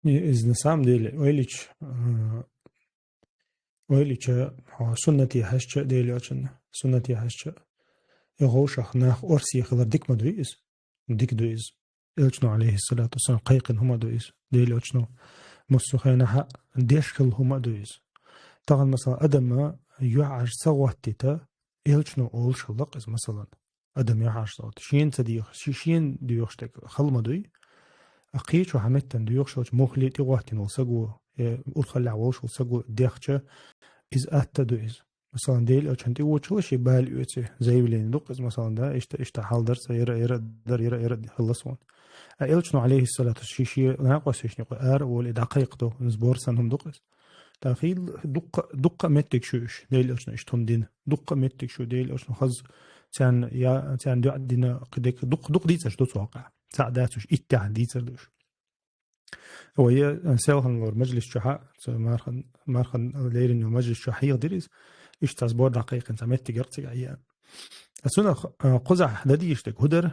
На самом деле, Ойлич, суннати хашча дели очень, суннати хашча. يغوشخ ناخ أرسي خلر ديك ما دويز ديك دويز إلشنو عليه الصلاة والسلام قيقن هما دويز ديل إلشنو مصخينا حق ديشكل هما دويز طبعا مثلا أدم يعج سواتيتا إلشنو أول شلق إز مثلا أدم يعج صوت شين تديخ شين ديوخشتك خل ما دوي أقيش وحمتن ديوخشوش مخلي تيواتين وسقو أدخل عوش وسقو ديخشة إز أتا دويز مثلا ديل عشان تقول شيء باليوتي زي بلين دق مثلا ده إيش حال درس يرى خلصون إلشنو عليه الصلاة والسلام ناقص إيش نقول ولا دقيق ده نزبور سنهم دقس تأخيل دق متك شوش ديل عشان إيش تندين دق متك شو ديل عشان خز تان دعدنا قدك دق ديتش دوت واقع سعداتش إتع ديتش وهي سالهم مجلس شحاء مارخن ليرين مجلس شحية دريس إيش تصبر دقيقة سمعت تجرتك عيان. أصلا قزح حددي يشتك هدر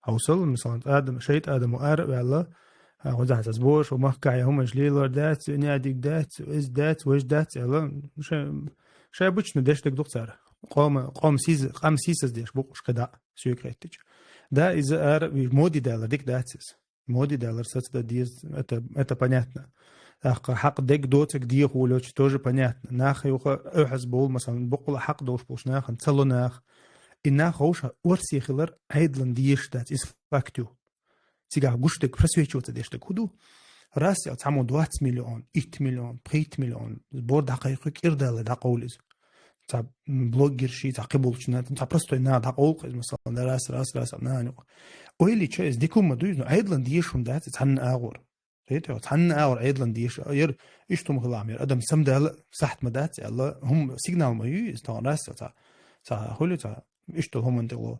أوصل مثلا آدم وآرب على قزح تصبرش وما كعي هم جليلر دات ناديك دات إز دات وإيش دات على شيء بتش ندشتك دكتور قام سيز ديش بوقش كدا سيكريتج ده إذا آرب مودي دالر ديك داتس مودي دالر سات ديز это понятно. حق ديك دوتك دي خولوش тоже понятно ناخ يوخا أحسبول مثلا بقول حق دوش بوش ناخ نتصلو ناخ إناخ هوش ورسي خلر عيدلن ديش دات إس فاكتو تيجا قشتك فرسويتشو تديشتك هدو راسي تعمو 20 مليون 8 مليون 3 مليون بور دقيقك إردالة دقولز تاب بلوجر شي تعقبولش نات تاب просто نا دقولق مثلا راس نانو ويلي تشيز ديكم مدوز عيدلن ديشهم دات تحن آغور ريتو تحن اور ايدلن ديش ير اشتم خلامير ادم سمدال صحت مدات الله هم سيجنال ما يز تاراس تا هولي تا اشتو هم اندلو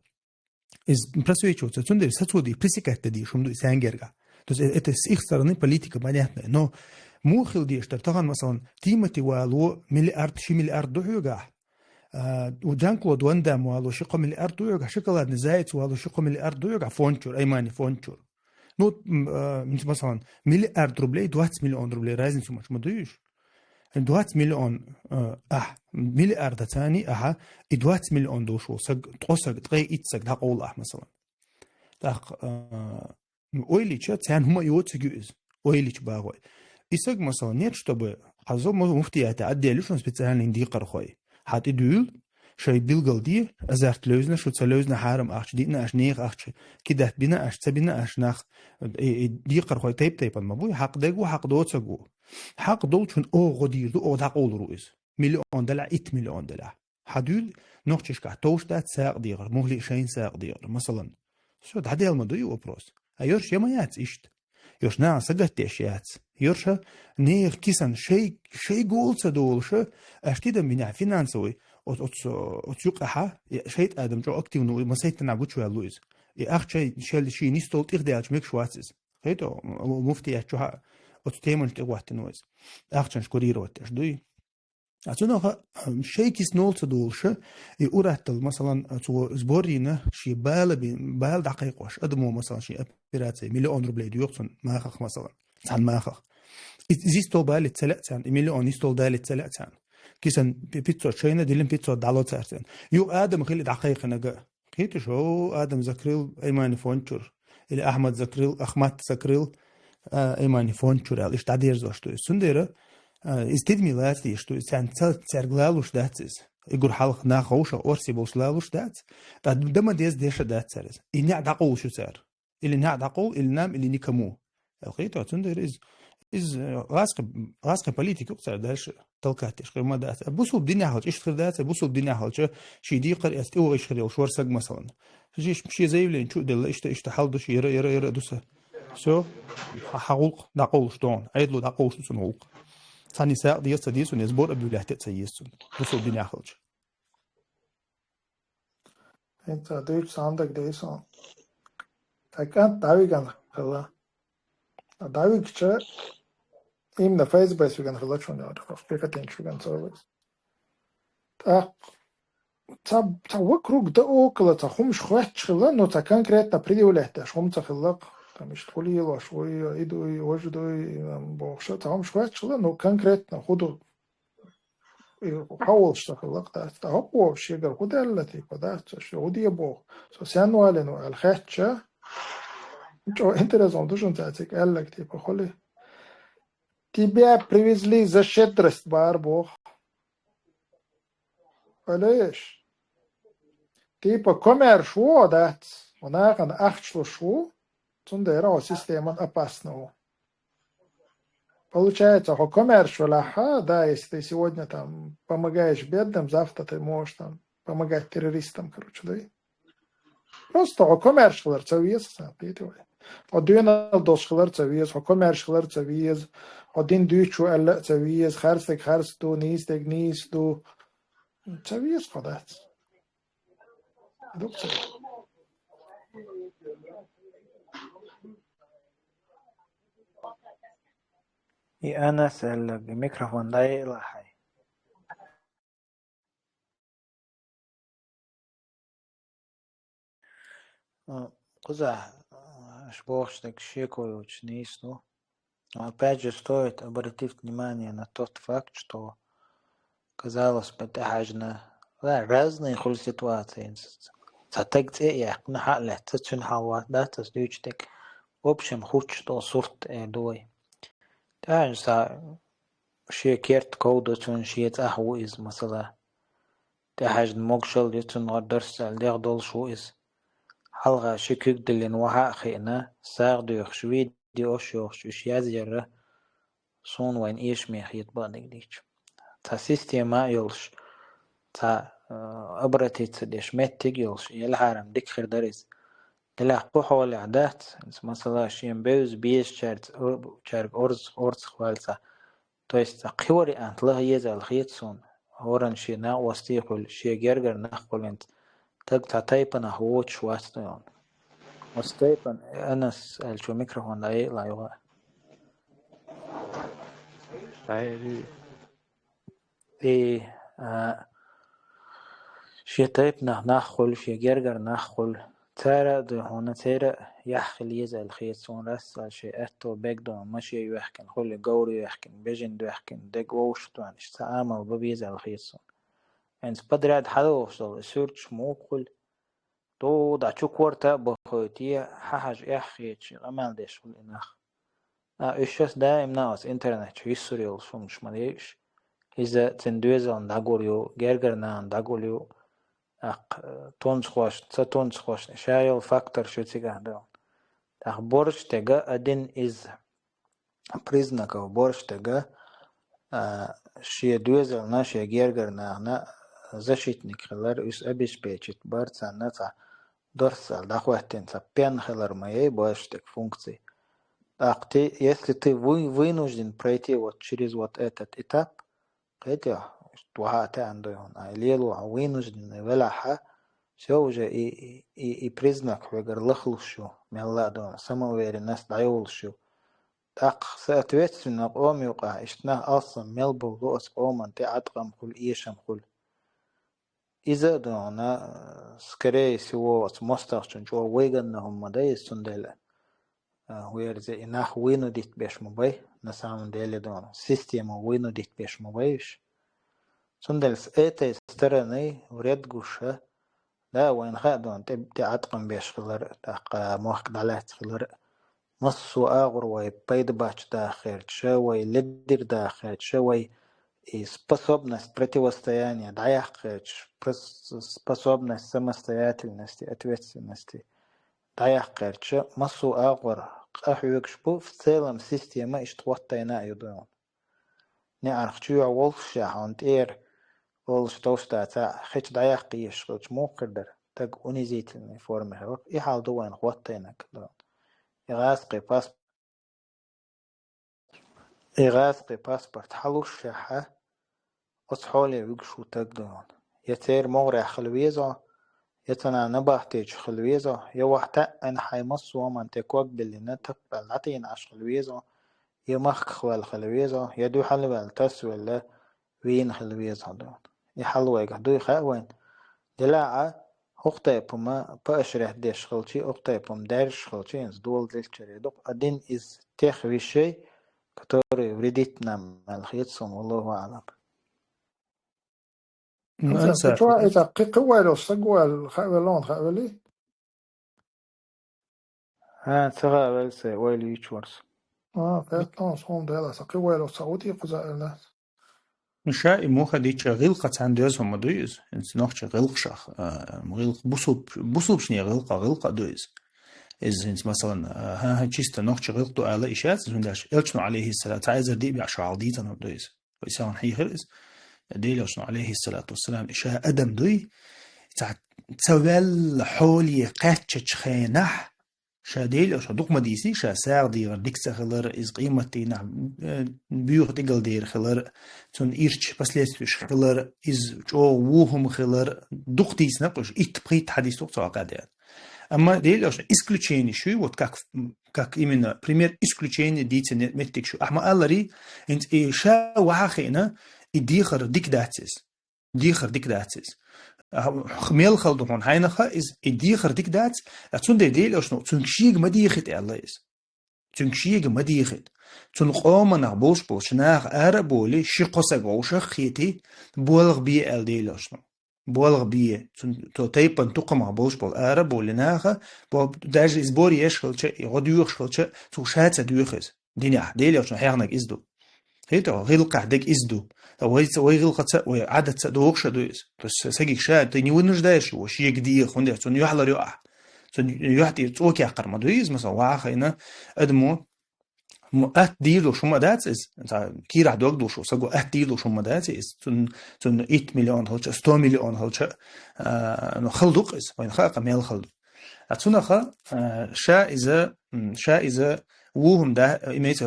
из просвечивать цундер сацуди пресекать ди шумду сангерга то есть это с их стороны политика понятная но мухил ди что таган مثلا тимати валу миллиард дуюга وجانكو دواندا والو شقه مليارد дуюга شоколад نزايت والو شقه مليارد дуюга фончур ايماني фончур ну, مثلا миллиард рублей, 20 миллион рублей, разницу ما دويش. 20 مليون مليارد ثاني и 20 مليون دوشو تقصق تغي إتسق ده قول مثلا. تاق أويلي شة ثان هما يوتسجوز أويلي باغوي. إسق مثلا نيت чтобы حظو مفتي أتعدي ليشون специальный индикатор خوي. حتى دول شيء بيلقل دي أزرت لوزنا شو تسلوزنا حارم أخش دينا أش نيخ أخش كده بينا أش تبينا أش نخ دي قرخوي تيب المبوي حق دقو حق دوت سقو حق دول شون غدير دو أو دقول رويز مليون دلع 8 مليون دلع حدول نوختش كحتوش ده ساق ديغر مهلي شين ساق ديغر مثلا شو ده هدي المدوي وبروس أيورش يميات إشت يورش نا سقت أشياء يورش نيخ كيسان شيء قول سدولش أشتيدا من فينانسوي أتسوقها شيء آدم جو أكتيف نو مسيت نعبود شوية لويز أخ شيء نستول تقدر ميك شواتس هيتو مفتي أشوها أتتيمن تقوات نويز أخ شكورير واتش دوي أتونا شيء كيس نول تدولش يوراتل مثلا تو زبورينا شيء بال دقيقة واش أدمو مثلا شيء أبيراتي مليون روبلي ديوقتن ما أخ مثلا عن ما أخ زيستول بالي تلاتان مليون يستول دالي تلاتان كيسن بيتزا شينا ديلن بيتزا دالو تارتن يو آدم خيل دقيقة نجا خيت شو آدم زكريل أيماني فونشور إلى أحمد زكريل أحمد زكريل أيماني فونشور على إيش تعدير زوجته سندرة استدمي لاتي شو سان ترجلالوش داتس يقول حلق ناقوش أورسي بوسلاوش دات دم ديز ديش دات سارز إني عدقول شو سار اللي نعدقول اللي نام اللي نكمو الخيط عتندر إز غاسق بوليتيك وقتها داش تلقاتش غير ما دات بوسو الدنيا هالش إيش خدات بوسو الدنيا هالش شي دي قر أو إيش خدي وشور سق مثلا شي زي اللي نشوف دل إيش تحلدش يرى دوسه سو حقوق دقولش دون عيدلو دقولش سنوق ثاني ساق ديس ديس ونزبور أبو لحتة سيستون بوسو الدنيا هالش أنت دويش عندك ديسون تكان داوي كان خلا داوي كتير إيم نفايز بس وكان خلا شون يعرف كيف تنشو كان سويس تا وكروك دا أوكلا تا خمش خوات خلا نو تا كان كريت نبريدي ولحتة شوم تا خلاق تا مش تقولي لا شوي إيدوي وجدوي بوخشة تا خمش خوات خلا نو كان كريت نخدو حاول خلاق دا تا هو شيء خدا التي خدا شو ودي بو سوسيانو على الخاتشة جو интересно дуже цацик елек типу холі тебе привезли за щедрость бар бог алеш типу коммершо дат онаган ахчло цундера система опасного получается что коммершо да если ты сегодня там помогаешь бедным завтра ты можешь там помогать террористам короче да просто коммершо цавиес питывай Одина дошхлар цавиез, коммершхлар цавиез, один дючу алла цавиез, харсту, нисту, цавиез ходат. Докцер. И أنا سأل بميكروفون داي لاحي قزح шбохштек щекой очень низко. Но опять же стоит обратить внимание на тот факт, что казалось бы, разные ситуации. В общем, хоть что сорт дуй. Также شيء كيرت كودة شيء تأهو إز مثلا تحاج مقشل يتون غدرس على دول شو إز حلقة شكوك دلين وحا خينا ساق دوخ شويد دي أشيوخ شوشياز جرة صون وين إيش ميخيط بانك ديش تا سيستيما يلش تا أبرتيت ديش متك يلش يلحارم ديك خير داريز دلاح قوحة والعدات مثلا شين بيوز بيش شارك أرز خوالتا то есть قوري أنت لا يزال خيتسون هورن شي نا وستيقل شي جرجر نخقلنت تقطع تايبنا هو شواستيون وستيبن أنس الشو ميكروفون لا يغا إيه شي تايبنا نخقل شي جرجر نخقل ترى ده هنا ترى يحكي يزال خيتسون رسال شيء أتو بيقدر ماشي يحكي خلي جوري يحكي بيجن ده يحكي دق وش توانش تعامل ببيزال خيتسون إنس بدراد حدا وصل سيرش موقل تو دا شو كورتا بخوتي حاج يحكيش عمل ديش في الإناخ إيشس دائم ناس إنترنت يسريل شمش مليش إذا تندوزن داغوريو جرجرنا داغوريو تونس خوش شايل فاكتور شو تيجا دون борщ тега один из признаков борщ тега шие дуэзел наши гергер на защитник хелер ус обеспечит борца на та дорсал дахватенца пен хелер моей борщ тег функции так ты если ты вынужден пройти вот через вот этот этап хотя وهات عنده ليلو وينوجدن ولاحة все уже и признак выгорлыхлушу мелладон самоуверенность даёлшу так соответственно омюка ишна алсам мелбу лос оман те атгам хул ишам хул из-за дона скорее всего с мостахчун чё выгоднахум мадай сунделе хуерзе инах вынудить бешмубай на самом деле дон систему вынудить бешмубайш سندل с этой стороны вред гуша да وين خادون تعتقم بيش خلر تاق موحك دالات خلر مصو آغر وي بيد باش داخل شوي لدر داخل شوي и способность противостояния, способность самостоятельности, ответственности, массу агвар, в целом система иштваттайна юдон. Не архчуя волша, он волш толстата, хеч даяхкиш, мокрдер, так унизительной форме. И халдуан хваттайнак. إغاثة باسبورت حلوش شاحة أصحالي ويقشو تقدون يتير مغري خلويزة يتنا نباهتيج خلويزة يوحتا أن حيمص ومن تكوك باللي نتقبل نتين عش خلويزة يمخ خوال خلويزة يدو حلوال تسوال وين خلويزة دون يحلويك دوي خاوين دلاعة أختي بما بأشرح ديش خلشي أختي بم دارش خلشي إنز دول دلشري دوق أدين إز تخوي شي который вредит нам, Алхитсон, Аллаху Алам. إذا قوة سجوا خاولون خاولي. سجوا سه ويلي يشورس. فاتلون صوم ده لا سقوة سعودي قزائل. نشاء موخا ديتش غلقة عندوز هم دويز إنس نوخش غلقشخ غلق بوصوب شني غلقة دويز إنس مثلا ها چيستا نوخش غلقتو على إشات زنداش إلشنو عليه الصلاة عايزر دي بيعشر عالديتا دويز ويساون حي خرز دي لشنو عليه الصلاة والسلام إشاء أدم دوي تسوال حولي قاتش خينح شاديل أو دوق مديسي شا ساغ دير ديكسا خلر إز قيمتي نعم بيوخ تيقل دير خلر تون إيرش بسليستوش خلر إز جو ووهم خلر دوق ديس نقوش إتبقيت حديث دوق قاديان أما ديل أوش إسكلوچيني شو вот как именно пример исключения дите меттик شو أحما ألري إنت إيشا وحاخينا إديخر ديك داتس خميل خلدون هاينخا إز إديخر ديك داتس أتون ديل أوش نو تنكشيغ مديخت الله إز تنكشيغ مديخت تنقوم نغبوش بوش ناغ أربولي شقوسا غوشا خيتي بولغ بي ال ديل أوش نو بولغ بيه تو تيبن تقمع بوش بول آرب ولناخا بو داج إزبوري يشخل شيء يغديوخ شخل شيء تو شاتsa دوخز دينيا ديلي وشن حيغنك إزدو هيتو غلقة ديك إزدو وي غلقة وي عدد دوخش دويز بس ساقيك شاد تيني ونجداش وش يقدي خونده تون يحلر يقع تون يحتي توكي أقر دويز مثلا واخينا أدمو ديلو شو مدات إز كي راح دوق شو سقو ديلو شو مدات إز تون 8 مليون هالش 100 مليون هالش نو خلدوق إز وين خاقة ميل خلدو أتونا خا شا إذا وهم ده إميت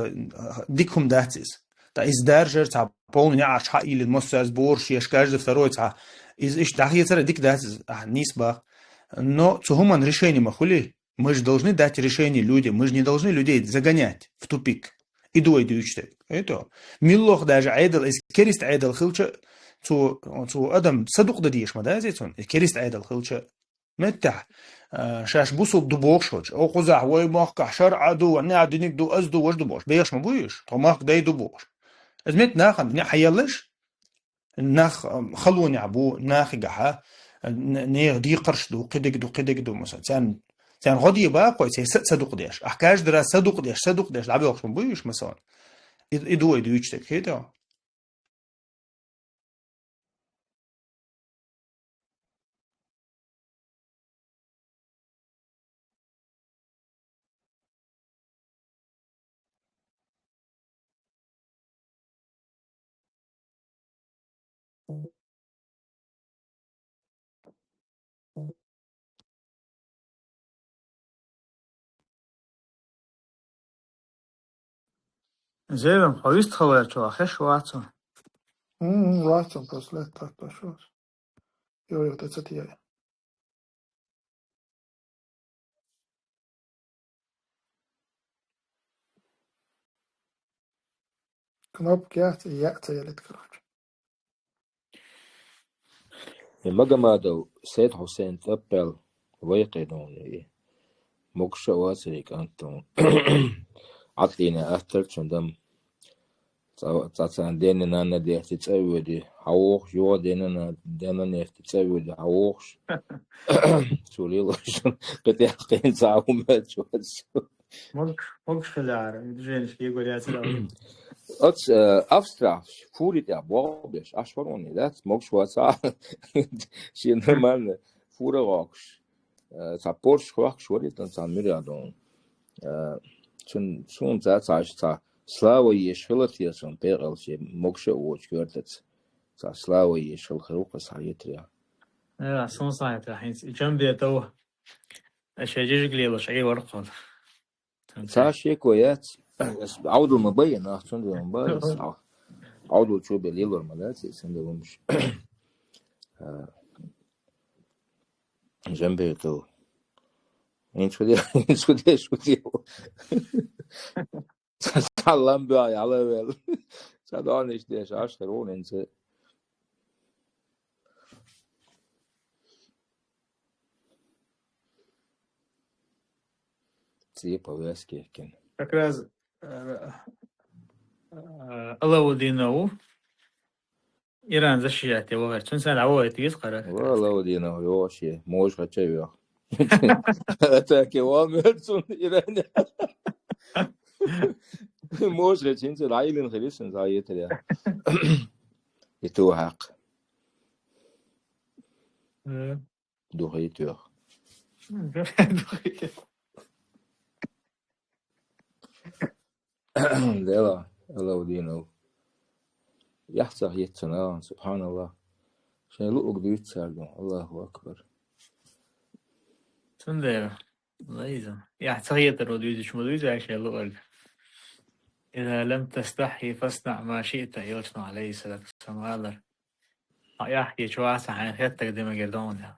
ديكهم دات إز تا إز درجة تا بون يعش حقي للمستوى بورش يشكاج دفتروي تا إز إيش داخل ترى ديك دات إز نسبة но цугуман решение махули. Мы же должны дать решение людям, мы же не должны людей загонять в тупик. Иду учтек. Это миллох даже айдал, из керист айдал хилча, цу адам садук дадиеш мадазицун, из керист айдал хилча. متح شاش بوصل دبوشوج او قزع وي ماق شرع دو نعدنك دو ازدو وش دبوش بيش ما بويش طماق داي دبوش ازمت ناخم نحيلش ناخ خلوني عبو ناخ قحا نيغ دي قرش دو قدك دو مثلا تان غادي بقى كويس صدق ديش احكاج درا صدق ديش لعبي وقت بويش مثلا يدو يشتك كده زين خويست خوات شو أخش واتسون راتم بس لا تشوف يو تتسيا كنوب كيات يأتي يلتكرج المجمع سيد حسين تقبل ويقيدون مقشة واسريك أنتم عطينا أثر شندم تاتان دينا نانا دي تتسوي دي حووخ جوا دينا نانا تتسوي دي حووخ سولي لوشن قد يحقين ساعة ومات شو مش خلي عارف جينش يقول يا سلام Ats Австраш фурит я бобеш ашварони that's мокшваца she normal fura rocks sa Porsche rock шварит он сам мирадон чун за слава ешхилатиасон пералше мокше очгертец за слава ешхил хрука саетрия صون صاحب الحين جنبي تو أشجع قليل شيء ورقة sa شيكويات عودو المبين احسن دو مبارس عودو تشوب الليلور ملاتي سندومش جنبي تو شو دي Sallan bir ayalı ver. Sadan işte şaşır o neyse. Типа вескекен. как раз Алаудинову Иран защищает его, чун сан авой тигиз қара. Вала одина йоши, мож хачевя. Это кевал мертун Иран. Мож хачинце лайлин хрисен заетля. И то хак. Духайтер. Дела Алаудинов. يحصح يتسنى سبحان الله شيء لؤلؤ ديت سالون الله أكبر سندر ليزم يحتاج وديد شو مدوز عشان لؤلؤ إذا لم تستحي فاصنع ما شئت يوسف عليه الصلاة والسلام قال يحكي شو عسى عن خيرتك دي ما قردون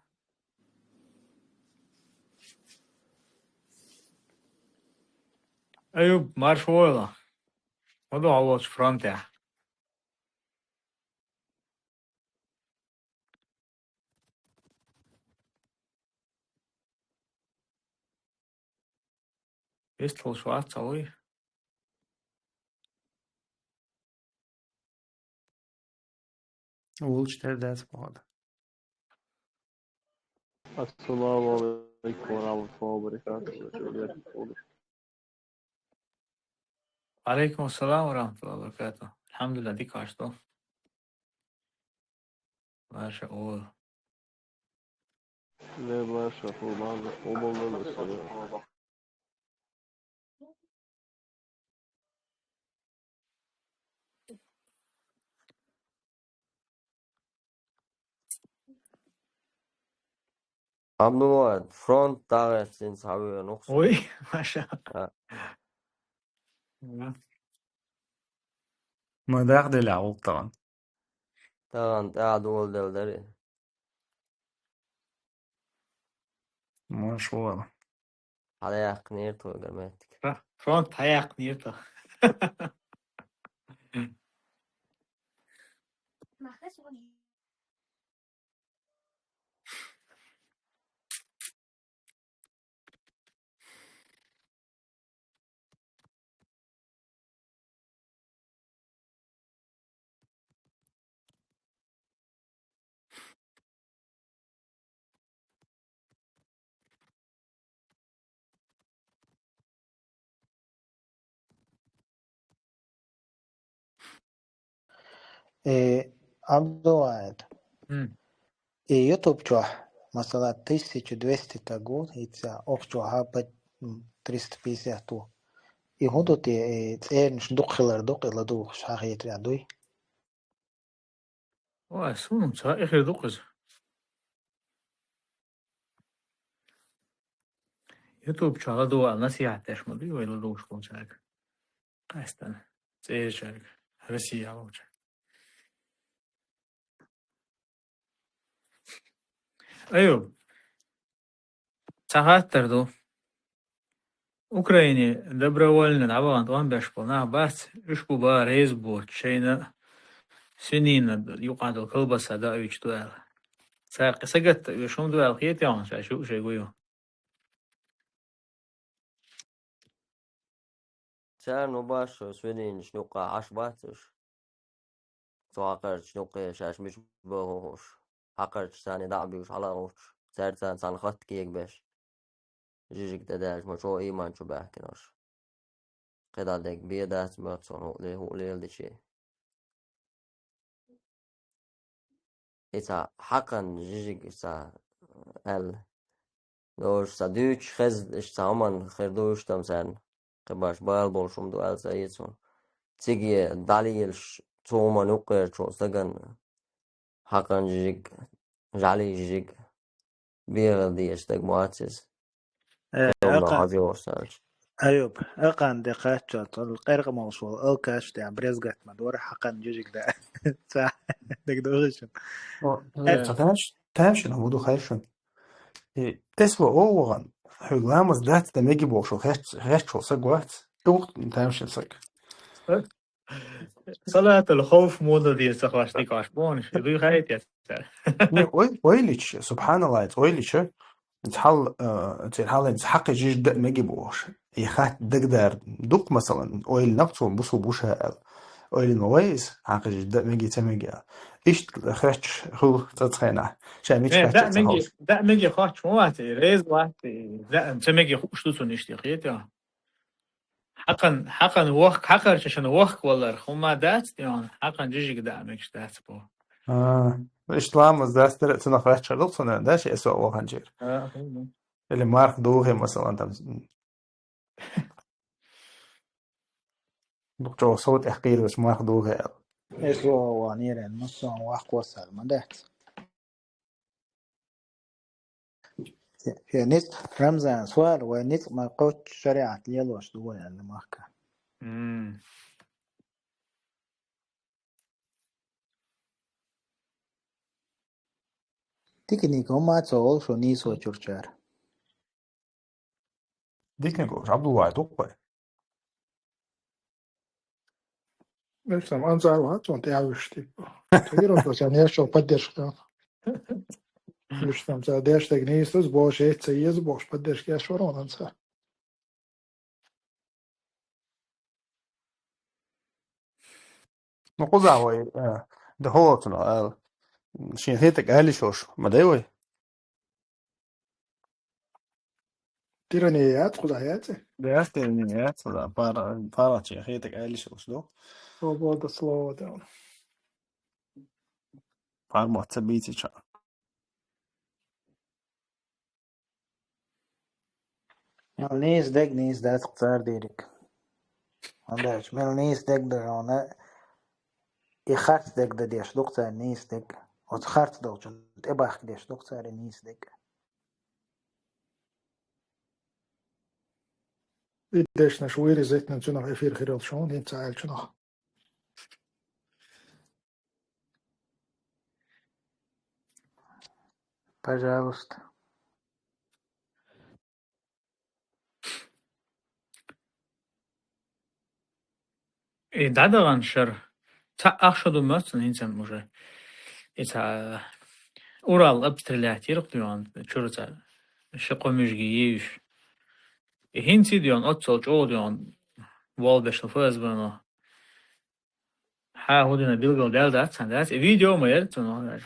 أيوب مارش ولا موضوع واتش فرونتيا يستل شو عسى Улучшить дать погода. السلام عليكم ورحمة الله وبركاته. عليكم السلام ورحمة الله وبركاته. الحمد لله ديك عشتو ما شاء الله. لا ما شاء الله والله السلام. عبد الواحد فرونت تاعت سنساوي نقص وي ما شاء الله. ما داخل العوض طبعا. طبعا قاعد ولد ودري ما شاء الله. عليها قنيرت وقرمتك فرونت حياق نيرتا. عبد الواحد يوتيوب чух مثلا 1200 год ица обчуха по 350 ту и худот цернш духлар дух шахит рядой واسون صا اخر دقز يوتيوب شغال دو نصيحة تشمل ولا دوش كون شاك قاستن زي شاك روسيا وجه ايوه ساعات تردو Украине добровольно набаван туан бешполна бас ишку ба резбо чейна سنين يقعد الكلبس هذا يجتوال ساق سقط يشوم دوال خيت يوم شو يقولوا سار نباش سويدين شنوقا عش باتش سواقر شنوقي شاش مش بوهوش حقر ثاني دعبيوش على روش سار سان خط كيك باش جيجك تداش مشو ايمان شو بحكي ناش قدا ديك بيدات مرتون هو ليل دشي إتا حقا جيجيك إتا ال دوش سادوش خز إشتا همان خردوش تمسان قباش بالبولشم دو ألسايتون تيجي داليلش توما نقر شو سجن حقا جيجيك جعلي جيجيك بيغدي اشتاق معاتز قومنا أقا حاجة ورسالش أيوب أقا دقات القرق موصول أو كاش تاع بريزقات مدور حقا جوجك ده صح دك دوغشم تامشن هو دو خيشن تسوى أوغن هجلامس دات تميجي بوشو خيشو سجوات وقت تامشن سج صلاة الخوف موضة دي استخواش ديك عشبونش يدو خايت يا ويليش سبحان الله ويليش تحل تحل حق جيج دا ميجي بوش يخات دقدر دوق مثلا ويل نقصو بوسو بوشها ويل الموايز حق جيج دا ميجي تميجي إيش خيش خو تتخينا شاميش خيش دا ميجي خاش مواتي ريز واتي دا تميجي خوشتوسو نشتي خيت يا حقا وخ حقا عشان وخ ولا خما دات يعني حقا جيجك دا ميجش دات بو إسلام وزاس ترى خيش شغل صنع ده شيء أسوأ وخنجر اللي مارك دوغي مثلا تم بقى صوت إحقير بس مارك دوغي إسوا وانيرين مصون واق وصل ما دات هي نيت رمزان سؤال ونيت ما قوت شريعة يلوش دول اللي ماكا تكنيك هما تقول شو نيسو تشرشار ديك نقول عبد الله توقع Sam anzāvāt, un tie avišķi. Tīrotos jau niešo padierškā. Viņš tam zādieši teik nīstus, boši ece iezboši padierškā švaronansā. نقول هو ده هو تنا شيء هيتك أهلي شوش ما دايوي Tiraniejāt, kudājāt? ده أستنيات ولا بارا شيء هيتك أهلي شوش دو Svoboda slova. بار معتبيتي شا يعني نيس دات قطار ديرك عندهش ميل نيس دك درانا يخارت دك دا ديش دكتور نيس دك وتخارت دوجن تباخ ديش دكتور نيس دك Ideešana šuiri zetnen cunah efir hirel šon, in cēl cunah. Пожалуйста. Да раньше ахшаду мёцен инсан уже. Это Урал обстрелять ирктуан чурца. Шекомишгииш. Хинси дион отсол чодион вол бешл фазбано. Ха ходина билгал дат сандас видео мэрцно.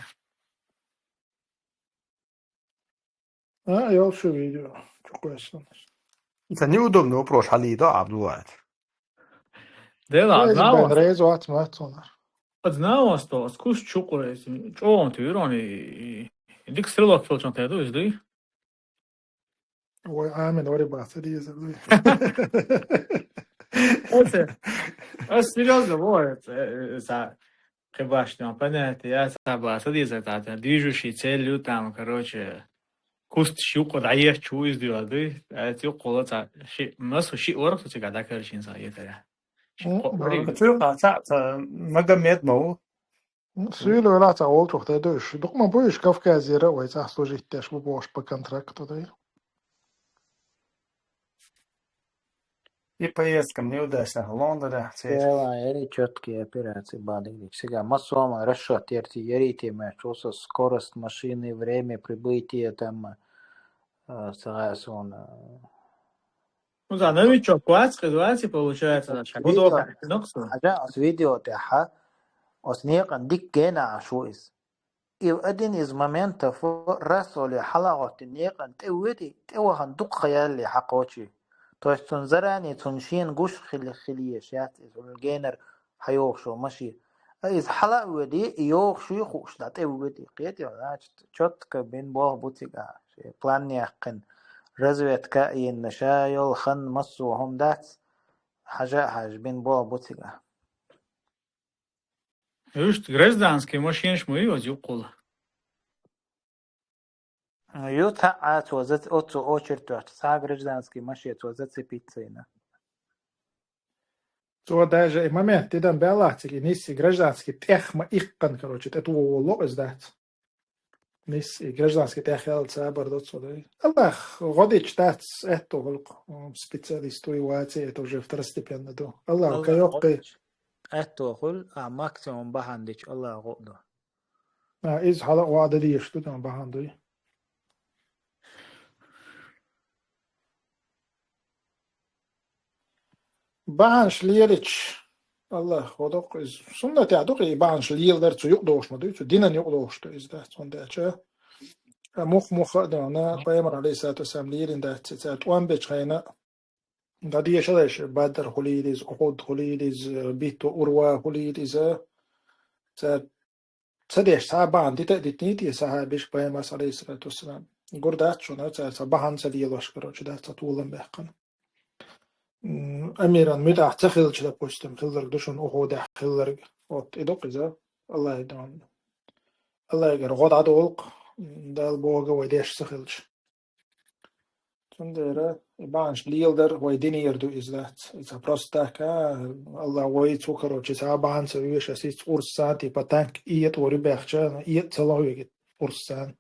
Я все видео. Чукуэсэн. Это неудобный вопрос, Али, да, Абдулла. Да, да. Reizu atmēcunā. Знала, что скус чукурес. Чо он тюрони. Дик стрелок филчон теду изды. Ой, āmen arī bācerīze. Серьезно, вот. Конечно, понятно, я бācerīze tāda движущей целью там, короче, куст щуку даешь чу из дюады. Это около та. Масу щи орх, то тебя так решин за это. Магомед Мау. Süüli ülätä oltuq ta töös. Dokma pois Kafkazira vai sahtu sitten vuos по контракту да. И поездкам неудачных в Лондоне. Да, это четкие операции бадыгдик. Сега массово расчет яритиме, что скорость машины, время прибытия там согласно. Ну да, новичок, квадратик получается. А видео тяха, оснег дик гена шуис. И один из моментов расоли халават нег антеуди, теухан дук хаяли хакочи. То есть он заранее шين قش خليش يات الجينر حيوخشو ماشي إذا حلا ودي يوخشو يخوش دات ودي قيتي ولا شت كبين بوه بوتيجا بلان يقن رزويت كائن نشايل خن مصو هم دات حاجة بين بوه بوتيجا Just гражданские машины мы возьюкул. يوتا توزت أوتو أوشرتوش ساغرجدانسكي ماشي توزت بيتسينا То даже и момент, идан белатики, ниси гражданский техма иккан, короче, это уло издать. Ниси гражданский техел цабар дот сюда. Аллах, годич тац, это голк, специалисту и вати, это уже второстепенно до. Аллах, الله кайокки, غدش أتو خل ماكسيموم بهندش الله غدو из хала уада ди, что там бахандуй. Баханш лирич, Аллах, годок из сунна теадок и баханш лир дер цу юкдош, мадуй, цу динан юкдош, то издать, он дача. مخ دانا پیامبر علیه الصلاة والسلام لیرین ده تسات وان بچخینا دادی شدش بدر خلیدیز احد خلیدیز بیت اوروا خلیدیز تسات تسدیش صعبان دیت دیتنیتی صحابیش پیامبر علیه الصلاة والسلام گردات شونه تسات بحان سلیلوش کرد چه تسات طولن بحکن امیران میده تخیل چه پشتم خیلر دوشون احد خیلر وقت ادوقیزه الله يدعون الله يقر غد عدولق دال بوغا ويديش سخيلش تنديرا يبانش ليلدر ويديني يردو إزدات إذا بروستاكا الله ويد سوكرو جيسا بان سويش أسيس أورسان تي باتانك إيت وريباخشا إيت سلاوية أورسان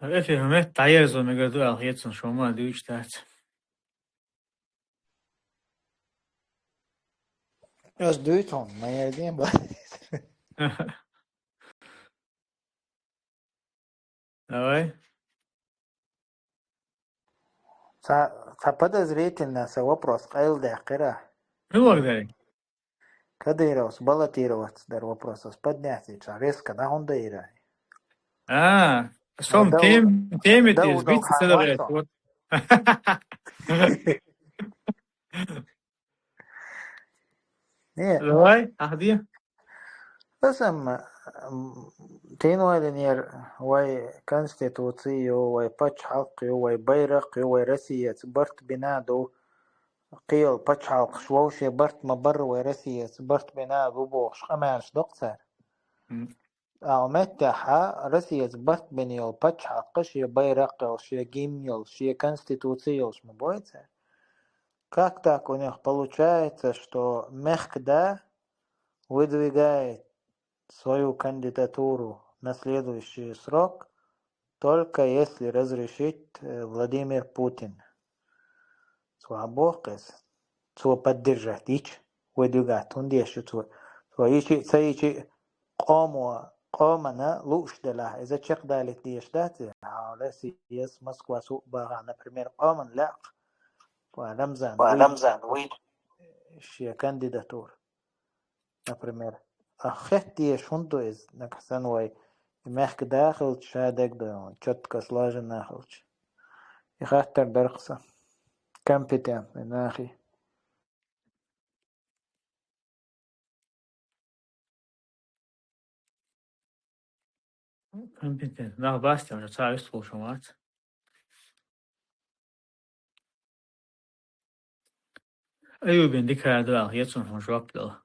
Эфи همه تعیرزو میگردو الیتون شما دیوش دات. يس دويتهم ما يردين بس Давай. подозрительно вопрос قايل ده قرا Ну благодарю. كديروس баллотироваться дар вопросос поднятия резко да он дайра Som temet да is удал bit celebrate. хавайто Вот. не Давай, ахди. اسم تينوالنير واي كونستيتوسيو واي باتش حلقي واي بيرق واي رسية برت بنادو قيل باتش حلق شووشي برت مبر واي رسية برت بنادو بوش أمانش دقصر متاحة رسية برت بنيل باتش حلقش يا بيرق شي гимнил شي конституциил шмобойца. Как так у них получается, что Мехкда выдвигает свою кандидатуру на следующий срок, только если разрешит Владимир Путин. Свобокес, свой поддержать, ич выдвигать, он дешет свой. Ичи قومنا لوش دلها إذا شق دالت ليش داتي على سياس موسكوا سوق باغا например قومن لا ورمزان ويد شيا كانديداتور например أخذتي شوندو إز نكسن واي مخك داخل شادك ده четко слаженно خلش يخاطر درقصة كمبيتنت من أخي Компетент. Да, баста, уже царь слушал, мать. Ayubin dikkaðu eljitsun hon sjokklað.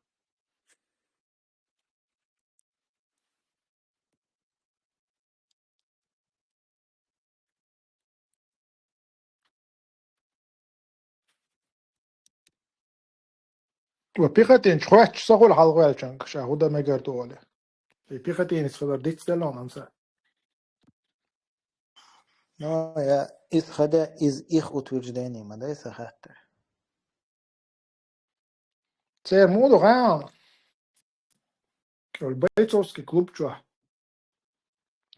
وبيختين شخوش سقول حلقة الجنك شاهودا مجردو عليه بيختين يسخدر ديك سلام أمسا Ну, я исходя из их утверждений, да, сахаттер. Це моду гано. Бойцовский клуб чё.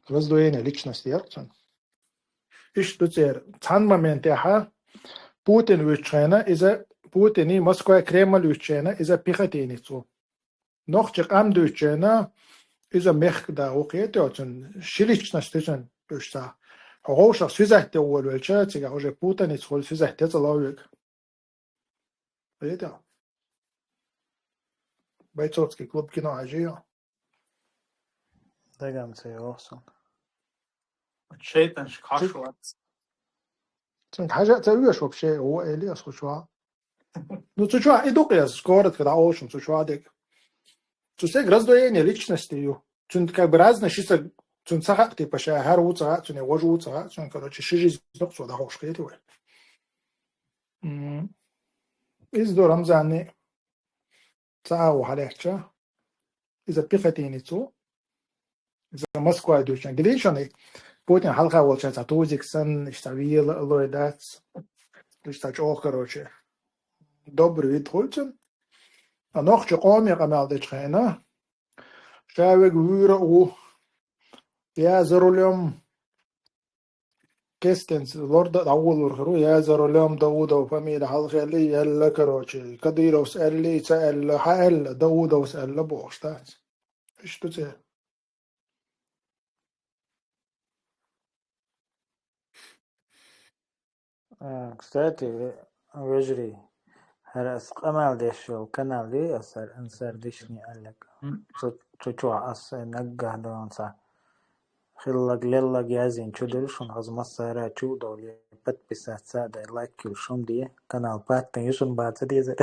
Раздвоение личности ярцен. И что це цан моменте ха Путин вичена из-за Путини Москва Кремль вичена из-за пихотиницу. Нохчик ам вичена из-за мехда окетёцен шиличности цен пушта. Хоша свизахте уолвелча тига уже Путиниц хол свизахте заловик. Это бойцовский клуб кино ажио. Дагам це Орсон. شيطان شكاشوات. Цен хажа це уж вообще о Элиас хушва. Ну цучва и докъяс скорот когда ошум цучва дек. Цусек раздвоение личности ю. Цун как бы разные шиса цун сахак типа ша хар уца цун его уца цун короче шижи ноксо да хош кети вы. Из до рамзани цао халехча. Из-за пихотиницу. Из-за Москва идущая. Глишаны Путин халка волчается тузиксон, иштавил лойдац. Иштач ох короче. Добрый вид хольцен. А nog je komen aan de schijnen. Zou ik vuren o. Ja, zarolem. Kestens, Lord Awul Hru, ja, zarolem Dawuda, familie Halgeli, El Karoche. Kadiros Elli, El Hael, Dawudos El Borstat. Что це? Кстати, вежри. Раз قمال ديشو كانال دي أنصار ديشني قالك شو أص نجح دونسا خلق لله جازين شو دلشون از مصارا شو دولي بات بسات سادة لايك يلشون دي كانال بات تنيشون بات دي زي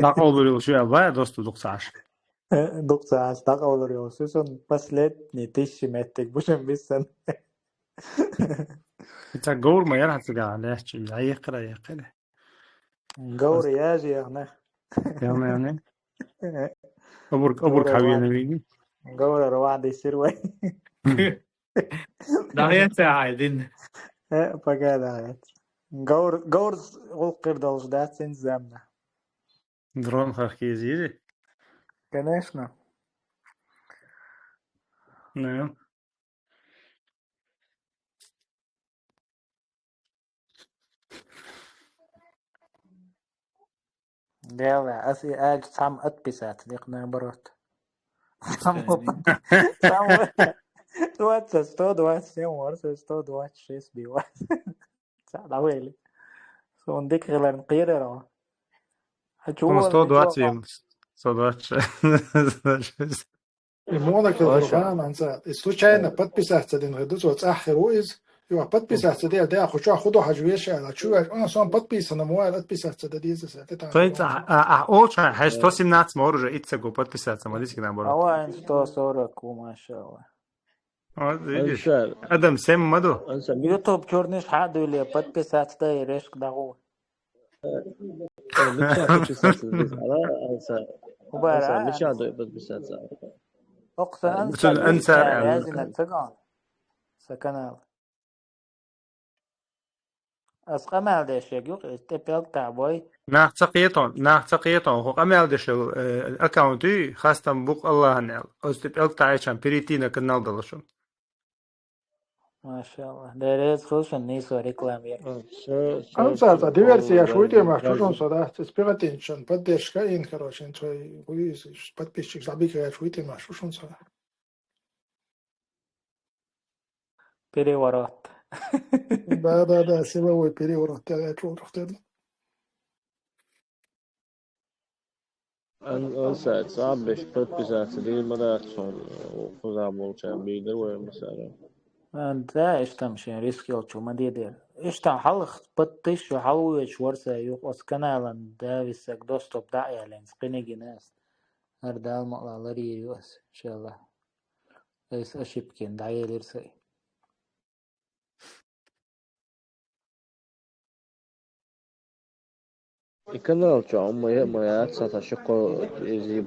Daqolur şu ya var dostu 90. دكتور أصدق أولر يوسفون بس ليت نتيش متك بوشن بيسن Ita gor ma yar hatga lehçi yaqra. جوري ياجي يا أخنا Yani obur kaviyene bilgi. جوري رواد يصير وين دعيت عايدين. فقال جور غلقر دولش دات سين زمنا Dron khakiziri. конечно Ne? لا أسي أج سام أتبسات لقنا برات سام 126 بيوات ساعة ويلي سون ديك غلان قيرة Como 120. 120. Мода килограмм анца. И случайно подписаться один году, вот ахер из. Его подписаться да хочу худу хажвеше, а чувак, он сам подписан, мой отписаться да дизес. Это То есть очень, аж 117 мы уже ицего подписаться, смотрите, когда было. أوان 140 وما شاء الله Вот видишь. أنسى Адам 7 маду. أنسى يوتيوب чёрный حد или подписаться да и решк дагу مش подписаться أنسى وبارا مش عادو подписаться أقصى بس الأنسى لازم تسقط سكنال أسقى ما لديش يقول استبيق تعبوي ناحتقيتون هو قمل دش الأكاونتي خاصة بوق الله نال استبقى تعيشان بريتينا كنال دلشون ما شاء الله ديريز خوشن نيسو ريكلام анца диверсия шуйте ма шушон сода спиратинчен поддержка ин короче твой подписчик забикает шуйте ма шушон сода. переворот Да, силовой переворот, я чувствую. أنسى صعب مش подписаться دي مرات صار وخذ كان بيدور مثلا أنت إيش تمشي ريسك يلشو ما دير إيش تعلق بتش وحوش ورثة يقص كنالن ده بيسك دوستوب داعي لين سقيني ناس هردال مقلا لري يوس إن شاء الله ليس أشيبكين داعي ليرسي канал что моя отца шоко из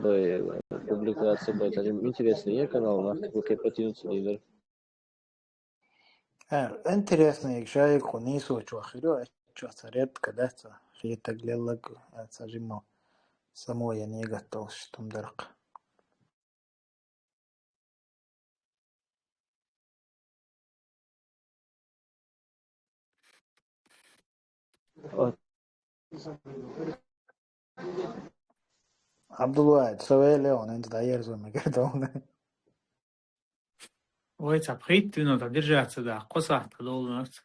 публикации будет интересный канал на какой потянуться лидер Интересно, شايك خنيسو وخيرو صارت كدهتا خي تقليلك ساجمو سمو يعني قطوش تمدرق عبد الواحد سوي ليون انت داير زوما قردون ويتعبخيت إنه ترجع تدع قصة تدول نفسك.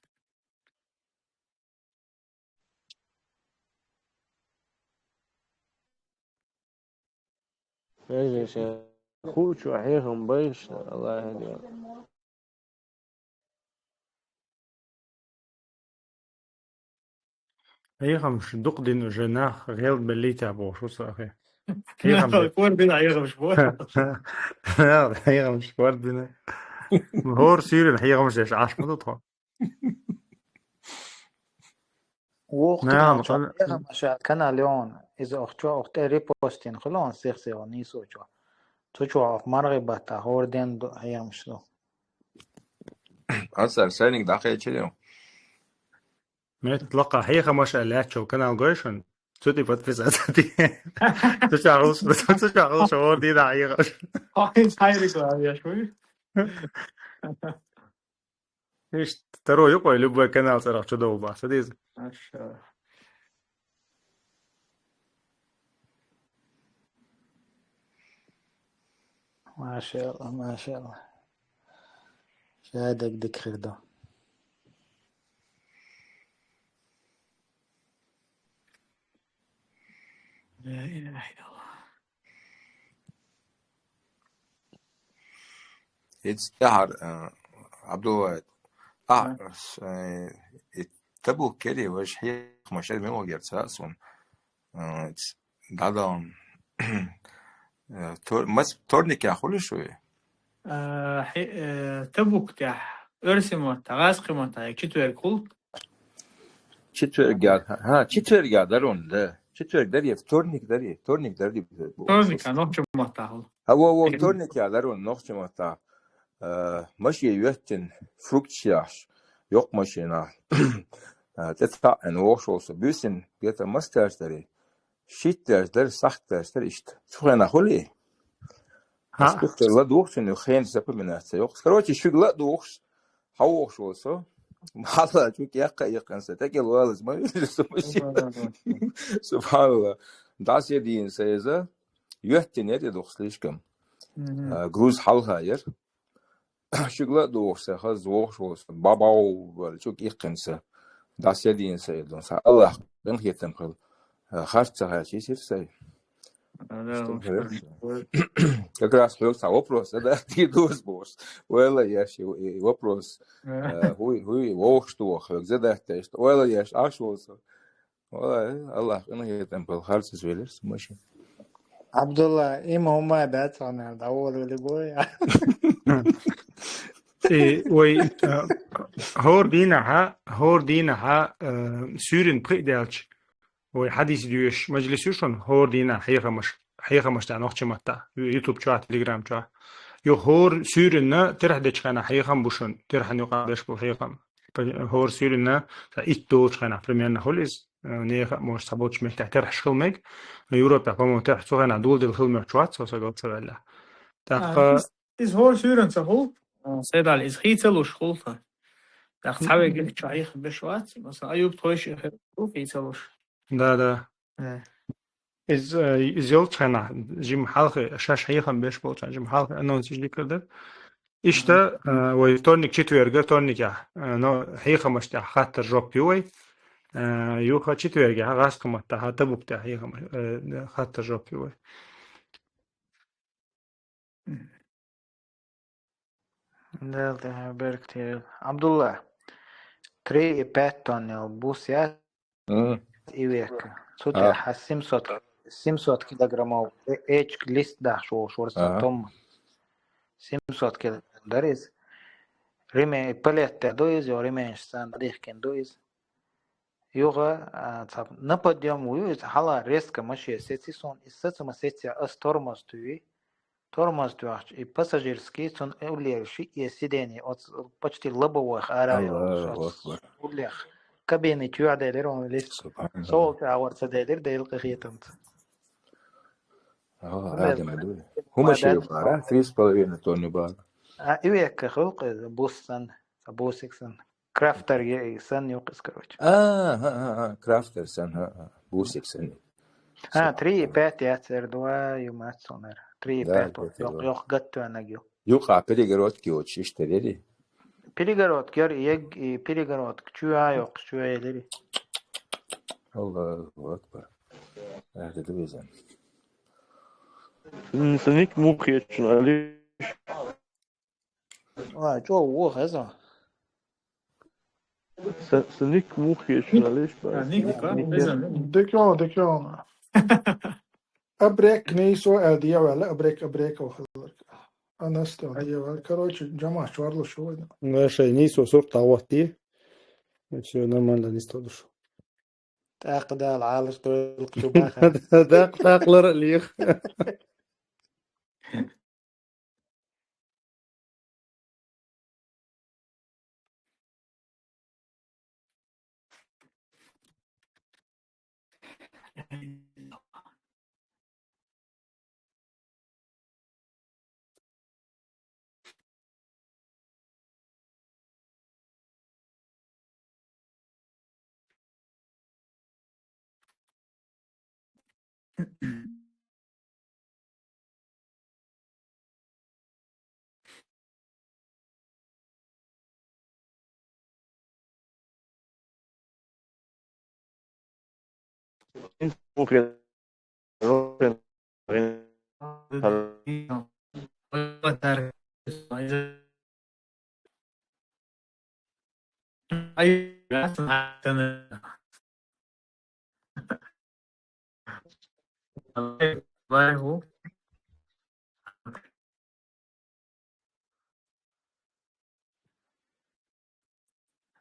ايش خوش وحيهم بيش الله يهديهم. هي مش دق دين جناح غير بليتها بو شو صار لا الكور دي عيغة مش بوي. هي مش وردنا هور سير هي مش ايش عاش مضطها وقت نعم كان قال شايخ مشا كان ليون إذا أخت ريبوستين خلون سيخسي ونيسو تشوف مرغبة تهور دين هي مش له أصلا سالك داخل شنو ما تتلقى هي مش قالت شو كان الجوشن تودي بتفز أسدي تشعرش هور دي دعية هاي هاي يا شوي. ايش ترى يقوى لبوا كان صراحة شو ده وبا سديز ما شاء الله ما شاء الله شهادك ديك خردو لا إله إلا الله. يتستعر عبد الواحد تبو كده وش هي مشاهد من وجهة ساسون دادم مس تورنيك يا خلي شوية تبوك تاح ارسم تغاز قيمة تاعك شتو يركول چطور قاعد ها چطور قاعد درون ده چطور داری تورنيك داری توني كان نوع ما تاهل هو تورنيك يا درون نقش متا ماشي يوتن فروكتشاش yok maşina detta en hoş olsa büsün geta mastersleri shit dersler sacht dersler işte sonra holi ها aspekt la doğuşun yok hen zapaminatsa yok короче şu la doğuş hoş olsa Valla çok yakınsa tekel varız mı subhanallah das yediğin sayıza yötte ne de doğuşluşkum gruz halhayır şugla doğuşsa haz doğuş olsa baba böyle çok yakınsa das yediğin sayıdan Allah ben hiyetim kıl harçsa her şey sirse как раз хлёста вопрос да ты дос бос вела я ще вопрос хуй вох что хлёк задахта что вела я ашвоса вала Allah она етем был харц звелер смаши عبد الله إما هما بات أنا داول اللي بوي وي هور دينها سورين بريدالش وي حديث ديوش مجلسوشن هور دينا حقيقة مش تاع نوخش متا يوتيوب شو تليجرام شو يو هور سورين ترح ديش كان حقيقة بوشن ترح نقادش بو حقيقة هور سورين إتو كان بريميرنا هوليز نيخ مش سبوتش مش تحترح شخلمك يوروبا فما ترح سوغنا دول دل خلمك شوات سوسا قلت سوالله تاق is hoor zuren te hol سيد على إزخيتل وشخولته داخل حاول قلت شعيخ بشوات بس أيوب تويش يخيتلوش دا إز يلتنا جيم حلقة شاش حقيقة بيش بولتنا جيم حلقة أنه نسيجي كده إشتا ويتونك چتويرگه تونك نو حقيقة مشتا خاطر جوب يوي يوخا چتويرگه غاس قمتا حتى بوبتا حقيقة خاطر جوب يوي ده بركتير عبد الله تري باتون البوسيات إيوك صوت سيمسوت كيلوغرام إيش ليست ده شو رسمتهم سيمسوت كده داريز ريمي باليت دويز يو ريمي شان ديك كن دويز يوغا طب نبديم ويز حالا ريسك ماشي سيتسون السيتس ما سيتس استورموس توي Тормоз туахч и пассажирский сон улерши и сиденье от почти лобовых Allahu арая Akbar. улех кабины тюаделер он лис Subhanallah. صوت عور سدادر ديل قخيتنت Adam ödül. Huma şey معدات var. 3,5 tonu var. إيوك خلق بوسن بوسكسن كرافتر سن يوقس كروش Crafter sen ha. Busik sen. 3 بات ياتر دوا يومات سونر 3 Da بات götürüyor. يوق قتو انا جو Yok apeli gerot ki o işte dedi. Пилигород гер ег пилигород чуа yok чуаleri Allahu Akbar. Hadi de bizden. Сник мухи Ali. جو wo heza Snik mухи Ali. ديكيون أبريك نيسو أديا ولا أبريك وخلك أنا استوديا ولا كروش جماعة شوارلو شو ده Наша нисо сорта вати. Все нормально не стодуш. تاقد العالش دول الكتوباخ داق لر ليخ. ممكن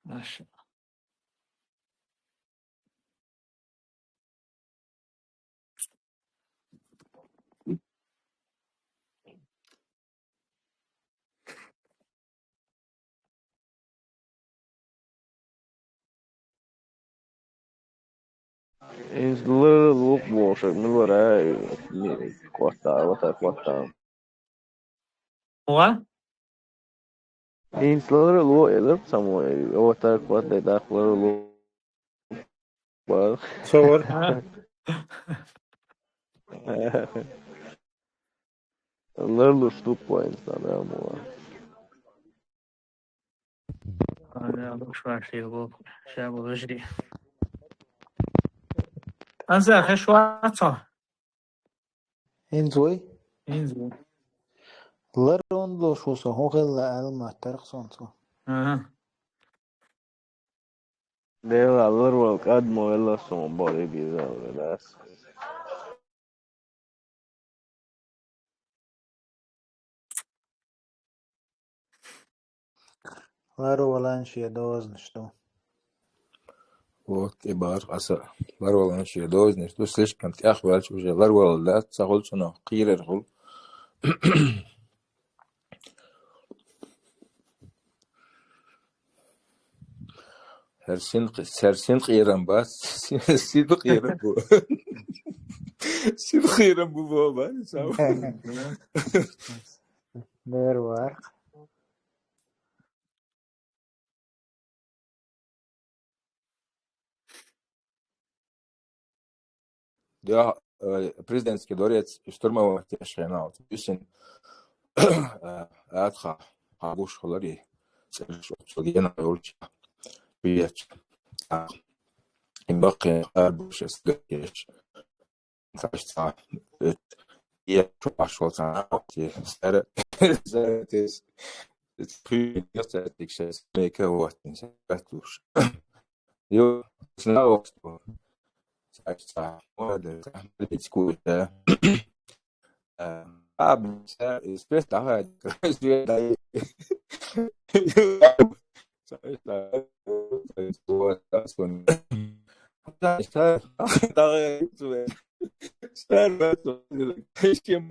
ماشي It's little bullshit. Nu var det kvart. What? It's little eller somewhere. Åter kvart det där little. Well. صور. Little stupid där more. أنا شو شيء هو شاب وجدي أنزل خش واتسا انزوي إنزل لرون لو شو سو هو غل الما ترق صنصو Det är little kadmo eller som bara blir det. لارو ولانشي دوز نشتو Вот и бар аса. Ларвал наши дозни, что слишком тяхвал уже ларвал да, сахол чуно қирер хул. Серсин қиран бас, сид қиран бу. Сид қиран бу баба, сау. دير وارق Да, президентский дворец штурмовал тяжело. Юсин атха хабуш холари. Сергеена улча. Привет. Им бақи арбуш сгеш. Кажется, я пошел на те старые запись. Придется сейчас мейка вот не сатуш. Ё снова что кажется, молодец, политикует. Espèce d'arrêt. Sen keşke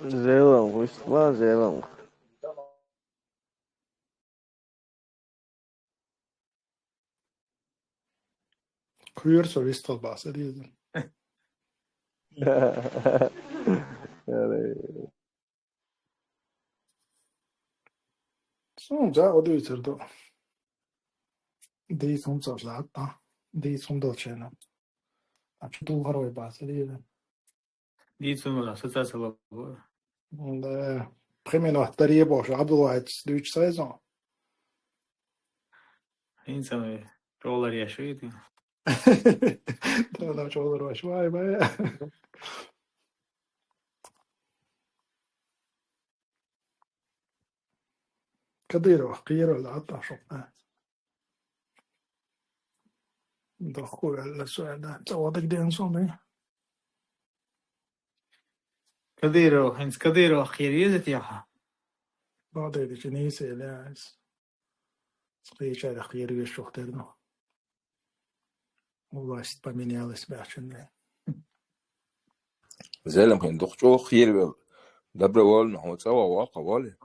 Zeeland, wist je waar, Zeeland? Kuyursa vistal bahsediyordu. Yani, Sonuca o da bitirdi. Değil sonuçta hatta. Değil sonuçta şeyler. Açı duvar bahsediyordu. Diyetsun da sosyal sabah bu. Onda primero estaría por Abdullah Düç sezon. İnsan yollar yaşıyordu. Tövbe çok olur baş. Vay be. Kadiro, Kiro da hatta çok. Dохуй alla söyle. Çavadık den sonra. Kadiro akhiriyet ya. بعد ذلك نيسى لا صقيش على خير يشوف ترنا. والله استبمني على سبعشن. زلم كان دكتور خير دبر وال هو تسوى واقع والي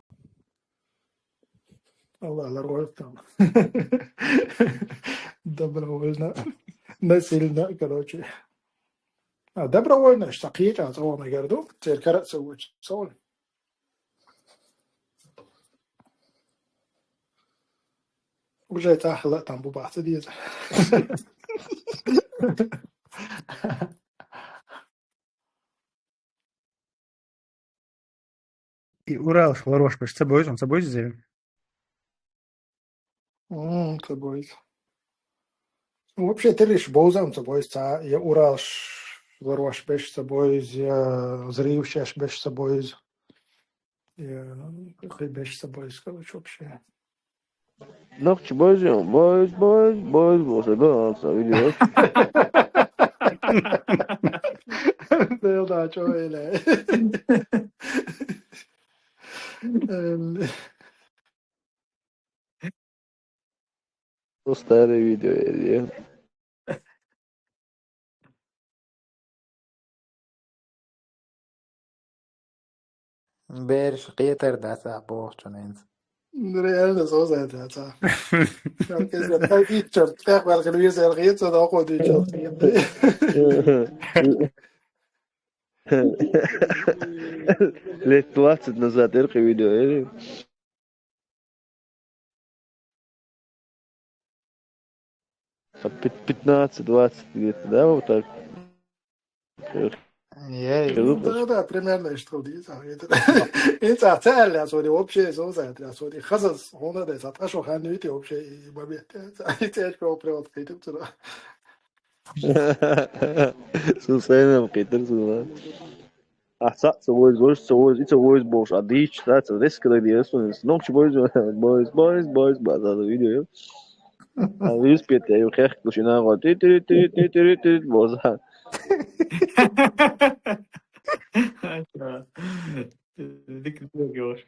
الله لا رويتهم. دبر ولنا نسلنا كروشي. دبر ولنا اشتقيت على صوما جردو. تذكرت سويت صول. وجاي تاخذ تنبو بعث ديزا. И Урал, Хлорош, он собой взял. Собой. Вообще ты лишь боузам собой ца я ураш ворош беш собой я зрившаш беш собой я беш собой короче вообще. Nog boys, boys, da video. Да, что öyle. O stare video ya. امبارح قيتر ده تعبوه جنين Реально создать это. Как это Ричард, так вот телевизор реально да ход Ричард. Лет 20 назад только видео. 15-20 где-то, да, вот так. Да, примерно что здесь. Это цель, что ли, вообще создать, что ли, хазас, он это, а что хануйте вообще и бабе. Это что привод кидем туда. Случайно вкидер туда. Ahsat it's always boş. Adiç, that's a risk da diyorsun. Nok boys, bazı video. Abi yüz ya yok kuşuna var. Boza. Dik yok.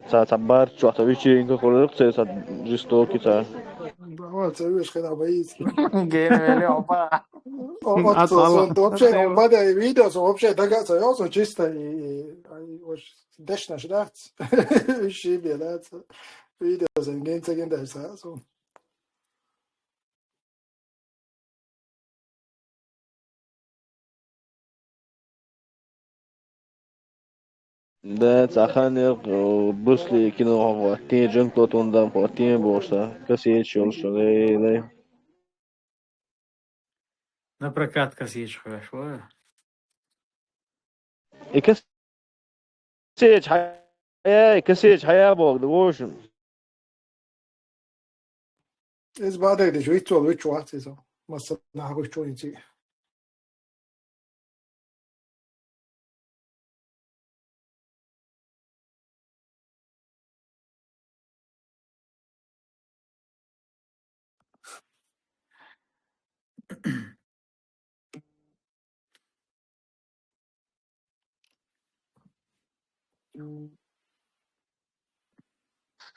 Sabar cuaca bici inka kolor saya saat жестокий та. Вот, видишь, когда боится. Генерали оба. Вообще, он бада видео, вообще догадаться, я чисто и дешна ждать. Шибе, да. Видео за генцеген да сразу. ده تاخاني برسلي كنا قوتين جنكلو توندام قوتين بورصة كسي شولش لي Напрокат косичь хорошо. كسيج حياة بوق دوشن Ez بعد de joit to which what is مثلا هاكو شويتي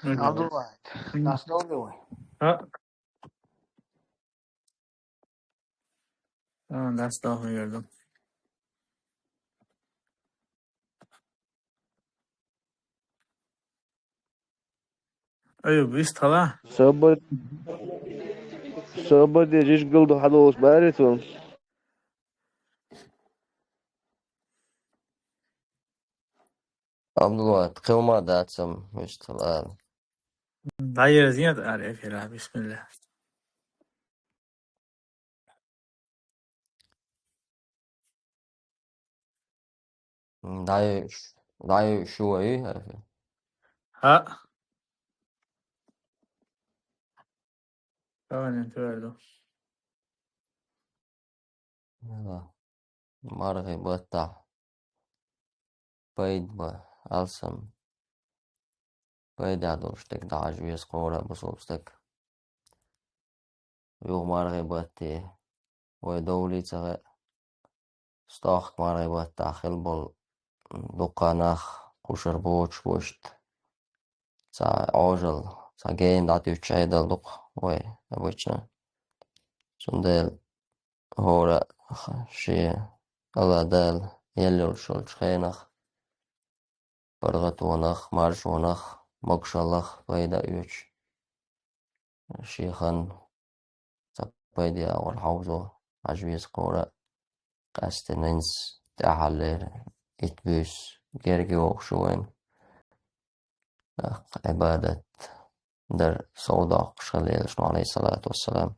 عبد الواحد ناس دولي ها دست داغ میگردم. ايوه بیست طلع. سبب يجيش قلده حدوث باريتون عبد الواحد قوما داتسم مش طلال داير زينة عليك يا بسم الله. داي شو ايه ها ثواني انتوا مرغي بطع بيد با ألسم بيد عدوشتك دعج بيس قورة بصوبستك يوغ مرغي بطي ويدولي تغي ستاخ مرغي بطع خلبل دقاناخ قشر بوش بوشت تا عوجل تا جين دعتيو تشايدل دق وي أبوشنا سندل هورا شي ألا دال يلول شول شخينخ برغت ونخ مارش ونخ مقشلخ بيدا يوش شيخن تبيدي أول حوزو عجبيز قورا قاستنينز تحلير إتبوس جرجي وخشوين عبادة در صوداق شليل شنو عليه الصلاة والسلام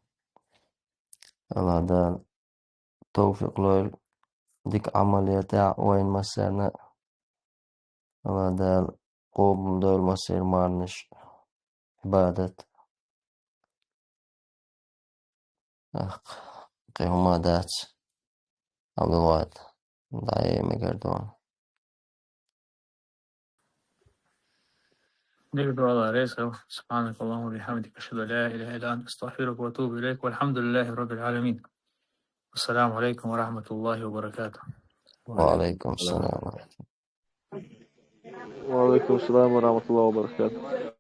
الله دا توفيق لول ديك عملية وين مسرنا الله دا قوم دول مسير مارنش عبادة قيوما دات عبد الواحد داي مقردون نقدر على رئيسه. سبحانك اللهم وبحمدك أشهد أن لا إله إلا أنت أستغفرك وأتوب إليك والحمد لله رب العالمين. والسلام عليكم ورحمة الله وبركاته. وعليكم السلام وعليكم السلام ورحمة الله وبركاته.